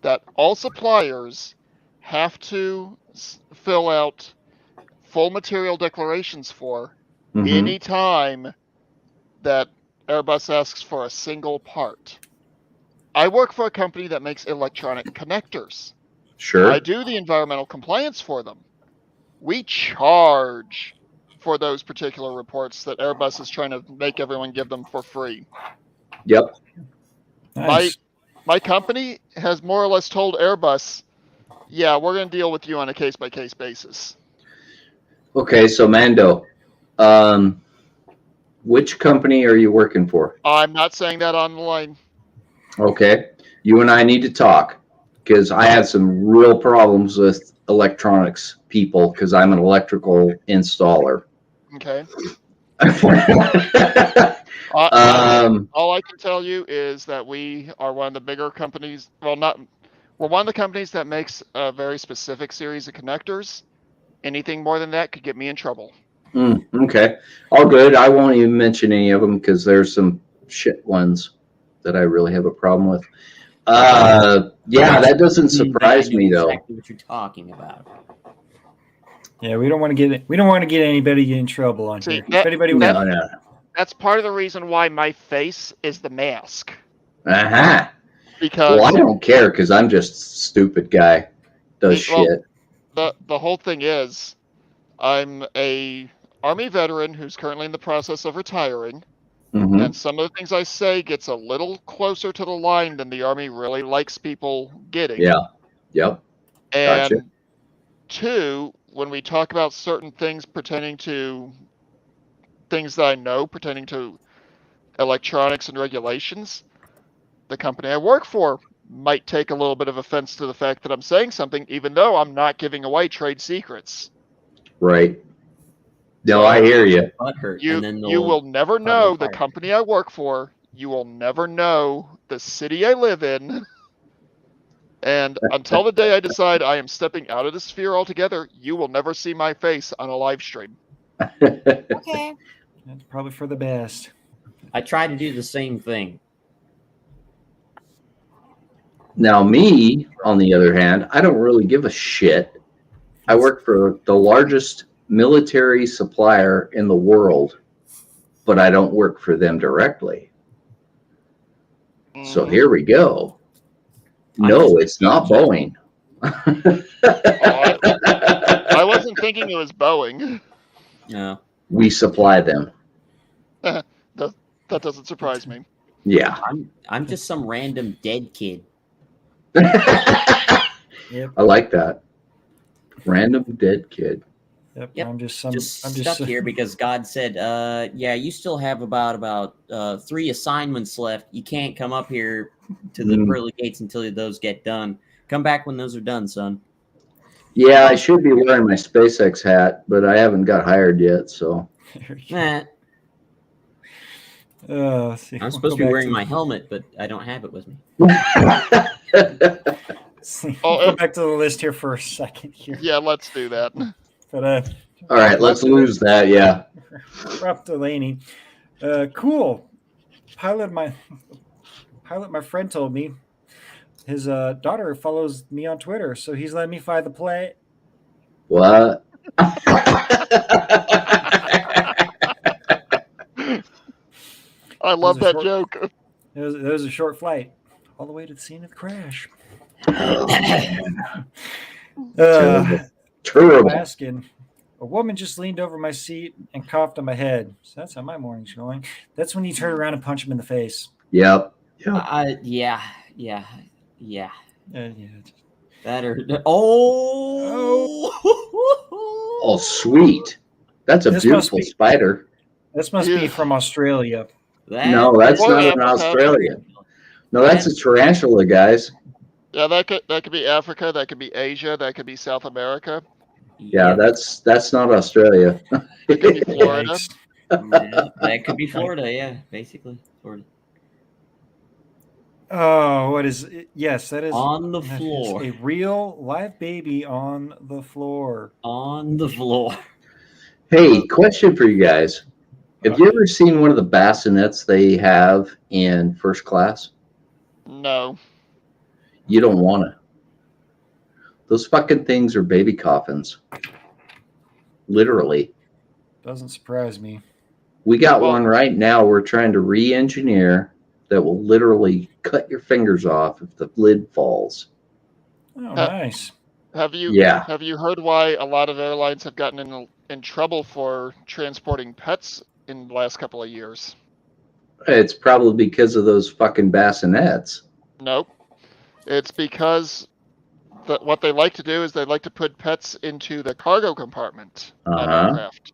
that all suppliers have to fill out full material declarations for any time that Airbus asks for a single part. I work for a company that makes electronic connectors. Sure. I do the environmental compliance for them. We charge for those particular reports that Airbus is trying to make everyone give them for free. Yep. Nice. My company has more or less told Airbus, yeah, we're going to deal with you on a case-by-case basis. Okay, so Mando, which company are you working for? I'm not saying that on the line. Okay, you and I need to talk because I have some real problems with electronics people because I'm an electrical installer. Okay. Um, All I can tell you is that we are one of the bigger companies. Well, we're one of the companies that makes a very specific series of connectors. Anything more than that could get me in trouble. Okay, all good. I won't even mention any of them because there's some shit ones that I really have a problem with. Yeah, that doesn't surprise I know me though. exactly what you're talking about. Yeah, we don't want to get anybody in trouble on See, here. If anybody No. That's part of the reason why my face is the mask. Uh-huh. Because Well, I don't care because I'm just a stupid guy. Does Well, shit. the whole thing is, I'm a Army veteran who's currently in the process of retiring, Mhm. and some of the things I say gets a little closer to the line than the Army really likes people getting. Yeah. Yep. Gotcha. And 2, when we talk about certain things pertaining to things that I know pertaining to electronics and regulations, the company I work for might take a little bit of offense to the fact that I'm saying something, even though I'm not giving away trade secrets. Right. No, So I hear you. Butthurt, You and then you will never probably know the fire. company I work for. You will never know the city I live in. And until the day I decide I am stepping out of the sphere altogether, you will never see my face on a live stream. Okay. That's probably for the best. I try to do the same thing. Now, me, on the other hand, I don't really give a shit. I work for the largest military supplier in the world, but I don't work for them directly. So Mhm. here we go. No, it's not Boeing. I wasn't thinking it was Boeing. No. We supply them. That doesn't surprise me. Yeah. I'm just some random dead kid. Yep. I like that. Random dead kid. Yep. Yep. I'm just stuck here because God said, yeah, you still have about 3 assignments left. You can't come up here to the pearly gates until those get done. Come back when those are done, son. Yeah, I should be wearing my SpaceX hat, but I haven't got hired yet, so. Nah, See, I'm supposed to be wearing my helmet, but I don't have it with me. Go back to the list here for a second here. Yeah, let's do that. But All right, let's lose that, yeah. Rob Delaney. Cool. Pilot, my friend told me his daughter follows me on Twitter, so he's letting me fly the play. What? I love that joke. It was a short flight, all the way to the scene of the crash. Terrible. Asking, a woman just leaned over my seat and coughed on my head. So that's how my morning's going. That's when you turn around and punch him in the face. Yep. Yeah. Yeah. That or Oh, sweet. That's a beautiful spider. This must be from Australia. No, that's not in Australia. No, that's a tarantula, guys. Yeah, that could be Africa, that could be Asia, that could be South America. Yeah, that's not Australia. It could be Florida. That could be Florida, yeah, basically Florida. Oh, what is it? Yes, that is on the floor. A real live baby on the floor. On the floor. Hey, question for you guys. Have you ever seen one of the bassinets they have in first class? No. You don't want to. Those fucking things are baby coffins. Literally. Doesn't surprise me. We got one right now we're trying to re-engineer that will literally cut your fingers off if the lid falls. Oh, nice. Have you heard why a lot of airlines have gotten in trouble for transporting pets in the last couple of years? It's probably because of those fucking bassinets. Nope. It's because what they like to do is they like to put pets into the cargo compartment on aircraft.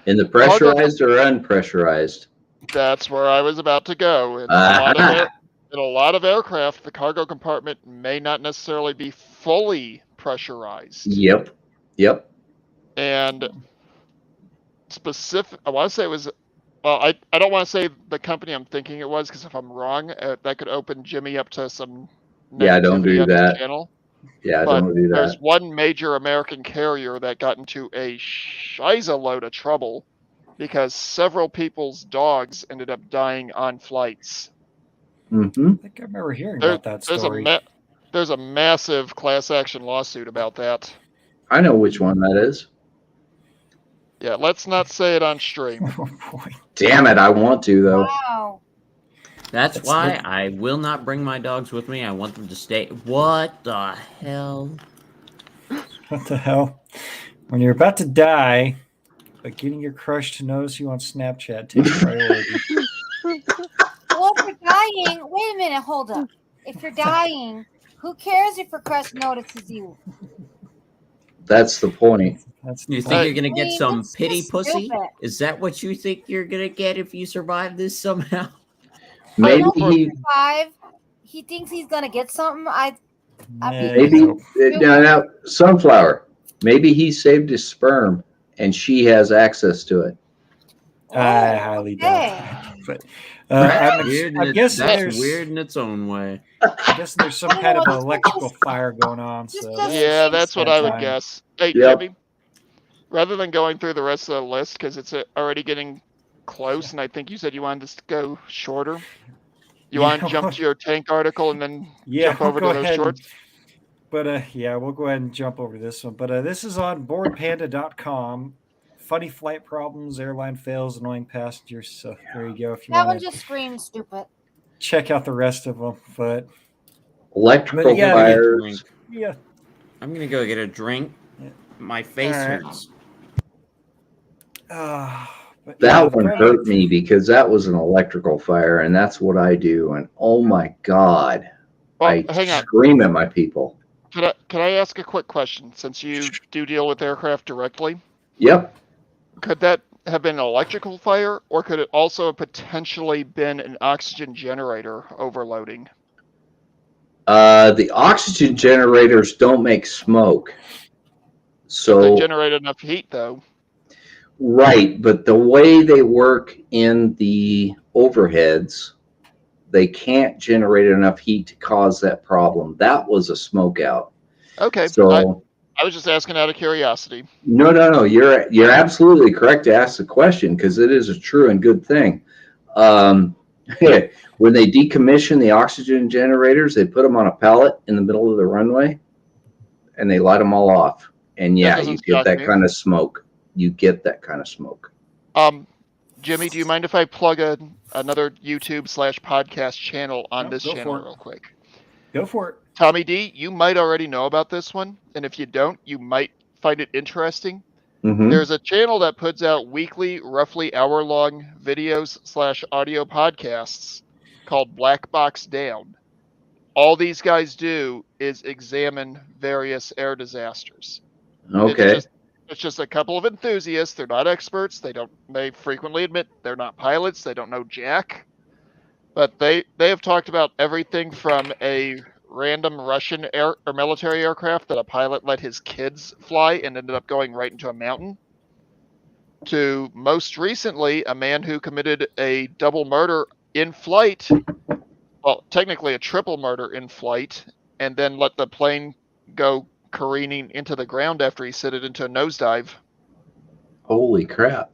In the pressurized or unpressurized? That's where I was about to go. In a lot of aircraft, the cargo compartment may not necessarily be fully pressurized. Yep. And I want to say it was, well, I don't want to say the company I'm thinking it was, because if I'm wrong, that could open Jimmy up to some don't do that. Channel. Don't do that. There's one major American carrier that got into a shiza load of trouble because several people's dogs ended up dying on flights. Mm-hmm. I think I remember hearing about that story. There's a massive class action lawsuit about that. I know which one that is. Yeah, let's not say it on stream. Oh, boy. Damn it, I want to, though. Wow. That's why I will not bring my dogs with me. I want them to stay. What the hell? What the hell? When you're about to die, But getting your crush to notice you on Snapchat takes priority. Well, if you're dying, wait a minute, hold up. If you're dying, who cares if your crush notices you? That's the point. That's the You point. think you're gonna I get mean, some that's pity just pussy? stupid. Is that what you think you're gonna get if you survive this somehow? Maybe Don't he, survive. He thinks he's gonna get something. I Nah, maybe nope. now, Sunflower. Maybe he saved his sperm, and she has access to it. I highly doubt okay. that. But That's weird. I'm guessing That's there's weird in its own way. I'm guessing there's some I don't kind know, of this electrical just- fire going on. this So doesn't Yeah, seem that's what that I would time. guess. Hey, Yep. Jimmy, rather than going through the rest of the list, because it's already getting close, and I think you said you wanted this to go shorter. You want to jump to your tank article and then jump we'll over go to those ahead shorts? But yeah, we'll go ahead and jump over this one. But this is on boardpanda.com. Funny flight problems, airline fails, annoying passengers. So there you go. If you That one want to just screams stupid. check out the rest of them. But Electrical But yeah, fires. yeah, I'm gonna go get a drink. Yeah. My face All right. hurts. but That yeah, one probably- hurt me because that was an electrical fire, and that's what I do. And oh my God, Well, I hang on. scream at my people. Can I ask a quick question? Since you do deal with aircraft directly, Yep. could that have been an electrical fire, or could it also have potentially been an oxygen generator overloading? The oxygen generators don't make smoke. They So, generate enough heat, though. right, but the way they work in the overheads, they can't generate enough heat to cause that problem. That was a smoke out. Okay, So, I was just asking out of curiosity. no. You're absolutely correct to ask the question because it is a true and good thing. When they decommission the oxygen generators, they put them on a pallet in the middle of the runway, and they light them all off. And yeah, you doesn't get shock that me. kind of smoke. You get that kind of smoke. Jimmy, do you mind if I plug another YouTube/podcast channel on No, this go channel for it. real quick? Go for it. Tommy D, you might already know about this one, and if you don't, you might find it interesting. Mm-hmm. There's a channel that puts out weekly, roughly hour-long videos/audio podcasts called Black Box Down. All these guys do is examine various air disasters. Okay. It's just a couple of enthusiasts. They're not experts. They frequently admit they're not pilots. They don't know jack. But they have talked about everything from a random Russian air or military aircraft that a pilot let his kids fly and ended up going right into a mountain, to most recently a man who committed a double murder in flight. Well, technically a triple murder in flight, and then let the plane go careening into the ground after he set it into a nosedive. Holy crap.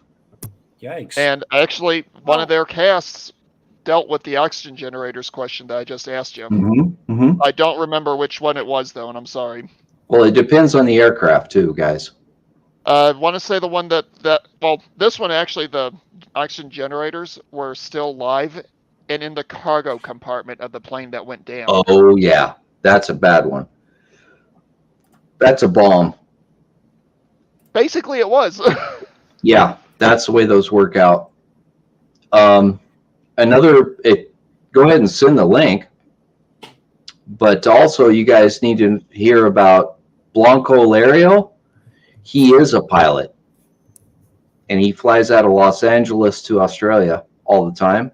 Yikes. And actually, one of their casts dealt with the oxygen generators question that I just asked you. Mm-hmm. Mm-hmm. I don't remember which one it was, though, and I'm sorry. Well, it depends on the aircraft, too, guys. I want to say the one well, this one actually, the oxygen generators were still live and in the cargo compartment of the plane that went down. Oh, yeah. That's a bad one. That's a bomb. Basically, it was. Yeah, that's the way those work out. Go ahead and send the link. But also, you guys need to hear about Blanco Lario. He is a pilot, and he flies out of Los Angeles to Australia all the time.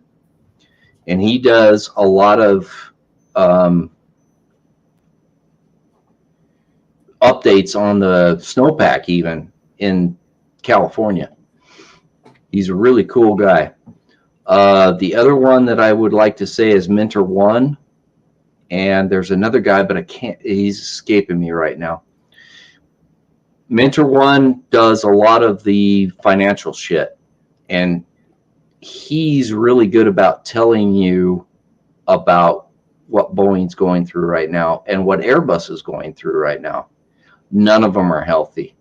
And he does a lot of updates on the snowpack, even in California. He's a really cool guy. The other one that I would like to say is Mentor One, and there's another guy, but I can't. He's escaping me right now. Mentor One does a lot of the financial shit, and he's really good about telling you about what Boeing's going through right now and what Airbus is going through right now. None of them are healthy.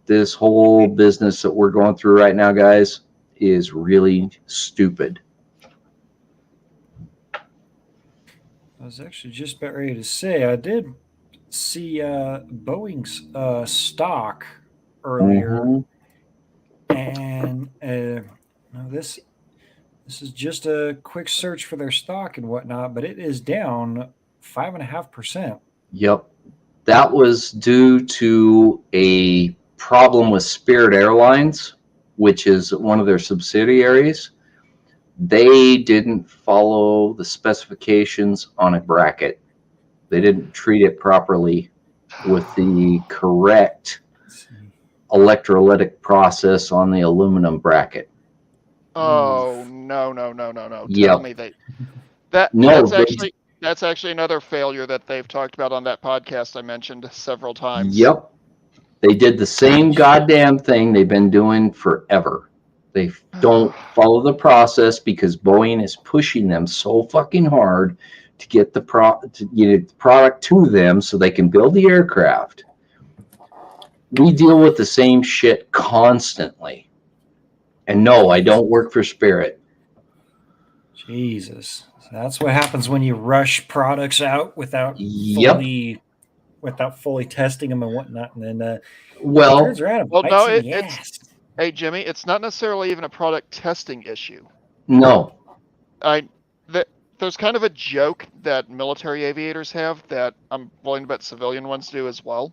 This whole business that we're going through right now, guys, is really stupid. I was actually just about ready to say I did see Boeing's stock earlier. Mhm. And no, this is just a quick search for their stock and whatnot, but it is down 5.5%. Yep. That was due to a problem with Spirit Airlines, which is one of their subsidiaries. They didn't follow the specifications on a bracket. They didn't treat it properly with the correct electrolytic process on the aluminum bracket. Oh, no. Tell Yep. me No, that's actually another failure that they've talked about on that podcast I mentioned several times. Yep. They did the same goddamn thing they've been doing forever. They don't follow the process because Boeing is pushing them so fucking hard to get the product to them so they can build the aircraft. We deal with the same shit constantly. And no, I don't work for Spirit. Jesus. That's what happens when you rush products out without Yep. fully testing them and whatnot, and then Well, turns around and Well, bites no, you in the ass. hey, Jimmy, it's not necessarily even a product testing issue. no. There's kind of a joke that military aviators have that I'm willing to bet civilian ones do as well.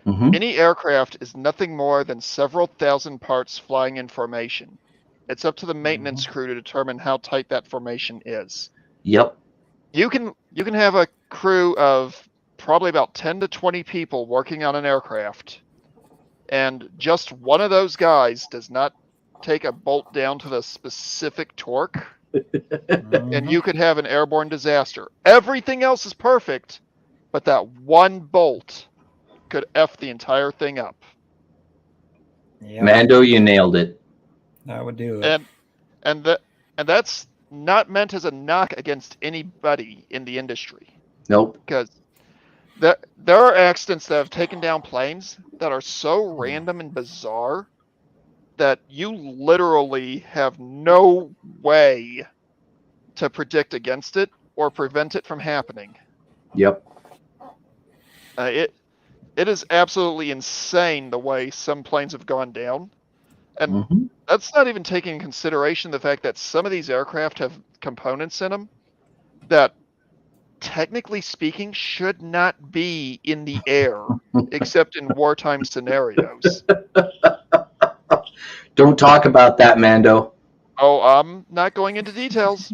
Mm-hmm. Any aircraft is nothing more than several thousand parts flying in formation. It's up to the maintenance crew to determine how tight that formation is. Yep. You can have a crew of probably about 10 to 20 people working on an aircraft, and just one of those guys does not take a bolt down to the specific torque, and you could have an airborne disaster. Everything else is perfect, but that one bolt could F the entire thing up. Yep. Mando, you nailed it. That would do it. And that's not meant as a knock against anybody in the industry. Nope. Because there are accidents that have taken down planes that are so random and bizarre that you literally have no way to predict against it or prevent it from happening. Yep. It is absolutely insane the way some planes have gone down. And that's not even taking into consideration the fact that some of these aircraft have components in them that, technically speaking, should not be in the air, except in wartime scenarios. Don't talk about that, Mando. Oh, I'm not going into details.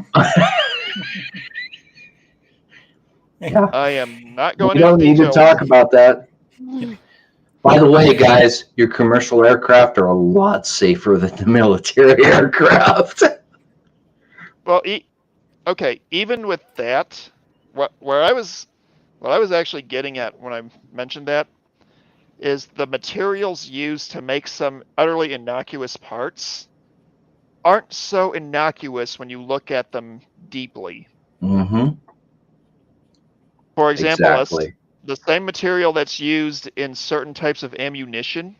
Yeah. I am not going We don't into need details. to talk about that. By the way, guys, your commercial aircraft are a lot safer than the military aircraft. Well, okay, even with that, what I was actually getting at when I mentioned that is the materials used to make some utterly innocuous parts aren't so innocuous when you look at them deeply. Mm-hmm. For example, Exactly. the same material that's used in certain types of ammunition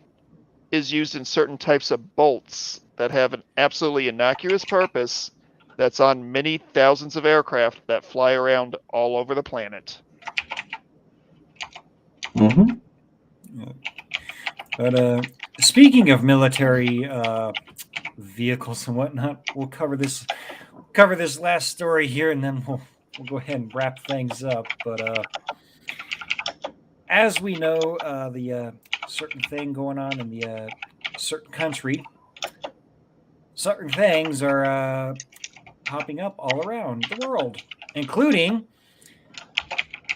is used in certain types of bolts that have an absolutely innocuous purpose that's on many thousands of aircraft that fly around all over the planet. Mm-hmm. But speaking of military vehicles and whatnot, we'll cover this last story here, and then we'll go ahead and wrap things up. But as we know, the certain thing going on in the certain country, certain things are popping up all around the world, including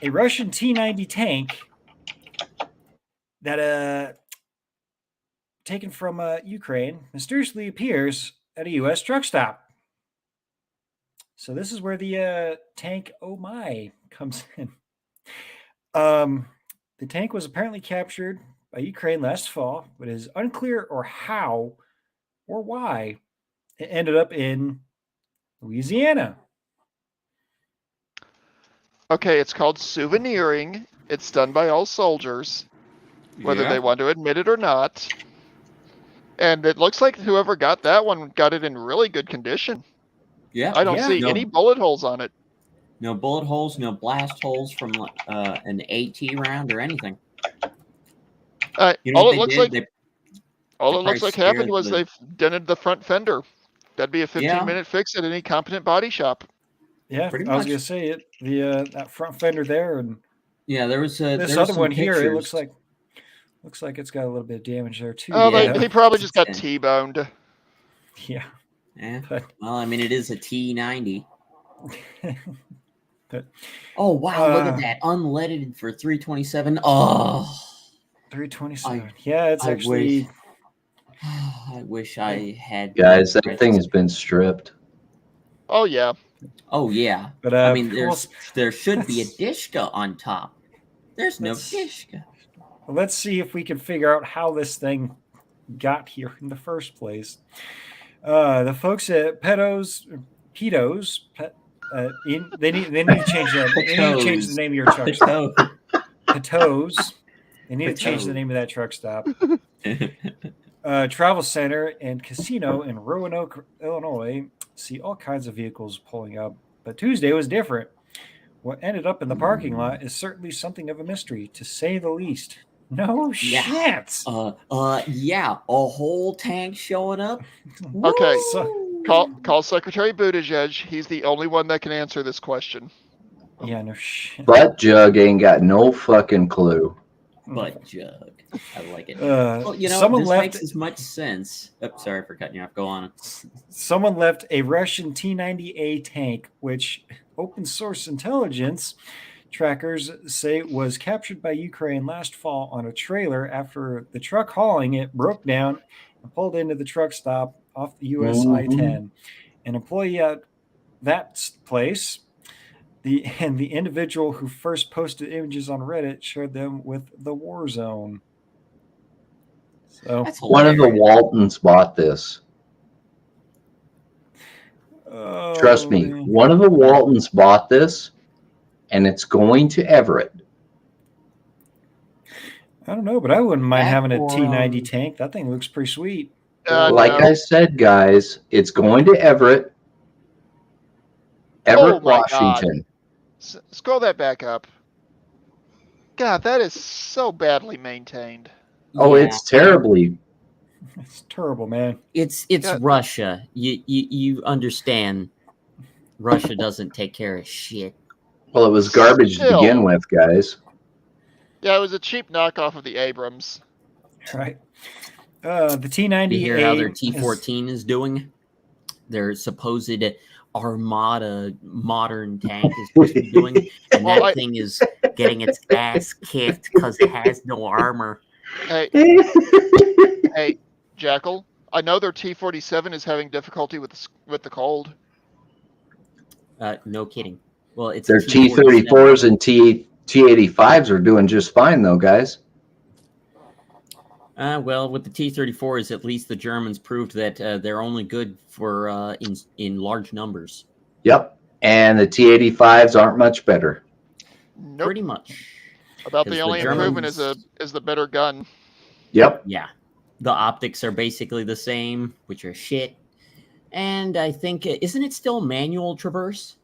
a Russian T-90 tank that taken from Ukraine mysteriously appears at a U.S. truck stop. So this is where the tank Oh My comes in. The tank was apparently captured by Ukraine last fall, but it is unclear or how or why it ended up in Louisiana. Okay, it's called souveniring. It's done by all soldiers, whether they want to admit it or not. And it looks like whoever got that one got it in really good condition. Yeah. I don't see any bullet holes on it. No bullet holes, no blast holes from an AT round or anything. All it looks like All it looks like happened was they've dented the front fender. That'd be a 15-minute fix at any competent body shop. Yeah, Pretty I was much. gonna say it. The that front fender there, and Yeah, there was this other one here. It looks like it's got a little bit of damage there too. Oh, yeah. he probably just got T-boned. Yeah. Yeah. But, Well, I mean, it is a T90. but Oh wow! Look at that, unleaded for 327. Oh, 327. Yeah, it's actually. I wish I had. Guys, that thing has been stripped. Oh yeah. Oh yeah. But I mean, there should be a Dishka on top. There's no Dishka. Well, let's see if we can figure out how this thing got here in the first place. The folks at Petos, they need to change that. They need to change the name of your truck stop. Petos. They need to change the name of that truck stop. Travel Center and Casino in Roanoke, Illinois, see all kinds of vehicles pulling up, but Tuesday was different. What ended up in the parking lot is certainly something of a mystery, to say the least. No shit. Yeah, a whole tank showing up. Okay, So, call Secretary Buttigieg. He's the only one that can answer this question. yeah, no shit. Butt Jug ain't got no fucking clue. Butt Jug. I like it. Well, this makes as much sense. Oh, sorry for cutting you off. Go on. Someone left a Russian T-90A tank, which open source intelligence trackers say was captured by Ukraine last fall on a trailer after the truck hauling it broke down and pulled into the truck stop off the US I-10. An employee at that place, the individual who first posted images on Reddit, shared them with the war zone. So one of the Waltons bought this. Trust me, man. one of the Waltons bought this, and it's going to Everett. I don't know, but I wouldn't mind having a T-90 tank. That thing looks pretty sweet. I said, guys, it's going to Everett, Washington. Scroll that back up. God, that is so badly maintained. Oh, it's terribly. It's terrible, man. It's Russia. You understand? Russia doesn't take care of shit. Well, it was garbage to begin with, guys. Yeah, it was a cheap knockoff of the Abrams. Right. The T-90A. You hear how their T-14 is doing? Their supposed Armada modern tank is supposed to be doing, and that thing is getting its ass kicked because it has no armor. Hey, Jackal. I know their T-47 is having difficulty with the cold. No kidding. Well, it's their T-34s and T-85s are doing just fine, though, guys. Well, with the T-34s, at least the Germans proved that they're only good for in large numbers. Yep, and the T-85s aren't much better. Nope. Pretty much. About the only improvement is the better gun. Yep. Yeah, the optics are basically the same, which are shit. And I think isn't it still manual traverse?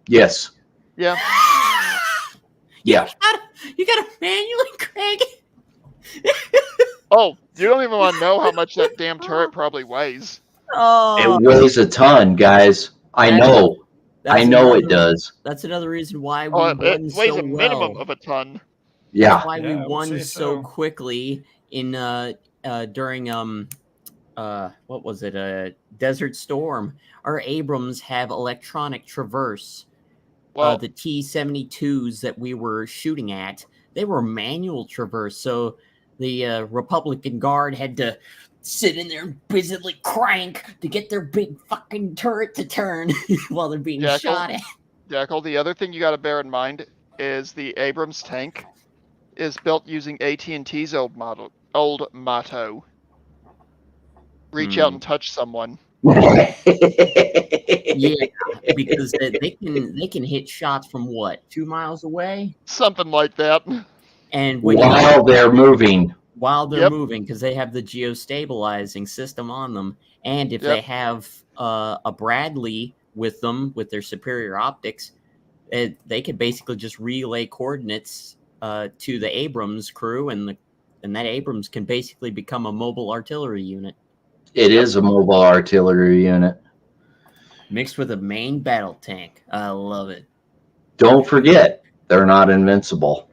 Yes. Yeah. Yeah. You got to manually crank it. Oh, you don't even want to know how much that damn turret probably weighs. Oh, it weighs a ton, guys. I know it does. That's another reason why we it won weighs so a minimum well. of a ton. Yeah. That's why we won so quickly in during what was it? Desert Storm. Our Abrams have electronic traverse. Well, the T-72s that we were shooting at, they were manual traverse. So the Republican Guard had to sit in there and busily crank to get their big fucking turret to turn while they're being shot at. Jackal, the other thing you got to bear in mind is the Abrams tank is built using AT&T's old motto. Reach out and touch someone. Yeah, because they can hit shots from what, 2 miles away? Something like that. And while they're moving. While they're moving, because they have the geostabilizing system on them. And if they have a Bradley with them, with their superior optics, they could basically just relay coordinates to the Abrams crew, and and that Abrams can basically become a mobile artillery unit It is a mobile artillery unit. mixed with a main battle tank. I love it. Don't forget, they're not invincible.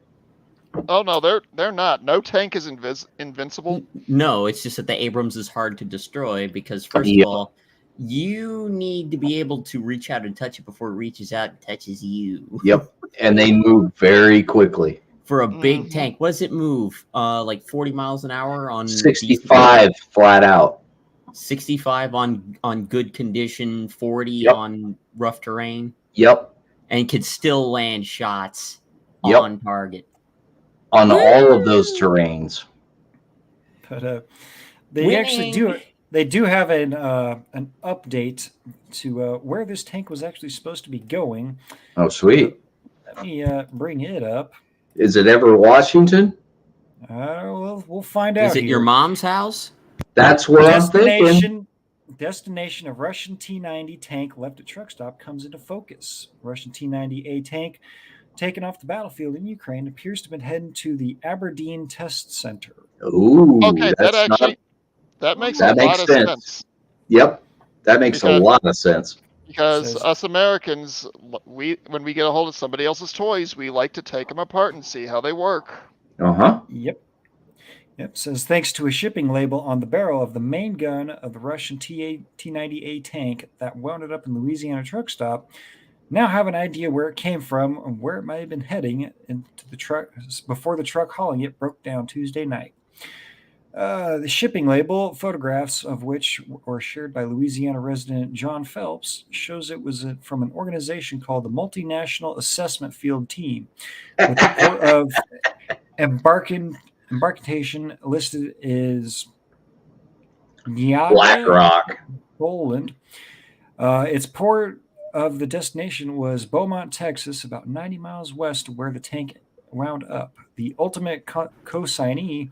Oh no, they're not. No tank is invincible. No, it's just that the Abrams is hard to destroy because, first Yep. of all, you need to be able to reach out and touch it before it reaches out and touches you. Yep. And they move very quickly. For a big Mhm. tank, what does it move? Like 40 miles an hour on 65 flat out. 65 on good condition, 40 Yep. on rough terrain, Yep. and could still land shots Yep. on target. On all of those terrains. But they actually do. Winning. They do have an update to where this tank was actually supposed to be going. Oh, sweet. Let me bring it up. Is it ever Washington? We'll find out. Is it your here. mom's house? That's where I'm thinking. Destination of Russian T-90 tank left at truck stop comes into focus. Russian T-90A tank taken off the battlefield in Ukraine appears to have been heading to the Aberdeen Test Center. Ooh, Okay, that that's actually not. that makes That a makes lot sense. of sense. Yep, that makes a Because- lot of sense. Because Says- us Americans, when we get a hold of somebody else's toys, we like to take them apart and see how they work. Uh huh. Yep. Says thanks to a shipping label on the barrel of the main gun of the Russian T-90A tank that wound up in Louisiana truck stop, now have an idea where it came from and where it might have been heading into the truck before the truck hauling it broke down Tuesday night. The shipping label, photographs of which were shared by Louisiana resident John Phelps, shows it was from an organization called the Multinational Assessment Field Team, with the port of embarkation listed is Black Rock. Poland. Its port of the destination was Beaumont, Texas, about 90 miles west of where the tank wound up. The ultimate co-signee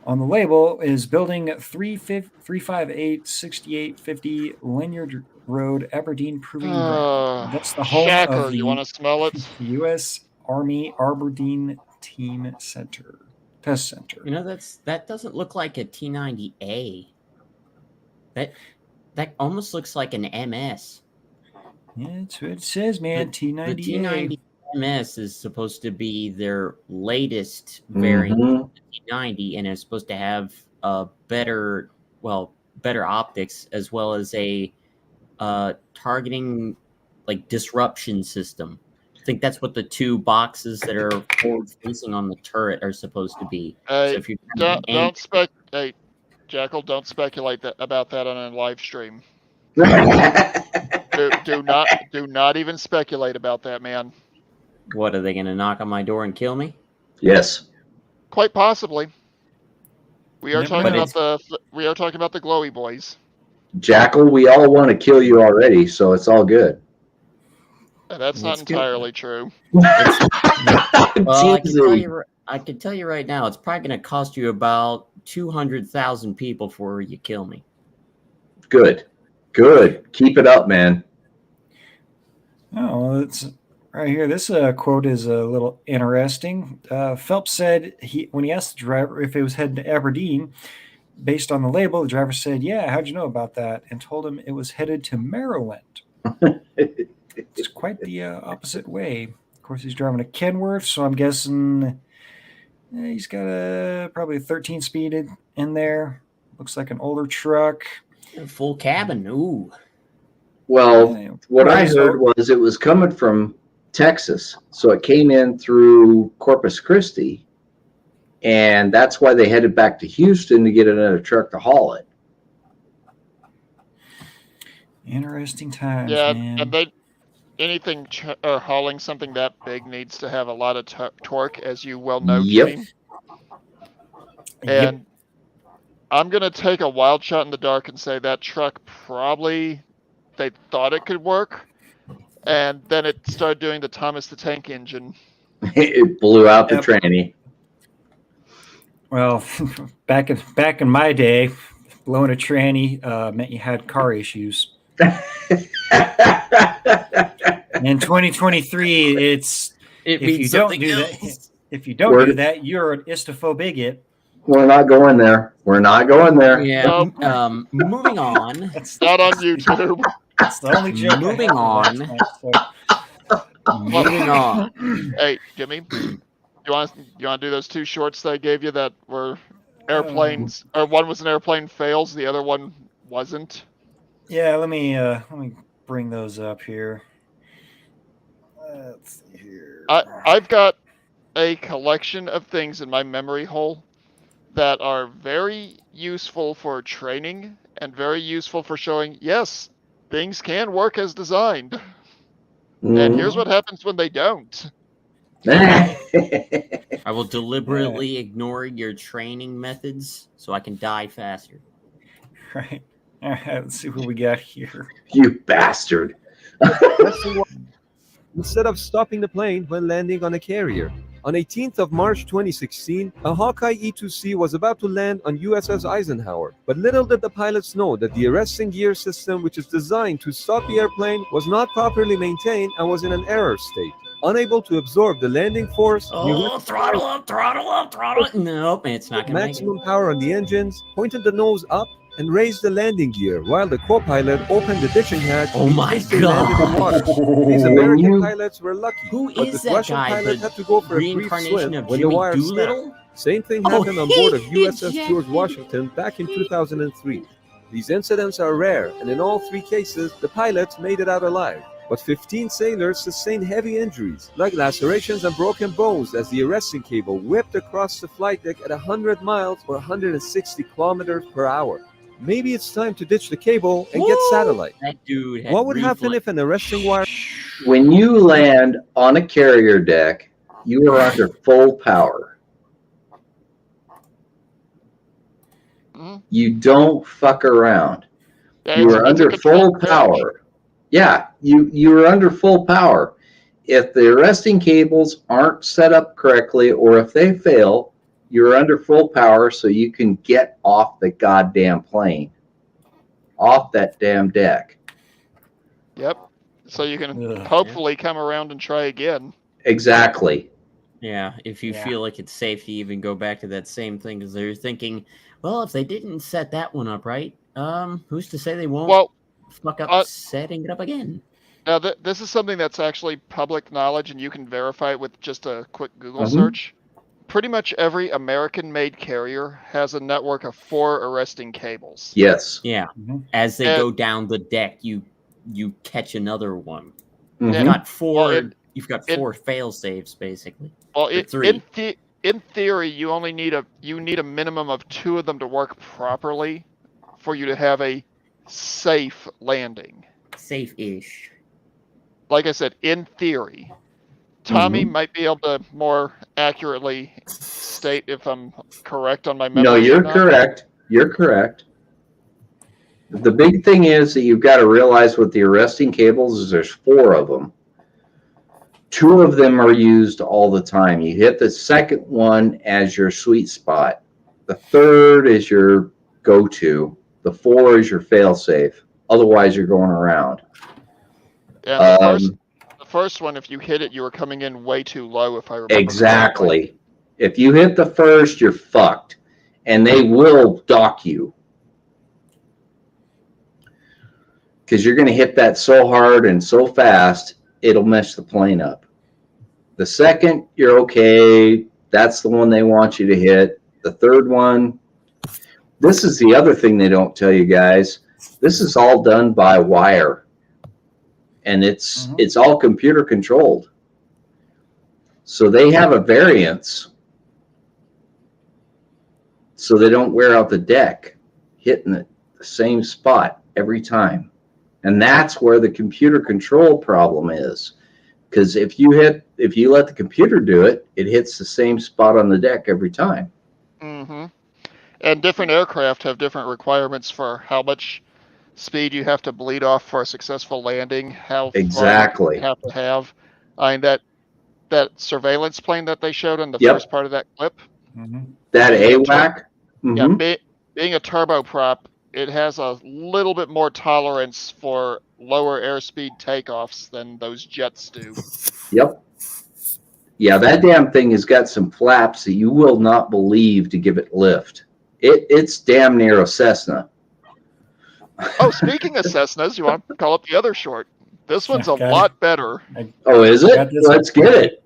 on the label is building 358 6850 Lanyard Road, Aberdeen Proving Ground. That's the home Shacker, of the you want to smell it? U.S. Army Aberdeen Team Center. Test Center. You know, that doesn't look like a T-90A. That almost looks like an MS. Yeah, that's what it says, man. The T-90A. T-90 MS is supposed to be their latest variant Mhm. of the T-90, and it's supposed to have better optics as well as a targeting like disruption system. I think that's what the two boxes that are forward facing on the turret are supposed to be. Hey, So if you're trying to aim- Hey, Jackal, don't speculate about that on a live stream. Do not even speculate about that, man. what, are they going to knock on my door and kill me? Yes. Quite possibly. We are Never talking know. about the glowy boys. Jackal, we all want to kill you already, so it's all good. That's not That's good. entirely true. Well, I Teasing. can tell you right now, it's probably going to cost you about 200,000 people before you kill me. Good. Keep it up, man. Oh, well, it's right here. This quote is a little interesting. Phelps said when he asked the driver if it was heading to Aberdeen, based on the label, the driver said, "Yeah, how'd you know about that?" and told him it was headed to Maryland. It's quite the opposite way. Of course, he's driving a Kenworth, so I'm guessing he's got probably a 13 speed in there. Looks like an older truck. Full cabin. Ooh. Well, Yeah, what I so- heard was it was coming from Texas, so it came in through Corpus Christi, and that's why they headed back to Houston to get another truck to haul it. Interesting times, Yeah, man. and anything hauling something that big needs to have a lot of torque, as you well know, Yep. Kimmy. Yep. And I'm gonna take a wild shot in the dark and say that truck probably they thought it could work, and then it started doing the Thomas the Tank Engine. It blew out the Yep. tranny. Well, back in my day, blowing a tranny meant you had car issues. In 2023, it's It If you means don't something do that- else. If you don't do that, you're an istophobic. We're not going there. We're not going there. Yeah. Moving on. That's Not on YouTube. That's the only joke. Moving I have on. for last night, so. Moving on. Hey, Jimmy, you want to do those 2 shorts that I gave you that were airplanes, or one was an airplane fails, the other one wasn't? Yeah, let me bring those up here. Let's see here. I've got a collection of things in my memory hole that are very useful for training and very useful for showing, yes, things can work as designed. And here's what happens when they don't. I will deliberately ignore your training methods so I can die faster. Right. All right, let's see what we got here. You bastard. Instead of stopping the plane when landing on a carrier. On 18th of March 2016, a Hawkeye E-2C was about to land on USS Eisenhower, but little did the pilots know that the arresting gear system, which is designed to stop the airplane, was not properly maintained and was in an error state. Unable to absorb the landing force, Throttle up. Nope, it's not going to make it. maximum power on the engines, pointed the nose up, and raised the landing gear while the co-pilot opened the ditching hatch. Oh my they landed in water. God. These American pilots were lucky, Who but is the that Russian guy? pilot The had to go for a brief reincarnation swim of when the Jimmy wire snapped. Doolittle? Same thing Oh, happened on board of he USS ejected. George Washington back in 2003. These incidents are rare, and in all 3 cases, the pilots made it out alive. But 15 sailors sustained heavy injuries, like lacerations and broken bones as the arresting cable whipped across the flight deck at 100 miles or 160 kilometers per hour. Maybe it's time to ditch the cable and get satellite. That dude had What would happen reflex. if an arresting wire... When you land on a carrier deck, you are under full power. Mhm. You don't fuck around. Yeah, You it's- are it's a under full controlled crash. power. Yeah, you are under full power. If the arresting cables aren't set up correctly, or if they fail, you're under full power, so you can get off the goddamn plane, off that damn deck. Yep. So you can Ugh. hopefully come around and try again. Exactly. Yeah, if you Yeah. feel like it's safe to even go back to that same thing, because they're thinking, well, if they didn't set that one up right, who's to say they won't Well, fuck up setting it up again? now this is something that's actually public knowledge, and you can verify it with just a quick Google Mhm. search. Pretty much every American-made carrier has a network of 4 arresting cables. Yes. Yeah, Mhm. as they And- go down the deck, you catch another one. Mhm. You've got 4. Well, you've got it- 4 fail safes basically. Well, Or 3. in theory, you only need a minimum of 2 of them to work properly for you to have a safe landing. Safe-ish. Like I said, in theory. Tommy Mhm. might be able to more accurately state if I'm correct on my memory. No, or you're not. correct. You're correct. The big thing is that you've got to realize with the arresting cables is there's 4 of them. 2 of them are used all the time. You hit the second one as your sweet spot. The third is your go-to. The 4 is your fail-safe. Otherwise, you're going around. And the first one, if you hit it, you were coming in way too low, if I remember correctly. Exactly. If you hit the first, you're fucked. And they will dock you. Because you're going to hit that so hard and so fast, it'll mess the plane up. The second, you're okay. That's the one they want you to hit. The third one, this is the other thing they don't tell you guys. This is all done by wire. And it's all computer controlled. So they have a variance so they don't wear out the deck, hitting the same spot every time. And that's where the computer control problem is. Because if you let the computer do it, it hits the same spot on the deck every time. Mm-hmm. And different aircraft have different requirements for how much speed you have to bleed off for a successful landing, how Exactly. far you have to have. I mean, that surveillance plane that they showed in the Yep. first part of that clip. Mhm. That Yeah, AWAC, Yeah, being a turboprop, it has a little bit more tolerance for lower airspeed takeoffs than those jets do. yep. Yeah, that damn thing has got some flaps that you will not believe to give it lift. It's damn near a Cessna. Oh, speaking of Cessnas, you want to call up the other short? This one's a Got it. lot better. Oh, is it? Got this Let's get it.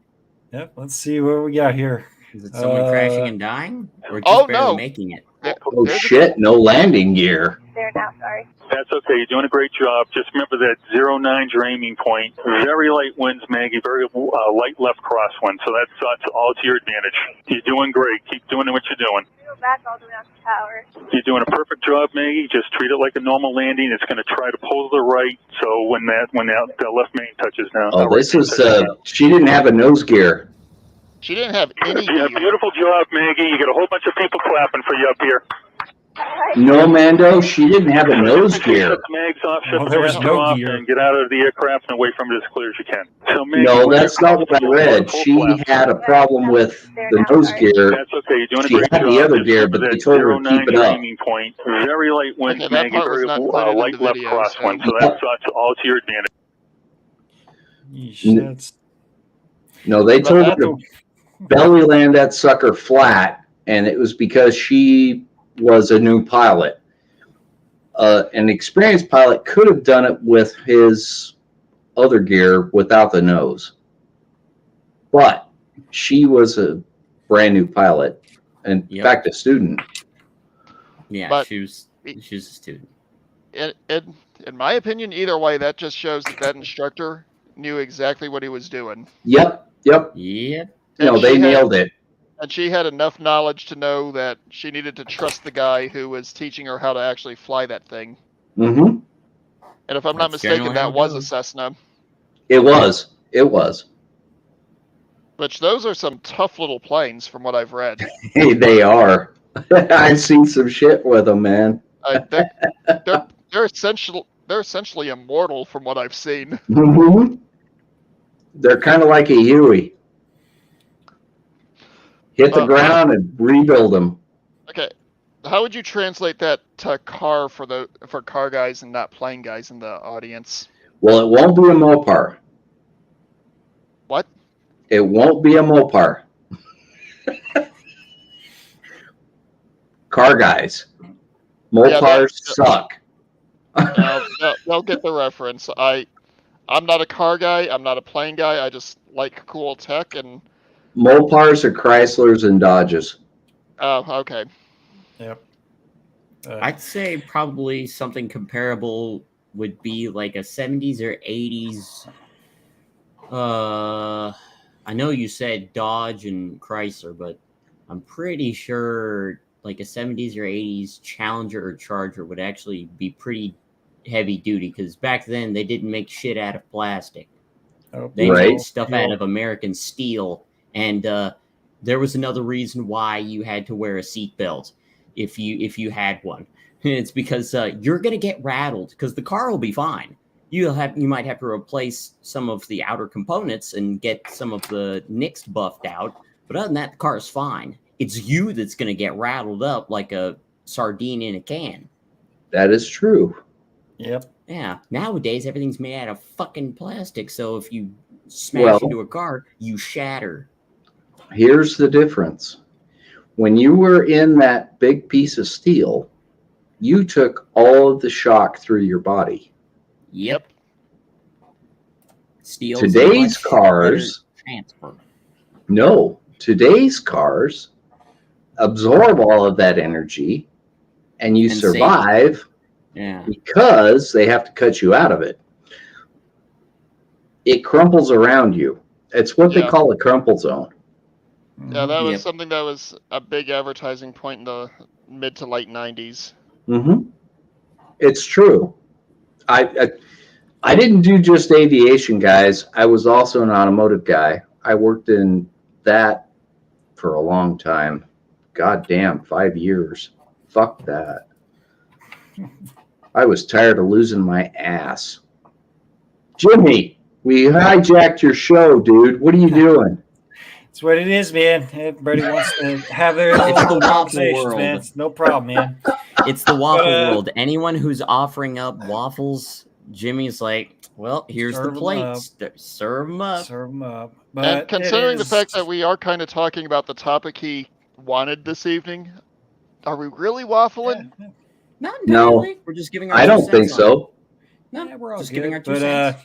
Yep. Let's see what we got here. Is it someone crashing and dying, or just Oh, barely no. making it? Oh There's a- shit! No landing gear. There now, sorry. That's okay. You're doing a great job. Just remember that 09's your aiming point. Very light winds, Maggie. Very light left crosswind. So that's all to your advantage. You're doing great. Keep doing what you're doing. Go back all the way out the tower. You're doing a perfect job, Maggie. Just treat it like a normal landing. It's going to try to pull to the right. So when that left main touches down. Oh, this is. She didn't have a nose gear. She didn't have any. Yeah, beautiful job, Maggie. You got a whole bunch of people clapping for you up here. No, Mando, she didn't have a nose gear. Shut the mags off, shut the there was blaster no off, gear. and get out of the aircraft and away from it as clear as you can. So, Maggie, No, when that's you're not what I read. full She flap. had a problem with the nose gear. That's okay. You're doing a She great had job. the other Just gear, remember but they that told her to 09 keep it your up. aiming point. Very light winds, Okay, that Maggie. part was Very not included in light the left video, crosswind. so- So that's all to your advantage. Yeesh, that's No, they but told her that's to belly land that sucker flat, and it was because she was a new pilot. An experienced pilot could have done it with his other gear without the nose, but she was a brand new pilot, and in Yep. fact, a student. Yeah, But- she was a student. In my opinion, either way, that just shows that instructor knew exactly what he was doing. Yep. Yep. No, And they she had- nailed it. And she had enough knowledge to know that she needed to trust the guy who was teaching her how to actually fly that thing. Mm-hmm. And if I'm not That's mistaken, generally how that it was a goes. Cessna. It was. It was. Which those are some tough little planes from what I've read. Hey, they are. I've seen some shit with them, man. They're essentially immortal from what I've seen. Mm-hmm. They're kind of like a Huey. Hit the ground and rebuild them. Okay, how would you translate that to car for car guys and not plane guys in the audience? Well, it won't be a Mopar. What? It won't be a Mopar. Car guys. Mopars suck. They'll get the reference. I'm not a car guy. I'm not a plane guy. I just like cool tech and. Mopars are Chryslers and Dodges. Oh, okay. yep. I'd say probably something comparable would be like a 70s or 80s. I know you said Dodge and Chrysler, but I'm pretty sure like a 70s or 80s Challenger or Charger would actually be pretty heavy duty, because back then they didn't make shit out of plastic. Oh, They Right. made stuff out of American steel, and there was another reason why you had to wear a seatbelt if you had one. It's because you're gonna get rattled, because the car will be fine. You might have to replace some of the outer components and get some of the nicks buffed out, but other than that, the car is fine. It's you that's gonna get rattled up like a sardine in a can. That is true. Yep. Yeah, nowadays everything's made out of fucking plastic, so if you smash Well- into a car, you shatter. Here's the difference. When you were in that big piece of steel, you took all of the shock through your body. Yep. Steel. Today's cars, transfer. no, today's cars absorb all of that energy and you And save it. survive Yeah. because they have to cut you out of it. It crumples around you. It's what they Yeah. call a crumple zone. Yeah, that was Yep. something that was a big advertising point in the mid to late 90s. Mm-hmm. It's true. I didn't do just aviation, guys. I was also an automotive guy. I worked in that for a long time. God damn, 5 years. Fuck that. I was tired of losing my ass. Jimmy, we hijacked your show, dude. What are you doing? That's what it is, man. Everybody wants to have their It's the little waffle conversations, world. man. It's no problem, man. It's the waffle But, world. Anyone who's offering up waffles Jimmy's like, well, here's Serve 'em the plate. up. Serve them up. Serve them up. And But considering the it fact is- that we are kind of talking about the topic he wanted this evening, are we really waffling? Yeah, Not No. entirely. We're just giving our I two don't cents think on so. it. No, yeah, we're all just good, giving our 2 but cents.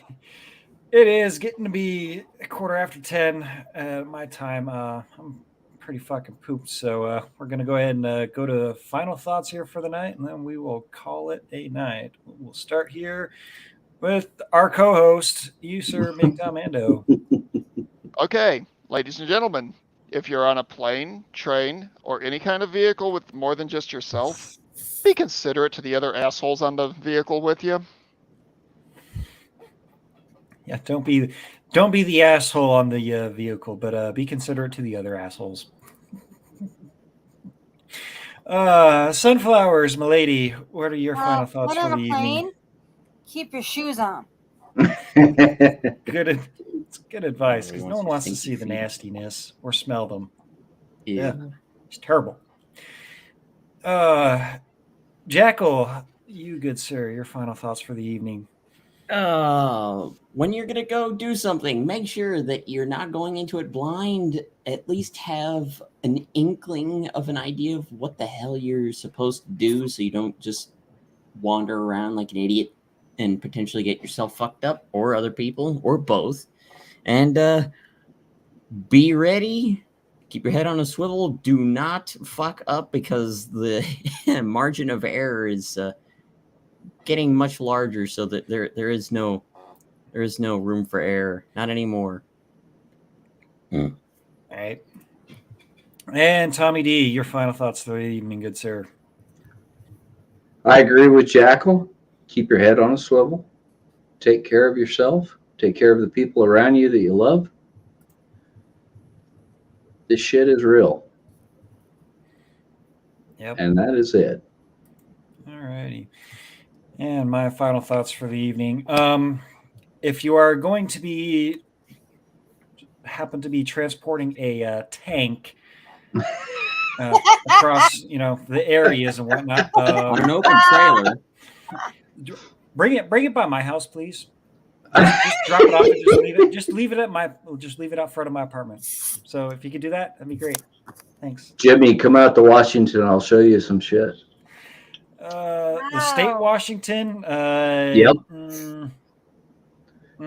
it is getting to be 10:15 my time. I'm pretty fucking pooped, so we're gonna go ahead and go to final thoughts here for the night, and then we will call it a night. We'll start here with our co-host, you, Sir Big Tom Ando. Okay, ladies and gentlemen, if you're on a plane, train, or any kind of vehicle with more than just yourself, be considerate to the other assholes on the vehicle with you. Yeah, don't be the asshole on the vehicle, but be considerate to the other assholes. Sunflowers, milady, what are your final thoughts When for on the a evening? plane, keep your shoes on. Good, it's good advice because Everybody no one wants wants to your see the stinky feet. nastiness or smell them. Yeah. It's terrible. Jackal, you good sir, your final thoughts for the evening. When you're gonna go do something, make sure that you're not going into it blind. At least have an inkling of an idea of what the hell you're supposed to do, so you don't just wander around like an idiot and potentially get yourself fucked up, or other people, or both. And be ready. Keep your head on a swivel. Do not fuck up, because the margin of error is getting much larger, so that there is no room for error. Not anymore. All right. And Tommy D, your final thoughts for the evening, good sir. I agree with Jackal. Keep your head on a swivel. Take care of yourself. Take care of the people around you that you love. This shit is real. Yep. And that is it. All righty. And my final thoughts for the evening. If you are going to happen to be transporting a tank across, the areas and whatnot, On an open trailer. bring it by my house, please. Just drop it off and just leave it out front of my apartment. So if you could do that, that'd be great. Thanks. Jimmy, come out to Washington. I'll show you some shit. The state Washington. Yep.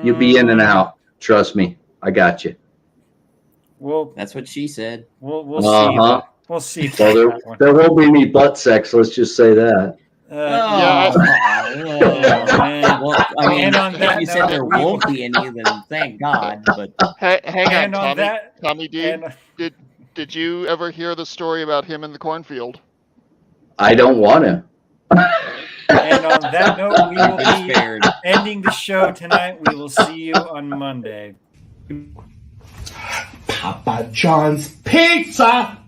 You'll be in and out. Trust me. I got you. Well, That's what she said. we'll see. We'll see. Well, there won't be any butt sex. Let's just say that. Yeah, man. Well, I mean, And on that if you said note, there we won't be any, then thank God. But hang on, And on Tommy. that, Tommy D, and did you ever hear the story about him in the cornfield? I don't want to. and on that note, we will it's be fair. ending the show tonight. We will see you on Monday. Papa John's Pizza!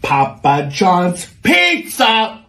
Papa John's Pizza!